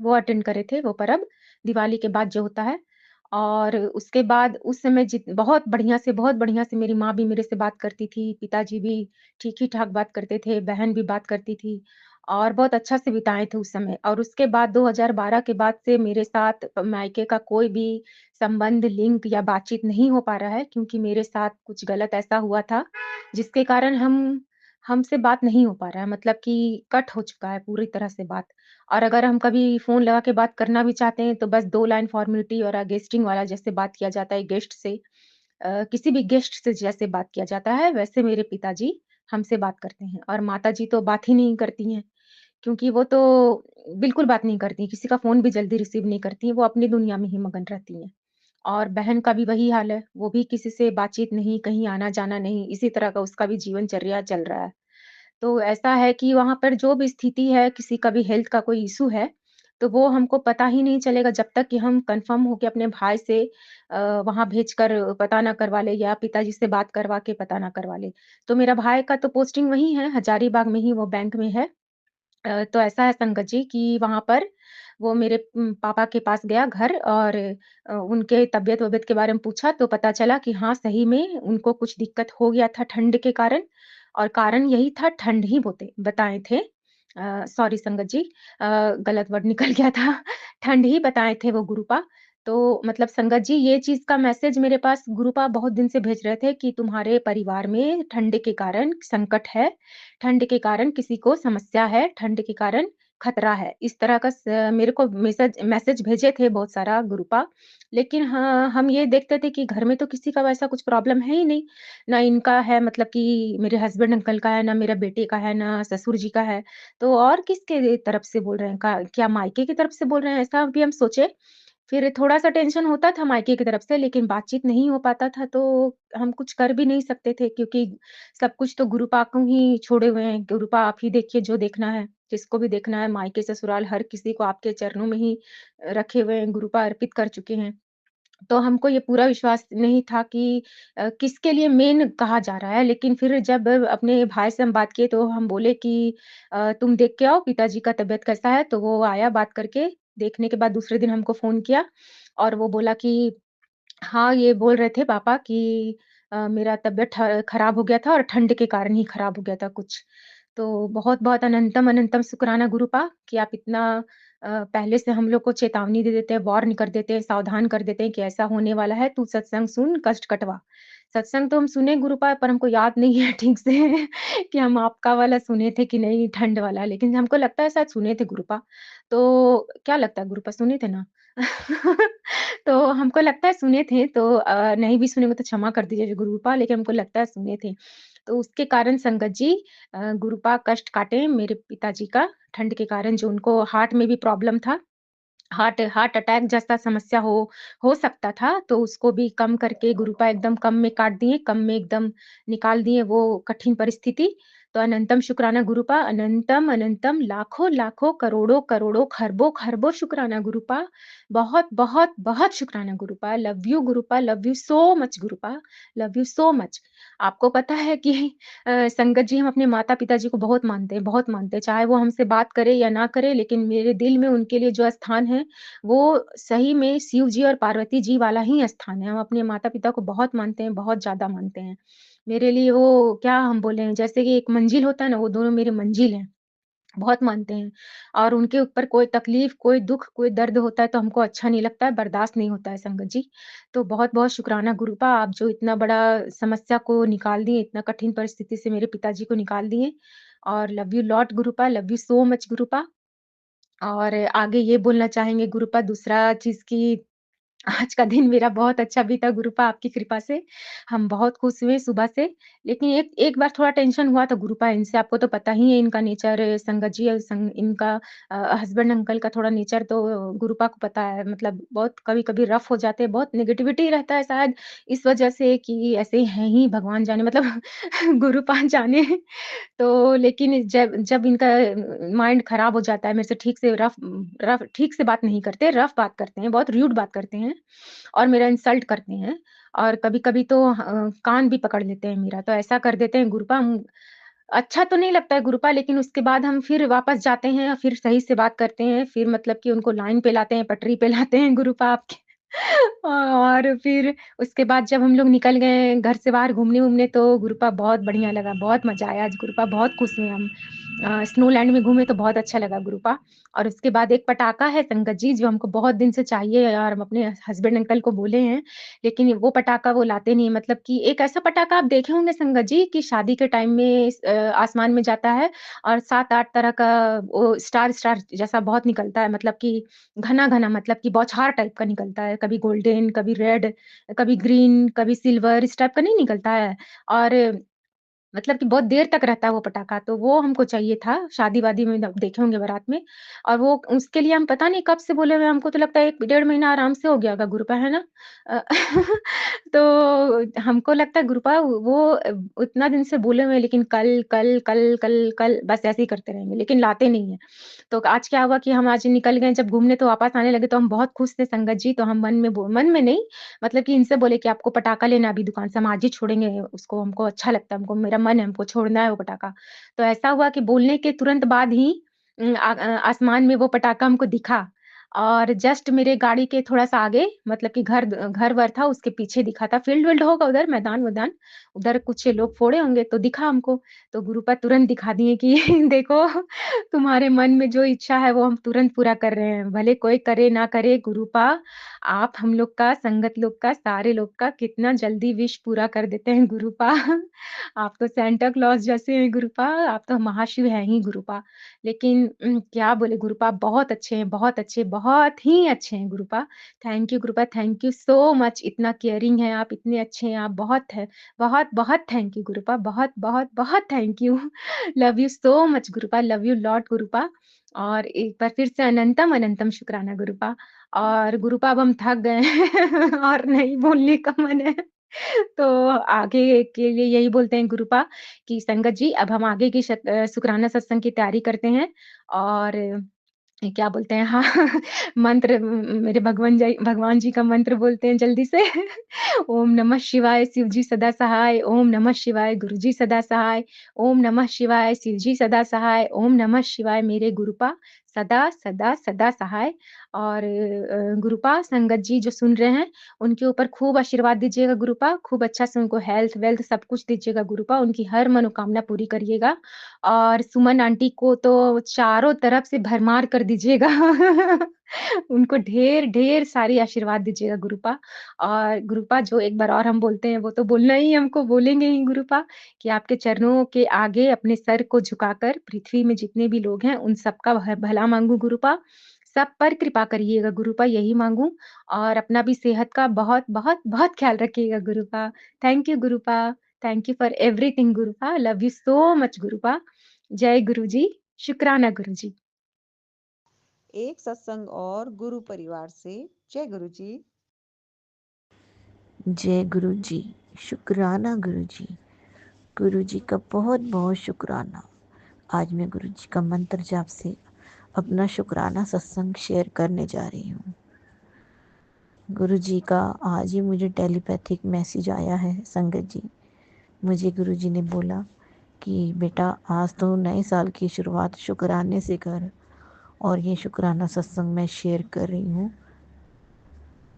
वो अटेंड करे थे, वो पर्व, दिवाली के बाद जो होता है। और उसके बाद उस समय बहुत बढ़िया से मेरी माँ भी मेरे से बात करती थी, पिताजी भी ठीक ही ठाक बात करते थे, बहन भी बात करती थी और बहुत अच्छा से बिताए थे उस समय। और उसके बाद 2012 के बाद से मेरे साथ मायके का कोई भी संबंध, लिंक या बातचीत नहीं हो पा रहा है, क्योंकि मेरे साथ कुछ गलत ऐसा हुआ था, जिसके कारण हमसे बात नहीं हो पा रहा है, मतलब कि कट हो चुका है पूरी तरह से बात। और अगर हम कभी फ़ोन लगा के बात करना भी चाहते हैं, तो बस 2 लाइन फ़ॉर्मेलिटी और गेस्टिंग वाला जैसे बात किया जाता है गेस्ट से, किसी भी गेस्ट से जैसे बात किया जाता है, वैसे मेरे पिताजी हमसे बात करते हैं। और माताजी तो बात ही नहीं करती हैं, क्योंकि वो तो बिल्कुल बात नहीं करती, किसी का फ़ोन भी जल्दी रिसीव नहीं करती हैं, वो अपनी दुनिया में ही मगन रहती हैं। और बहन का भी वही हाल है, वो भी किसी से बातचीत नहीं, कहीं आना-जाना नहीं, इसी तरह का उसका भी जीवनचर्या चल रहा है। तो ऐसा है कि वहाँ पर जो भी स्थिति है, किसी का भी हेल्थ का कोई इश्यू है, तो वो हमको पता ही नहीं चलेगा जब तक कि हम कन्फर्म होके अपने भाई से वहाँ भेजकर पता ना करवा लें, या पिताजी से बात करवा के पता ना करवा लें। तो मेरा भाई का तो पोस्टिंग वहीं है, हजारीबाग में ही वो बैंक में है। तो ऐसा है संगत जी कि वहाँ पर वो मेरे पापा के पास गया घर, और उनके तबीयत-वबियत के बारे में पूछा, तो पता चला कि हाँ, सही में उनको कुछ दिक्कत हो गया था ठंड के कारण, और कारण यही था, ठंड ही बताए थे। सॉरी संगत जी, गलत वर्ड निकल गया था। ठंड ही बताए थे वो गुरुपा। तो मतलब संगत जी, ये चीज़ का मैसेज मेरे पास गुरुपा बहुत दिन से भेज रहे थे कि तुम्हारे परिवार में ठंड के कारण संकट है, ठंड के कारण किसी को समस्या है, ठंड के कारण खतरा है। इस तरह का मेरे को मैसेज मैसेज भेजे थे बहुत सारा गुरुपा। लेकिन हाँ, हम ये देखते थे कि घर में तो किसी का वैसा कुछ प्रॉब्लम है ही नहीं। ना इनका है, मतलब कि मेरे हस्बैंड अंकल का है, ना मेरा बेटे का है, ना ससुर जी का है। तो और किसके तरफ से बोल रहे हैं? का क्या मायके की तरफ से बोल रहे हैं, ऐसा भी हम सोचे। फिर थोड़ा-सा टेंशन होता था मायके की तरफ से, लेकिन बातचीत नहीं हो पाता था, तो हम कुछ कर भी नहीं सकते थे क्योंकि सब कुछ तो गुरुपा को ही छोड़े हुए हैं। गुरुपा आप ही देखिए जो देखना है, जिसको भी देखना है मायके ससुराल हर किसी को आपके चरणों में ही रखे हुए हैं, गुरुपा अर्पित कर चुके हैं। तो हमको ये पूरा विश्वास नहीं था कि किसके लिए मेन कहा जा रहा है, लेकिन फिर जब अपने भाई से हम बात किए तो हम बोले कि तुम देख के आओ पिताजी का तबीयत कैसा है? तो वो आया बात करके, देखने के बाद दूसरे दिन हमको फ़ोन किया और वो बोला कि हाँ, ये बोल रहे थे पापा कि मेरा तबीयत खराब हो गया था और ठंड के कारण ही खराब हो गया था कुछ। तो बहुत-बहुत अनंतम-अनंतम शुक्राना गुरुपा कि आप इतना पहले से हम लोग को चेतावनी दे देते हैं, वार्न कर देते हैं, सावधान कर देते हैं कि ऐसा होने वाला है, तू सत्संग सुन, कष्ट कटवा। सत्संग तो हम सुने गुरुपा पर हमको याद नहीं है ठीक से कि हम आपका वाला सुने थे कि नहीं ठंड वाला, लेकिन हमको लगता है शायद सुने थे गुरुपा। तो क्या लगता है गुरुपा सुने थे ना? तो हमको लगता है सुने थे तो नहीं भी सुने हो तो क्षमा कर दीजिए गुरुपा लेकिन हमको लगता है सुने थे। तो उसके कारण संगत जी गुरुपा कष्ट काटे मेरे पिताजी का ठंड के कारण जो उनको हार्ट में भी प्रॉब्लम था। हार्ट हार्ट अटैक जैसा समस्या हो सकता था, तो उसको भी कम करके गुरुपा एकदम कम में काट दिए, कम में एकदम निकाल दिए वो कठिन परिस्थिति। तो अनंतम शुक्राना गुरुपा, अनंतम, अनंतम, लाखों, लाखों, करोड़ों, करोड़ों, खरबों, खरबों शुक्राना गुरुपा। बहुत, बहुत, बहुत शुक्राना Gurupa. Love you Gurupa, love you so much Gurupa, love you so much. आपको पता है कि संगत जी हम अपने माता-पिता जी को बहुत मानते हैं, बहुत मानते हैं। चाहे वो हमसे बात करे या ना करे, लेकिन मेरे दिल में उनके लिए जो स्थान है, वो सही में शिव जी और पार्वती जी वाला ही स्थान है। हम अपने माता-पिता को बहुत मानते हैं, बहुत ज़्यादा मानते हैं। मेरे लिए वो क्या हम बोले जैसे कि एक मंजिल होता है ना, वो दोनों मेरे मंजिल हैं। बहुत मानते हैं और उनके ऊपर कोई तकलीफ, कोई दुःख, कोई दर्द होता है तो हमको अच्छा नहीं लगता है, बर्दाश्त नहीं होता है संगत जी। तो बहुत-बहुत शुकराना गुरुपा आप जो इतना बड़ा समस्या को निकाल दिए, इतना कठिन परिस्थिति से मेरे पिताजी को निकाल दिए और love you lot Gurupa, love you so much Gurupa. और आगे ये बोलना चाहेंगे गुरुपा दूसरा चीज़ कि आज का दिन मेरा बहुत अच्छा बीता गुरुपा आपकी कृपा से। हम बहुत खुश हुए सुबह से। लेकिन एक एक बार थोड़ा टेंशन हुआ था गुरुपा इनसे आपको तो पता ही है इनका नेचर संगत जी और इनका हस्बैंड अंकल का थोड़ा नेचर तो गुरुपा को पता है मतलब बहुत कभी-कभी रफ हो जाते हैं, बहुत नेगेटिविटी रहता है शायद इस वजह से कि ऐसे ही हैं ही भगवान जाने मतलब गुरुपा जाने। तो लेकिन जब जब इनका माइंड खराब हो जाता है मेरे से ठीक से रफ रफ ठीक से बात नहीं करते, रफ बात करते हैं, बहुत र्यूड बात करते हैं और मेरा इंसल्ट करते हैं और कभी-कभी तो कान भी पकड़ लेते हैं मेरा, तो ऐसा कर देते हैं गुरुपा अच्छा तो नहीं लगता है गुरुपा लेकिन उसके बाद हम फिर वापस जाते हैं और फिर सही से बात करते हैं, फिर मतलब कि उनको लाइन पे लाते हैं, पटरी पे लाते हैं गुरुपा आपके और फिर उसके बाद जब हम लोग निकल गए घर से बाहर घूमने-वूमने तो गुरुपा बहुत बढ़िया लगा, बहुत मज़ा आया आज गुरुपा बहुत खुश हुए हम। स्नोलैंड में घूमे तो बहुत अच्छा लगा गुरुपा और उसके बाद एक पटाखा है संगत जी जो हमको बहुत दिन से चाहिए और हम अपने हस्बैंड अंकल को बोले हैं, लेकिन वो पटाखा वो लाते नहीं हैं मतलब कि एक ऐसा पटाखा आप देखे होंगे संगत जी कि शादी के टाइम में आसमान में जाता है और 7-8 तरह का वो स्टार-स्टार जैसा बहुत निकलता है मतलब कि घना-घना मतलब कि बौछार टाइप का निकलता है, कभी गोल्डन, कभी रेड, कभी ग्रीन, कभी सिल्वर इस टाइप का नहीं निकलता है और मतलब कि बहुत देर तक रहता है वो पटाखा, तो वो हमको चाहिए था, शादी-वादी में देखे होंगे बारात में और वो उसके लिए हम पता नहीं कब से बोले हुए हैं, हमको तो लगता है 1 डेढ़ महीना आराम से हो गया होगा गुरुपा, है ना? अ, तो हमको लगता है गुरुपा वो उतना दिन से बोले हुए हैं लेकिन कल, कल, कल, कल, कल बस ऐसे ही करते रहेंगे, लेकिन लाते नहीं हैं। तो आज क्या हुआ कि हम आज निकल गए जब घूमने तो वापस आने लगे तो हम बहुत खुश थे संगत जी, तो हम मन में नहीं मतलब कि इनसे बोले कि आपको पटाखा लेना है अभी दुकान से, हम आज ही छोड़ेंगे उसको, हमको अच्छा लगता है, हमको मेरा मन है, हमको छोड़ना है वो पटाखा। तो ऐसा हुआ कि बोलने के तुरंत बाद ही आसमान में वो पटाखा हमको दिखा और जस्ट मेरे गाड़ी के थोड़ा-सा आगे मतलब कि घर-वर था उसके पीछे दिखा था, फील्ड-विल्ड होगा उधर मैदान-वैदान, उधर कुछ लोग फोड़े होंगे तो दिखा हमको। तो गुरुपा तुरंत दिखा दिए कि देखो तुम्हारे मन में जो इच्छा है वो हम तुरंत पूरा कर रहे हैं, भले कोई करे ना करे गुरुपा आप हम लोग का, संगत लोग का, सारे लोग का कितना जल्दी विश पूरा कर देते हैं गुरुपा। आप तो सैंटा क्लॉज़ जैसे हैं गुरुपा, आप तो महाशिव हैं ही गुरुपा। लेकिन क्या बोले गुरुपा बहुत अच्छे हैं, बहुत अच्छे, बहुत ही अच्छे हैं Gurupa. Thank you Gurupa, thank you so much इतना केयरिंग हैं आप, इतने अच्छे हैं आप, बहुत-बहुत थैंक यू गुरुपा, बहुत-बहुत बहुत thank you. Love you so much Gurupa, love you lot Gurupa. और एक बार फिर से अनंतम अनंतम शुक्राना गुरुपा। और गुरुपा अब हम थक गए हैं और नहीं बोलने का मन है। तो आगे के लिए यही बोलते हैं गुरुपा कि संगत जी अब हम आगे की शुक्राना सत्संग की तैयारी करते हैं। और ये क्या बोलते हैं, हाँ, मंत्र मेरे भगवान जी का मंत्र बोलते हैं जल्दी से। ओम नमः शिवाय, शिव जी सदा सहाय। ओम नमः शिवाय, गुरु जी सदा सहाय। ओम नमः शिवाय, शिव जी सदा सहाय। ओम नमः शिवाय, मेरे गुरुपा सदा, सदा, सदा सहाय। और गुरुपा संगत जी जो सुन रहे हैं, उनके ऊपर खूब आशीर्वाद दीजिएगा गुरुपा, खूब अच्छा से उनको हेल्थ, वेल्थ सब कुछ दीजिएगा गुरुपा, उनकी हर मनोकामना पूरी करिएगा। और सुमन आंटी को तो चारों तरफ से भरमार कर दीजिएगा। उनको ढेर-ढेर सारी आशीर्वाद दीजिएगा गुरुपा। और गुरुपा जो एक बार और हम बोलते हैं, वो तो बोलना ही हमको बोलेंगे ही गुरुपा, कि आपके चरणों के आगे अपने सर को झुकाकर पृथ्वी में जितने भी लोग हैं, उन सबका भला माँगू गुरुपा। सब पर कृपा करिएगा गुरुपा, यही माँगू। और अपना भी सेहत का बहुत, बहुत, बहुत ख़्याल रखिएगा Gurupa. Thank you Gurupa. Thank you for everything Gurupa. Love you so much Gurupa. जय गुरुजी, शुक्राना गुरुजी। एक सत्संग और गुरु परिवार से। जय गुरु जी। जय गुरु जी, शुक्राना गुरु जी। गुरु जी का बहुत बहुत शुक्राना। आज मैं गुरु जी का मंत्र जाप से अपना शुक्राना सत्संग शेयर करने जा रही हूँ। गुरु जी का आज ही मुझे टेलीपैथिक मैसेज आया है संगत जी। मुझे गुरु जी ने बोला कि बेटा आज तो नए साल की शुरुआत शुक्राने से कर, और ये शुक्राना सत्संग मैं शेयर कर रही हूँ।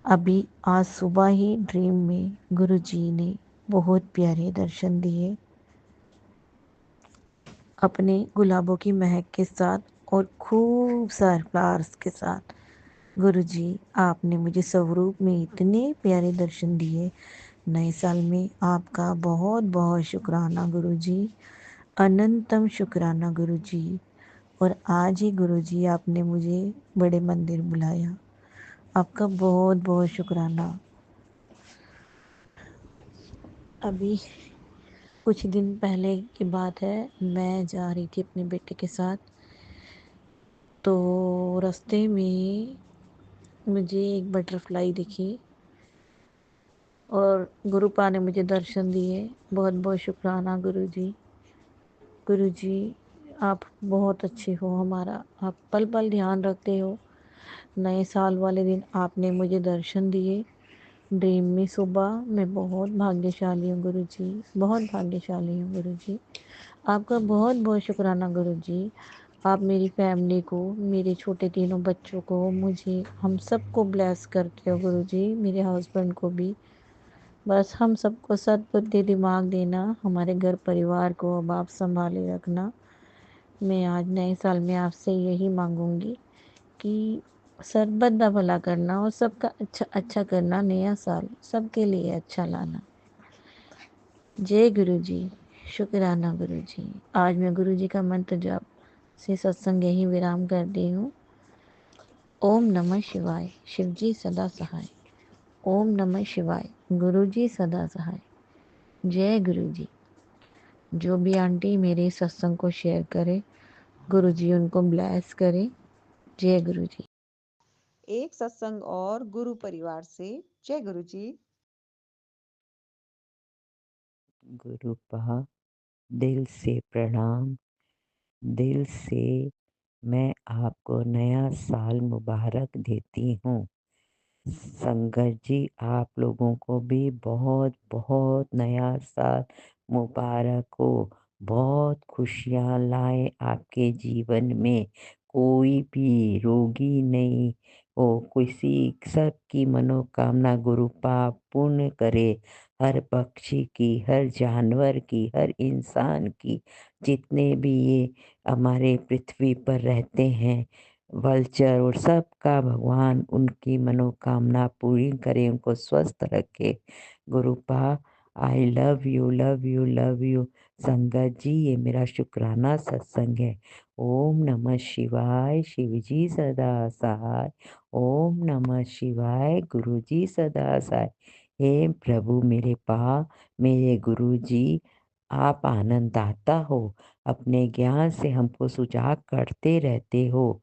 अभी आज सुबह ही ड्रीम में गुरु जी ने बहुत प्यारे दर्शन दिए, अपने गुलाबों की महक के साथ और खूब सारे फ्लावर्स के साथ। गुरु जी आपने मुझे स्वरूप में इतने प्यारे दर्शन दिए। नए साल में आपका बहुत बहुत शुक्राना गुरु जी, अनंतम शुक्राना गुरु जी। और आज ही गुरु जी आपने मुझे बड़े मंदिर बुलाया, आपका बहुत बहुत शुक्राना। अभी कुछ दिन पहले की बात है, मैं जा रही थी अपने बेटे के साथ, तो रास्ते में मुझे एक बटरफ्लाई दिखी और गुरुपा ने मुझे दर्शन दिए। बहुत बहुत शुक्राना गुरु जी। गुरु जी आप बहुत अच्छे हो हमारा, आप पल पल ध्यान रखते हो। नए साल वाले दिन आपने मुझे दर्शन दिए ड्रीम में सुबह। मैं बहुत भाग्यशाली हूँ गुरु जी, बहुत भाग्यशाली हूँ गुरु जी। आपका बहुत बहुत शुक्राना गुरु जी। आप मेरी फैमिली को, मेरे छोटे तीनों बच्चों को, मुझे, हम सबको ब्लेस करते हो गुरु जी, मेरे हस्बैंड को भी। बस हम सबको सद्बुद्धि दिमाग देना, हमारे घर परिवार को अब आप संभाले रखना। मैं आज नए साल में आपसे यही मांगूंगी कि सर्वदा का भला करना और सबका अच्छा अच्छा करना, नया साल सबके लिए अच्छा लाना। जय गुरु जी, शुक्राना गुरु जी। आज मैं गुरु जी का मंत्र जाप से सत्संग यही विराम करती हूँ। ओम नमः शिवाय, शिव जी सदा सहाय। ओम नमः शिवाय, गुरु जी सदा सहाय। जय गुरु जी। जो भी आंटी मेरे सत्संग को शेयर करे, गुरु जी उनको ब्लेस करे। जय गुरु जी। एक सत्संग और गुरु परिवार से। जय गुरु जी। गुरुपा दिल से प्रणाम। दिल से मैं आपको नया साल मुबारक देती हूँ। संगत जी आप लोगों को भी बहुत बहुत नया साल मुबारक हो। बहुत खुशियाँ लाए आपके जीवन में। कोई भी रोगी नहीं हो, किसी सबकी मनोकामना गुरुपा पूर्ण करे। हर पक्षी की, हर जानवर की, हर इंसान की, जितने भी ये हमारे पृथ्वी पर रहते हैं, वल्चर और सबका भगवान उनकी मनोकामना पूरी करे, उनको स्वस्थ रखे। Gurupa I love you love you love you. संगत जी ये मेरा शुक्राना सत्संग है। ओम नमः शिवाय, शिव जी सदा सहाय। ओम नमः शिवाय, गुरु जी सदा सहाय। हे प्रभु मेरे पा, मेरे गुरु जी आप आनंददाता हो। अपने ज्ञान से हमको सुजाग करते रहते हो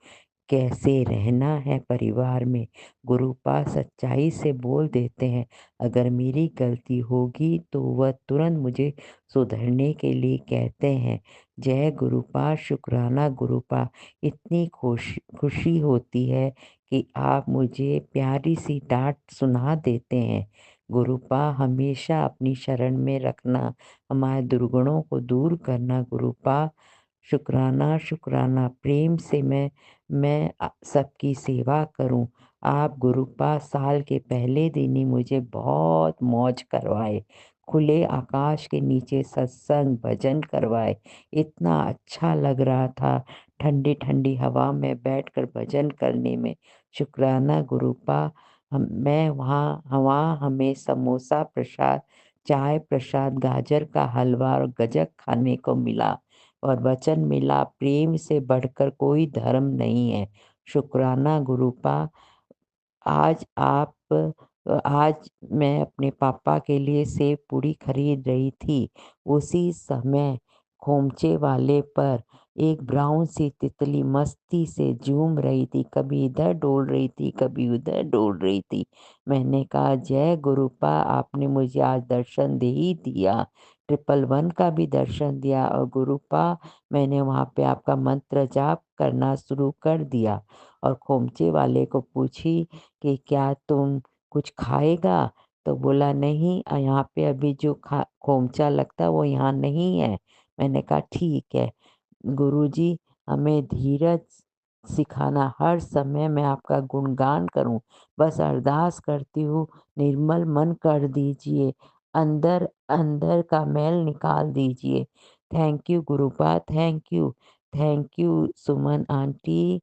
कैसे रहना है परिवार में। गुरुपा सच्चाई से बोल देते हैं। अगर मेरी गलती होगी तो वह तुरंत मुझे सुधरने के लिए कहते हैं। जय गुरुपा, शुक्राना गुरुपा। इतनी खुशी होती है कि आप मुझे प्यारी सी डांट सुना देते हैं। गुरुपा हमेशा अपनी शरण में रखना, हमारे दुर्गुणों को दूर करना। गुरुपा शुक्राना शुक्राना, प्रेम से मैं सबकी सेवा करूं। आप गुरुपा साल के पहले दिन ही मुझे बहुत मौज करवाए। खुले आकाश के नीचे सत्संग भजन करवाए। इतना अच्छा लग रहा था ठंडी ठंडी हवा में बैठकर भजन करने में। शुक्राना गुरुपा। मैं वहाँ हमें समोसा प्रसाद, चाय प्रसाद, गाजर का हलवा और गजक खाने को मिला और वचन मिला, प्रेम से बढ़कर कोई धर्म नहीं है। शुक्राना गुरुपा। आज मैं अपने पापा के लिए सेव पूरी खरीद रही थी। उसी समय खोमचे वाले पर एक ब्राउन सी तितली मस्ती से झूम रही थी, कभी इधर डोल रही थी, कभी उधर डोल रही थी। मैंने कहा, जय गुरुपा, आपने मुझे आज दर्शन दे ही दिया। 111 का भी दर्शन दिया और गुरुपा मैंने वहाँ पे आपका मंत्र जाप करना शुरू कर दिया और खोमचे वाले को पूछी कि क्या तुम कुछ खाएगा? तो बोला नहीं, यहाँ पे अभी जो खोमचा लगता है वो यहाँ नहीं है। मैंने कहा ठीक है। गुरुजी हमें धीरज सिखाना, हर समय मैं आपका गुणगान करूं, बस अरदास करती हूँ, निर्मल मन कर दीजिए, अंदर अंदर का मैल निकाल दीजिए। Thank you Gurupa, thank you Suman aunty.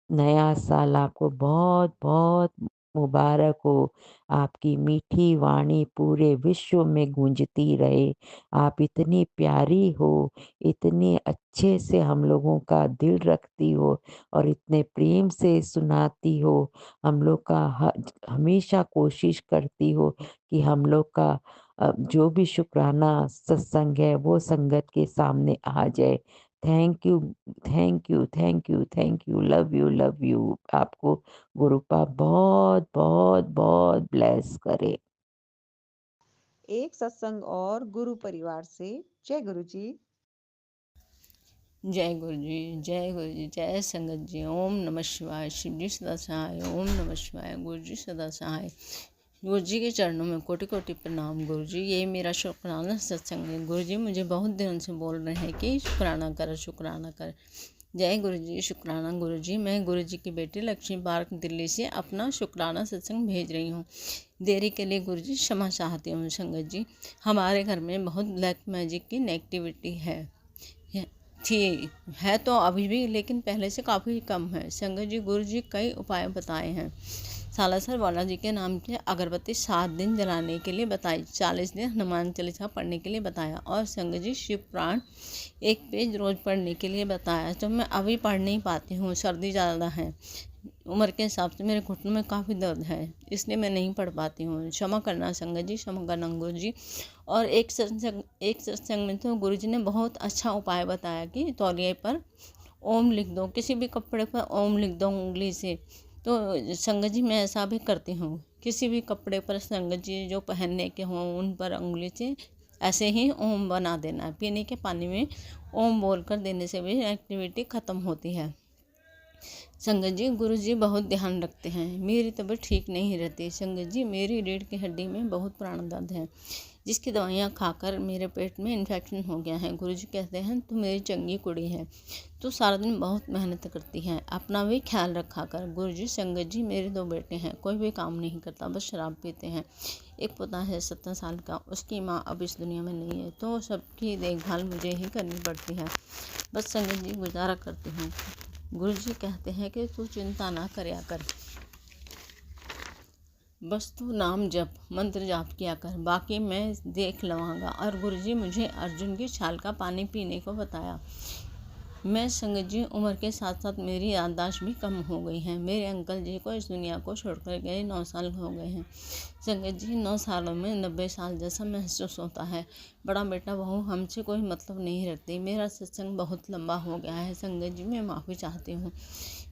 नया साल आपको बहुत बहुत मुबारक हो। आपकी मीठी वाणी पूरे विश्व में गूंजती रहे। आप इतनी प्यारी हो, इतने अच्छे से हम लोगों का दिल रखती हो और इतने प्रेम से सुनाती हो। हम लोग का हमेशा कोशिश करती हो कि हम लोग का जो भी शुक्राना सत्संग है वो संगत के सामने आ जाए। Thank you, thank you, love you. आपको गुरुपा बहुत बहुत बहुत ब्लेस करे। एक सत्संग और गुरु परिवार से। जय गुरु जी। जय गुरु जी, जय गुरु जी, जय संगत जी। ओम नमः शिवाय। शिव जी सदा सहाय। ओम नमः शिवाय। गुरु जी सदा सहाय। गुरु जी के चरणों में कोटि कोटि प्रणाम। गुरु जी, ये मेरा शुक्राना सत्संग है। गुरु जी मुझे बहुत दिनों से बोल रहे हैं कि शुक्राना कर, शुक्राना कर। जय गुरु जी, शुक्राना गुरु जी। मैं गुरु जी की बेटी लक्ष्मी पार्क दिल्ली से अपना शुक्राना सत्संग भेज रही हूँ। देरी के लिए गुरु जी क्षमा चाहती हूँ। संगत जी, हमारे घर में बहुत ब्लैक मैजिक की नेगेटिविटी है तो अभी भी, लेकिन पहले से काफ़ी कम है। संगत जी, गुरु जी कई उपाय बताए हैं। सालासर बालाजी के नाम की अगरबत्ती 7 दिन जलाने के लिए बताई, 40 दिन हनुमान चालीसा पढ़ने के लिए बताया और संगत जी शिव पुराण 1 पेज रोज़ पढ़ने के लिए बताया। तो मैं अभी पढ़ नहीं पाती हूँ, सर्दी ज़्यादा है, उम्र के हिसाब से मेरे घुटनों में काफ़ी दर्द है, इसलिए मैं नहीं पढ़ पाती हूँ। क्षमा करना संगत जी, क्षमा करना गुरु जी। और एक सत्संग में तो गुरु जी ने बहुत अच्छा उपाय बताया कि तौलिए पर ओम लिख दो, किसी भी कपड़े पर ओम लिख दो उंगली से। तो संगत जी मैं ऐसा भी करती हूँ, किसी भी कपड़े पर संगत जी जो पहनने के हों उन पर उंगली से ऐसे ही ओम बना देना है। पीने के पानी में ओम बोल कर देने से भी एक्टिविटी ख़त्म होती है। संगत जी, गुरु जी बहुत ध्यान रखते हैं। मेरी तबीयत ठीक नहीं रहती संगत जी, मेरी रीढ़ की हड्डी में बहुत पुराना दर्द है, जिसकी दवाइयाँ खाकर मेरे पेट में इन्फेक्शन हो गया है। गुरु जी कहते हैं तो मेरी चंगी कुड़ी है, तो सारा दिन बहुत मेहनत करती है, अपना भी ख्याल रखा कर। गुरु जी, संगत जी, मेरे 2 बेटे हैं, कोई भी काम नहीं करता, बस शराब पीते हैं। एक पोता है 17 साल का, उसकी माँ अब इस दुनिया में नहीं है, तो सबकी देखभाल मुझे ही करनी पड़ती है। बस संगत जी गुजारा करती हूँ। गुरु जी कहते हैं कि तू चिंता ना करया कर, बस तू नाम जप, मंत्र जाप किया कर, बाकी मैं देख लवांगा। और गुरु जी मुझे अर्जुन की छाल का पानी पीने को बताया। मैं संगत जी उम्र के साथ साथ मेरी याददाश्त भी कम हो गई है। मेरे अंकल जी को इस दुनिया को छोड़कर गए 9 साल हो गए हैं। संगत जी 9 सालों में 90 साल जैसा महसूस होता है। बड़ा बेटा बहू हमसे कोई मतलब नहीं रखती। मेरा सत्संग बहुत लंबा हो गया है। संगत जी मैं माफ़ी चाहती हूँ,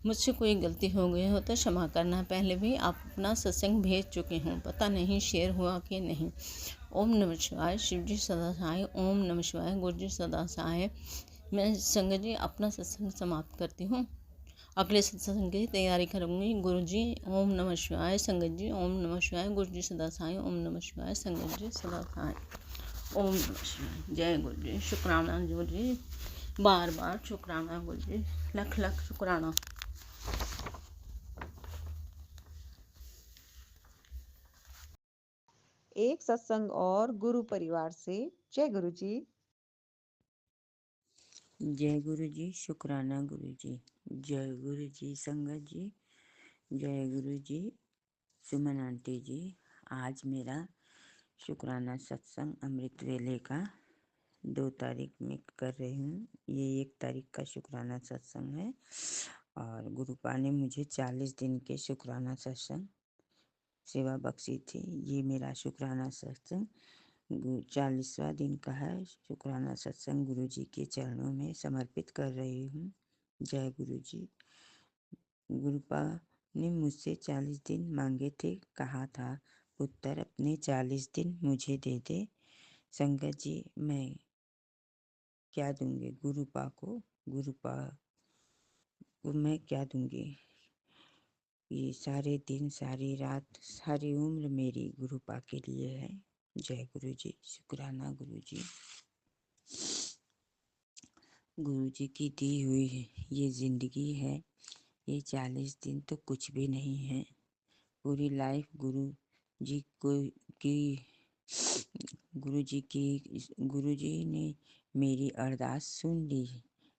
मुझसे कोई गलती हो गई हो तो क्षमा करना। पहले भी आप अपना सत्संग भेज चुकी हूँ, पता नहीं शेयर हुआ कि नहीं। ओम नमः शिवाय, शिव जी सदा सहाय। ओम नमः शिवाय, गुरु जी सदा सहाय। मैं संगत जी अपना सत्संग समाप्त करती हूँ। अगले सत्संग की तैयारी करूँगी। गुरु जी ओम नमः शिवाय। संगत जी ओम नमः शिवाय। गुरु जी सदा सहाय। ओम नमः शिवाय। संगत जी सदा सहाय। ओम नमः शिवाय। जय गुरु जी। शुक्राना गुरु जी, बार बार शुक्राना गुरु जी, लख लख शुक्राना। एक सत्संग और गुरु परिवार से। जय गुरु जी। जय गुरु जी। शुक्राना गुरु जी। जय गुरु जी। संगत जी जय गुरु जी। सुमन आंटी जी, आज मेरा शुक्राना सत्संग अमृत वेले का 2 तारीख में कर रही हूँ। ये 1 तारीख का शुक्राना सत्संग है और गुरुपा ने मुझे 40 दिन के शुक्राना सत्संग सेवा बख्शी थी। ये मेरा शुक्राना सत्संग 40वां दिन का है। शुक्राना सत्संग गुरु जी के चरणों में समर्पित कर रही हूँ। जय गुरु जी। गुरुपा ने मुझसे 40 दिन मांगे थे, कहा था पुत्र अपने 40 दिन मुझे दे दे। संगत जी मैं क्या दूंगी गुरुपा को, गुरुपा को मैं क्या दूंगी। ये सारे दिन, सारी रात, सारी उम्र मेरी गुरुपा के लिए है। जय गुरु जी। शुक्राना गुरु जी। गुरु जी की दी हुई ये जिंदगी है, ये 40 दिन तो कुछ भी नहीं है। पूरी लाइफ गुरु जी को की गुरु जी ने मेरी अरदास सुन ली।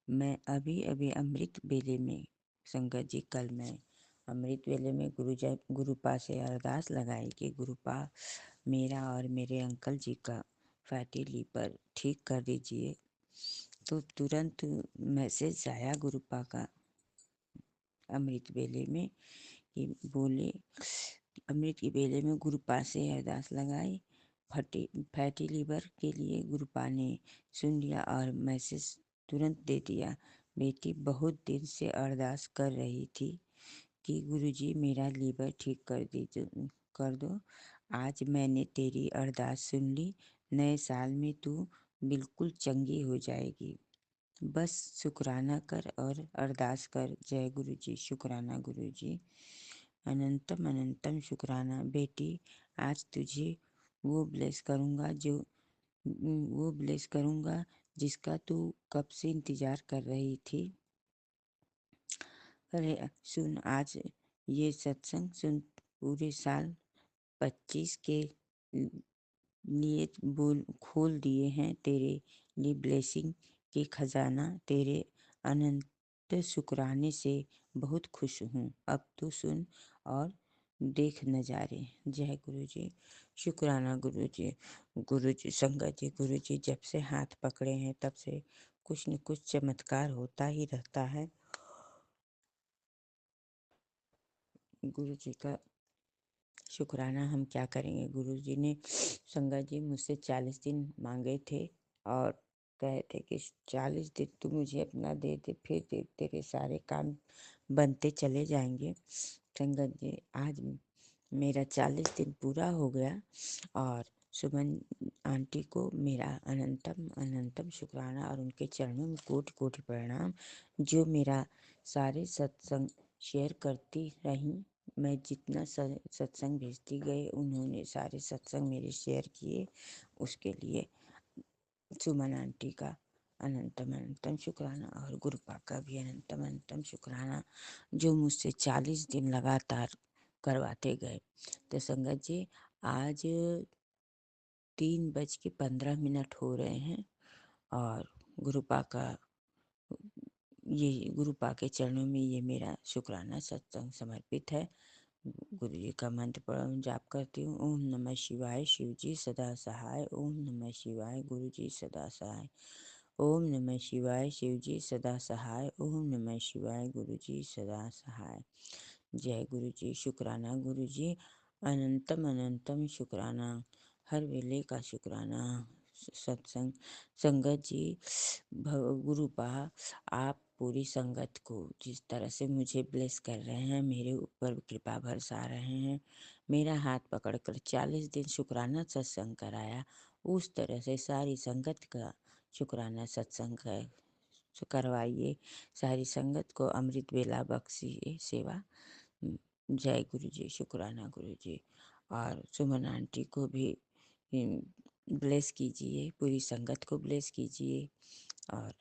मैं अभी अभी अमृत वेले में, संगत जी कल मैं अमृत वेले में गुरुपा से अरदास लगाई कि गुरुपा मेरा और मेरे अंकल जी का फैटी लीवर ठीक कर दीजिए। तो तुरंत मैसेज आया गुरुपा का अमृत वेले में कि बोले अमृत के वेले में गुरुपा से अरदास लगाई। फैटी लीवर के लिए गुरुपा ने सुन लिया और मैसेज तुरंत दे दिया। बेटी बहुत दिन से अरदास कर रही थी कि गुरुजी मेरा लीवर ठीक कर दो। आज मैंने तेरी अरदास सुन ली। नए साल में तू बिल्कुल चंगी हो जाएगी। बस शुक्राना कर और अरदास कर। जय गुरु जी। शुक्राना गुरु जी। अनंतम अनंतम शुक्राना बेटी। आज तुझे वो ब्लेस करूँगा जिसका तू कब से इंतजार कर रही थी। अरे सुन, आज ये सत्संग सुन। पूरे साल 25 के लिए खोल दिए हैं तेरे लिए ब्लेसिंग के खजाना। तेरे अनंत शुक्राने से बहुत खुश हूँ। अब तो सुन और देख नज़ारे। जय गुरु जी। शुक्राना गुरु जी। गुरु जी संगत जी, गुरु जी जब से हाथ पकड़े हैं तब से कुछ न कुछ चमत्कार होता ही रहता है। गुरु जी का शुक्राना हम क्या करेंगे। गुरु जी ने संगत जी मुझसे 40 दिन मांगे थे और कहे थे कि 40 दिन तू मुझे अपना दे दे, फिर तेरे सारे काम बनते चले जाएंगे। संगत जी आज मेरा 40 दिन पूरा हो गया और सुमन आंटी को मेरा अनंतम अनंतम शुक्राना और उनके चरणों में कोटि कोटि प्रणाम। जो मेरा सारे सत्संग शेयर करती रहीं, मैं जितना सत्संग भेजती गई उन्होंने सारे सत्संग मेरे शेयर किए, उसके लिए सुमन आंटी का अनंतम अनंतम शुक्राना और गुरुपा का भी अनंतम अनंतम शुक्राना, जो मुझसे 40 दिन लगातार करवाते गए। तो संगत जी आज 3:15 हो रहे हैं और गुरुपा के चरणों में ये मेरा शुक्राना सत्संग समर्पित है। गुरु जी का मंत्र जाप करती हूँ। ओम नमः शिवाय, शिव जी सदा सहाय। ओम नमः शिवाय, गुरु जी सदा सहाय। ओम नमः शिवाय शिवजी सदा सहाय। ओम नमः शिवाय गुरुजी सदा सहाय। जय गुरुजी। शुक्राना गुरुजी, अनंतम अनंतम शुक्राना, हर वेले का शुक्राना। सत्संग संगत जी, गुरुपा आप पूरी संगत को जिस तरह से मुझे ब्लेस कर रहे हैं, मेरे ऊपर कृपा बरसा रहे हैं, मेरा हाथ पकड़कर 40 दिन शुक्राना सत्संग कराया, उस तरह से सारी संगत का शुक्राना सत्संग करवाइए, सारी संगत को अमृत वेला बख्शिए सेवा। जय गुरु जी। शुक्राना गुरु जी। और सुमन आंटी को भी ब्लेस कीजिए, पूरी संगत को ब्लेस कीजिए। और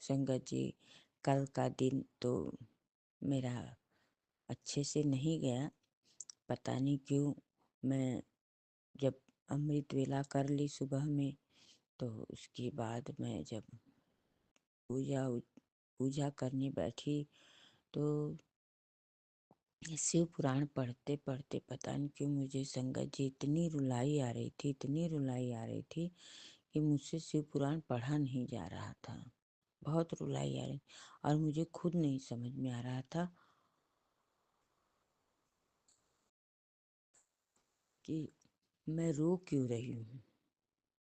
संगत जी, कल का दिन तो मेरा अच्छे से नहीं गया, पता नहीं क्यों। मैं जब अमृत वेला कर ली सुबह में, तो उसके बाद मैं जब पूजा करने बैठी तो शिव पुराण पढ़ते पढ़ते पता नहीं क्यों मुझे संगत जी इतनी रुलाई आ रही थी, इतनी रुलाई आ रही थी कि मुझसे शिव पुराण पढ़ा नहीं जा रहा था। बहुत रुलाई आ रही और मुझे खुद नहीं समझ में आ रहा था कि मैं रो क्यों रही हूँ।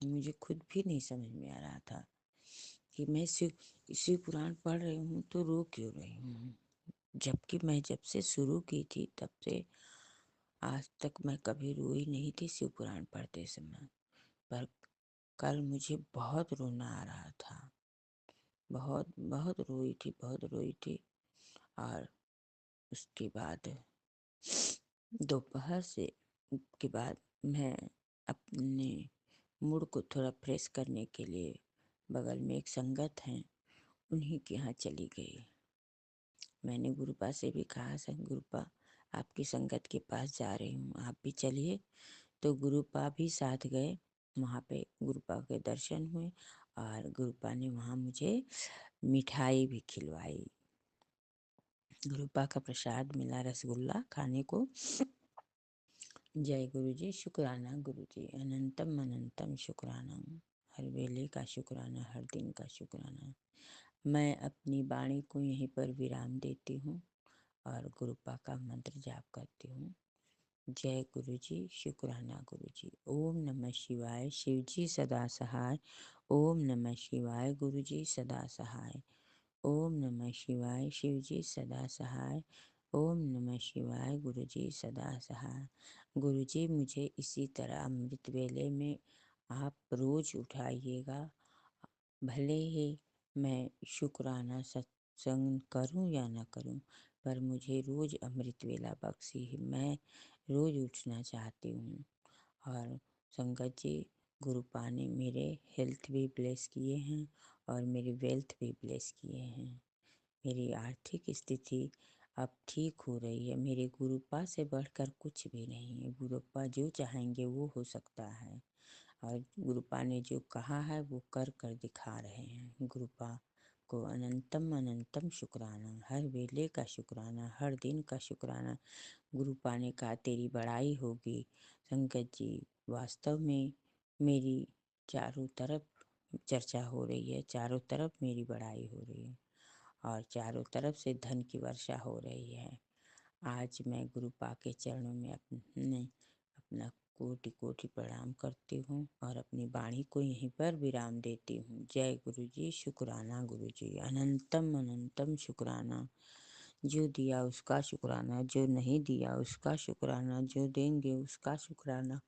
मुझे खुद भी नहीं समझ में आ रहा था कि मैं शिव पुराण पढ़ रही हूँ तो रो क्यों रही हूँ, जबकि मैं जब से शुरू की थी तब से आज तक मैं कभी रोई नहीं थी शिव पुराण पढ़ते समय। पर कल मुझे बहुत रोना आ रहा था, बहुत बहुत रोई थी, बहुत रोई थी। और उसके बाद दोपहर से के बाद मैं अपने मूड को थोड़ा फ्रेश करने के लिए बगल में एक संगत हैं, उन्हीं के यहाँ चली गई। मैंने गुरुपा से भी कहा, गुरुपा आपकी संगत के पास जा रही हूँ, आप भी चलिए। तो गुरुपा भी साथ गए। वहाँ पे गुरुपा के दर्शन हुए और गुरुपा ने वहाँ मुझे मिठाई भी खिलवाई। गुरुपा का प्रसाद मिला, रसगुल्ला खाने को। जय गुरु जी। शुक्राना गुरु जी, अनंतम अनंतम शुक्राना, हर वेले का शुक्राना, हर दिन का शुक्राना। मैं अपनी वाणी को यहीं पर विराम देती हूँ और गुरुपा का मंत्र जाप करती हूँ। जय गुरु जी। शुक्राना गुरु जी। ओम नमः शिवाय शिव जी सदा सहाय। ओम नमः शिवाय गुरु जी सदा सहाय। ओम नमः शिवाय शिव जी सदा सहाय। ओम नमः शिवाय गुरु जी सदा सहाय। गुरु जी, मुझे इसी तरह अमृत वेले में आप रोज उठाइएगा, भले ही मैं शुक्राना सत्संग करूं या ना करूं, पर मुझे रोज अमृत वेला बख्शी। मैं रोज उठना चाहती हूँ। और संगत जी, गुरुपा ने मेरे हेल्थ भी ब्लेस किए हैं और मेरी वेल्थ भी ब्लेस किए हैं। मेरी आर्थिक स्थिति अब ठीक हो रही है। मेरे गुरुपा से बढ़कर कुछ भी नहीं है। गुरुपा जो चाहेंगे वो हो सकता है और गुरुपा ने जो कहा है वो कर कर दिखा रहे हैं। गुरुपा को अनंतम अनंतम शुक्राना, हर वेले का शुक्राना, हर दिन का शुक्राना। गुरुपा ने कहा तेरी बड़ाई होगी। संगत जी, वास्तव में मेरी चारों तरफ चर्चा हो रही है, चारों तरफ मेरी बड़ाई हो रही है और चारों तरफ से धन की वर्षा हो रही है। आज मैं गुरुपा के चरणों में अपना कोटि कोटि प्रणाम करती हूँ और अपनी वाणी को यहीं पर विराम देती हूँ। जय गुरु जी। शुक्राना गुरु जी, अनंतम अनंतम शुक्राना। जो दिया उसका शुक्राना, जो नहीं दिया उसका शुक्राना, जो देंगे उसका शुक्राना,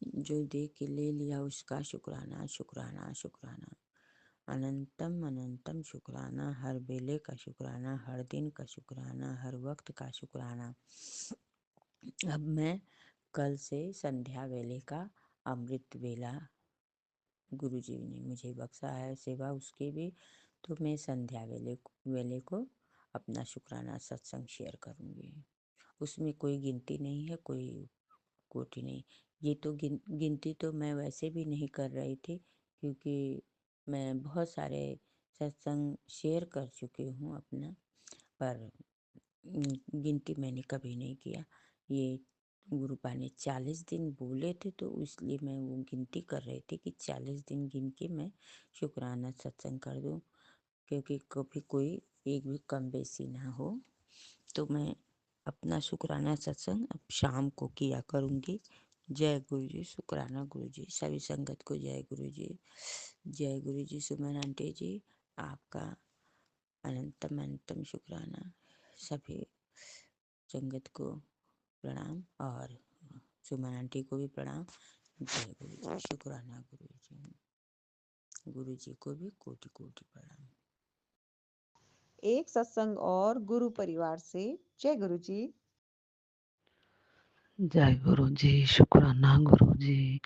जो दे के ले लिया उसका शुक्राना, शुक्राना शुक्राना। अनंतम अनंतम शुक्राना, हर बेले का शुक्राना, हर दिन का शुक्राना, हर वक्त का शुक्राना। अब मैं कल से संध्या वेले का अमृत वेला गुरुजी ने मुझे बख्शा है सेवा उसके भी, तो मैं संध्या वेले को अपना शुक्राना सत्संग शेयर करूँगी। उसमें कोई गिनती नहीं है, कोई कोटि नहीं। ये तो गिनती तो मैं वैसे भी नहीं कर रही थी, क्योंकि मैं बहुत सारे सत्संग शेयर कर चुकी हूँ अपना, पर गिनती मैंने कभी नहीं किया। ये गुरुपा ने 40 दिन बोले थे, तो इसलिए मैं वो गिनती कर रही थी कि 40 दिन गिन के मैं शुक्राना सत्संग कर दूँ, क्योंकि कभी कोई एक भी कम बेसी ना हो। तो मैं अपना शुक्राना सत्संग अब शाम को किया करूँगी। जय गुरु जी, शुक्राना गुरु जी, सभी संगत को जय गुरु जी। जय गुरु जी। सुमन आंटी जी, आपका अनंतम अनंतम शुक्राना। सभी संगत को प्रणाम और सुमन आंटी को भी प्रणाम। जय गुरु जी, शुक्राना गुरु जी। गुरु जी को भी कोटि कोटि प्रणाम। एक सत्संग और गुरु परिवार से। जय गुरु जी। जय गुरु जी, शुक्राना गुरु जी,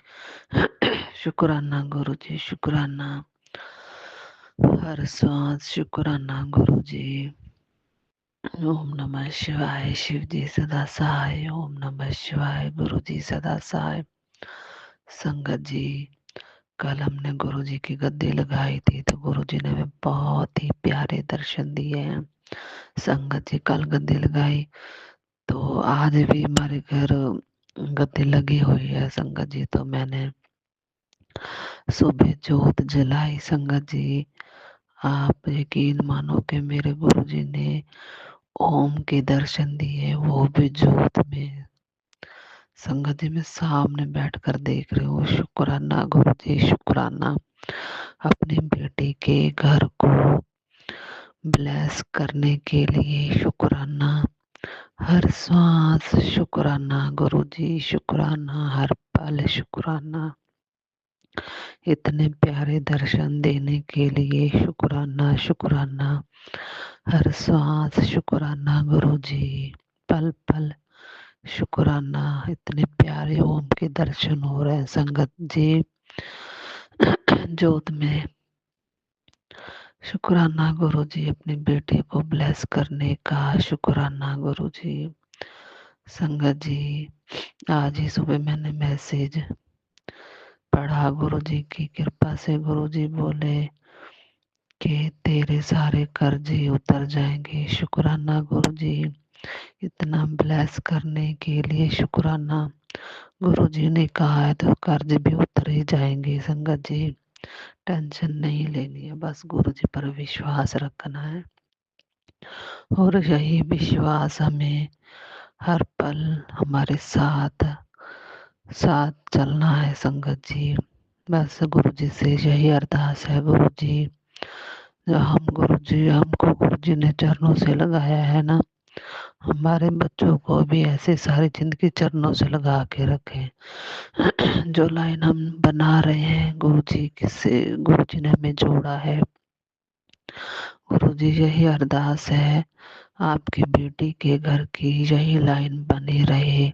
शुक्राना गुरु जी, शुक्राना हर सांस, शुक्राना गुरु जी। ओम नमः शिवाय। शिव जी सदा सहाय। ओम नमः शिवाय। गुरु जी सदा सहाय। संगत जी, कल हमने गुरु जी की गद्दी लगाई थी, तो गुरु जी ने हमें बहुत ही प्यारे दर्शन दिए हैं। संगत जी, कल गद्दी लगाई तो आज भी हमारे घर गद्दी लगी हुई है संगत जी। तो मैंने सुबह जोत जलाई संगत जी। आप यकीन मानो कि मेरे गुरु जी ने ओम के दर्शन दिए, वो भी जोत में। संगत जी, मैं सामने बैठकर देख रही हूँ। शुक्राना गुरु जी, शुक्राना। अपनी बेटी के घर को ब्लेस करने के लिए शुक्राना। हर सांस शुक्राना गुरु जी, शुक्राना। हर पल शुक्राना। इतने प्यारे दर्शन देने के लिए शुक्राना, शुक्राना। हर सांस शुक्राना गुरु जी, पल पल शुक्राना। इतने प्यारे ओम के दर्शन हो रहे हैं संगत जी जोत में। शुक्राना गुरु जी, अपनी बेटी को ब्लेस करने का शुक्राना गुरु जी। संगत जी, आज ही सुबह मैंने मैसेज पढ़ा, गुरु जी की कृपा से गुरु जी बोले कि तेरे सारे कर्ज ही उतर जाएंगे। शुक्राना गुरु जी, इतना ब्लेस करने के लिए शुक्राना। गुरु जी ने कहा है तो कर्ज भी उतर ही जाएंगे संगत जी। टेंशन नहीं लेनी है, बस गुरु जी पर विश्वास रखना है, और यही विश्वास हमें हर पल हमारे साथ साथ चलना है संगत जी। बस गुरु जी से यही अरदास है। गुरु जी, जो हमको गुरु जी ने चरणों से लगाया है ना, हमारे बच्चों को भी ऐसे सारी जिंदगी चरणों से लगा के रखें। जो लाइन हम बना रहे हैं, गुरु जी ने हमें जोड़ा है। गुरु जी, यही अरदास है, आपकी बेटी के घर की यही लाइन बनी रहे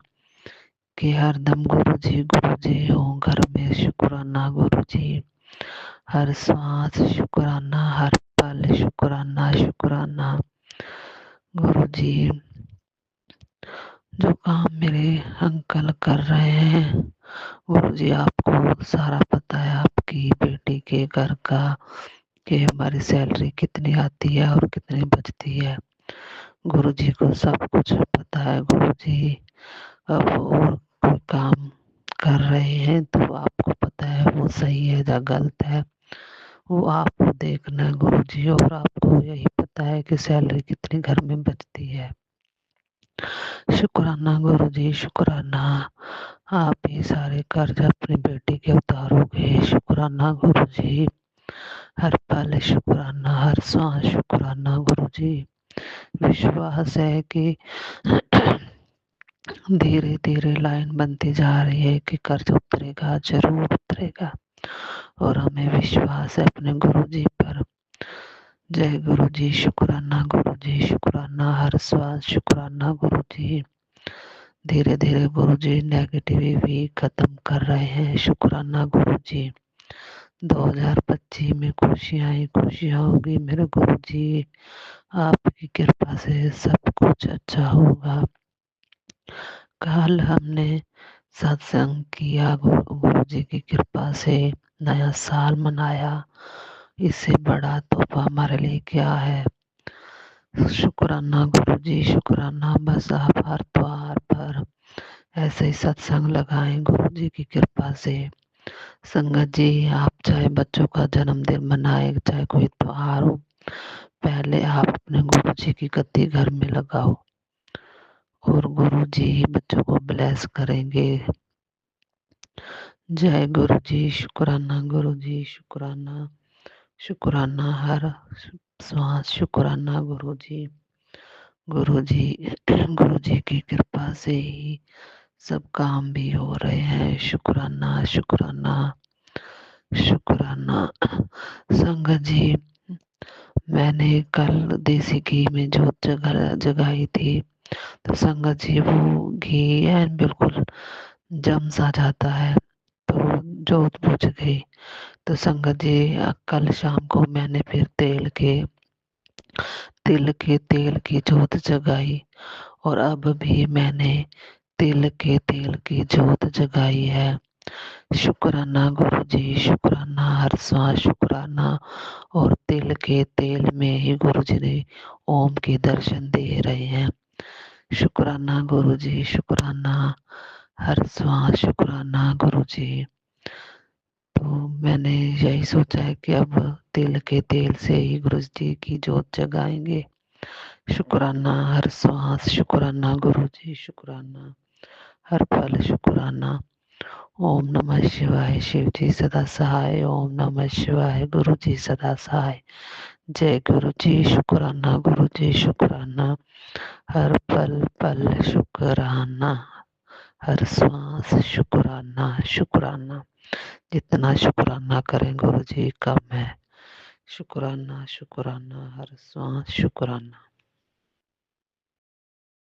कि हरदम गुरु जी हो घर में। शुक्राना गुरु जी। हर सांस शुक्राना, हर पल शुक्राना, शुक्राना गुरु जी। जो काम मेरे अंकल कर रहे हैं, गुरु जी आपको सारा पता है, आपकी बेटी के घर का, कि हमारी सैलरी कितनी आती है और कितनी बचती है। गुरु जी को सब कुछ पता है। गुरु जी अब और कोई काम कर रहे हैं तो आपको पता है वो सही है या गलत है, वो आपको देखना है गुरु जी। और आपको यही पता है कि सैलरी कितनी घर में बचती है। शुक्राना गुरु जी, शुक्राना। आप ही सारे कर्ज अपनी बेटी के उतारोगे। शुक्राना गुरु जी। हर पल शुक्राना, हर सांस शुक्राना गुरु जी। विश्वास है कि धीरे धीरे लाइन बनती जा रही है कि कर्ज उतरेगा, जरूर उतरेगा, और हमें विश्वास है अपने गुरु जी पर। जय गुरु जी, शुक्राना गुरु जी, शुक्राना। हर श्वास शुक्राना गुरु जी। धीरे धीरे गुरु जी नेगेटिविटी भी खत्म कर रहे हैं। शुक्राना गुरु जी। 2025 में खुशियाँ ही खुशियाँ होगी मेरे गुरु जी। आपकी कृपा से सब कुछ अच्छा होगा। कल हमने सत्संग किया, गुरु जी की कृपा से नया साल मनाया। इससे बड़ा तोहफा हमारे लिए क्या है। शुक्राना गुरु जी, शुक्राना। बस आप हर त्योहार पर ऐसे ही सत्संग लगाएं गुरु जी की कृपा से। संगत जी, आप चाहे बच्चों का जन्मदिन मनाए, चाहे कोई त्योहार हो, पहले आप अपने गुरु जी की गद्दी घर में लगाओ और गुरु जी ही बच्चों को ब्लेस करेंगे। जय गुरु जी, शुक्राना गुरु जी, शुक्राना, शुक्राना हर श्वास, शुक्राना गुरु जी। गुरु जी गुरु जी की कृपा से ही सब काम भी हो रहे हैं। शुक्राना, शुक्राना, शुक्राना। संगत जी, मैंने कल देसी घी में जोत जगाई थी, तो संगत जी वो घी है बिल्कुल जम सा जाता है, तो जोत बुझ गई। तो संगत जी, कल शाम को मैंने फिर तिल के तेल की जोत जगाई और अब भी मैंने तिल के तेल की जोत जगाई है। शुक्राना गुरु जी, शुक्राना हर सांस, शुक्राना। और तिल के तेल में ही गुरु जी ने ओम के दर्शन दे रहे हैं। शुक्राना गुरु जी, शुक्राना हर सांस, शुक्राना गुरु जी। तो मैंने यही सोचा है कि अब तिल के तेल से ही गुरु जी की जोत जगाएंगे। शुक्राना हर सांस, शुक्राना गुरु जी, शुक्राना हर पल, शुक्राना। ओम नमः शिवाय, शिव जी सदा सहाय। ओम नमः शिवाय, गुरु जी सदा सहाय। जय गुरु जी, शुक्राना गुरु जी, शुक्राना हर पल पल, शुक्राना हर सांस, शुक्राना, शुक्राना। जितना शुक्राना करें गुरु जी कम है। शुक्राना, शुक्राना हर सांस, शुक्राना।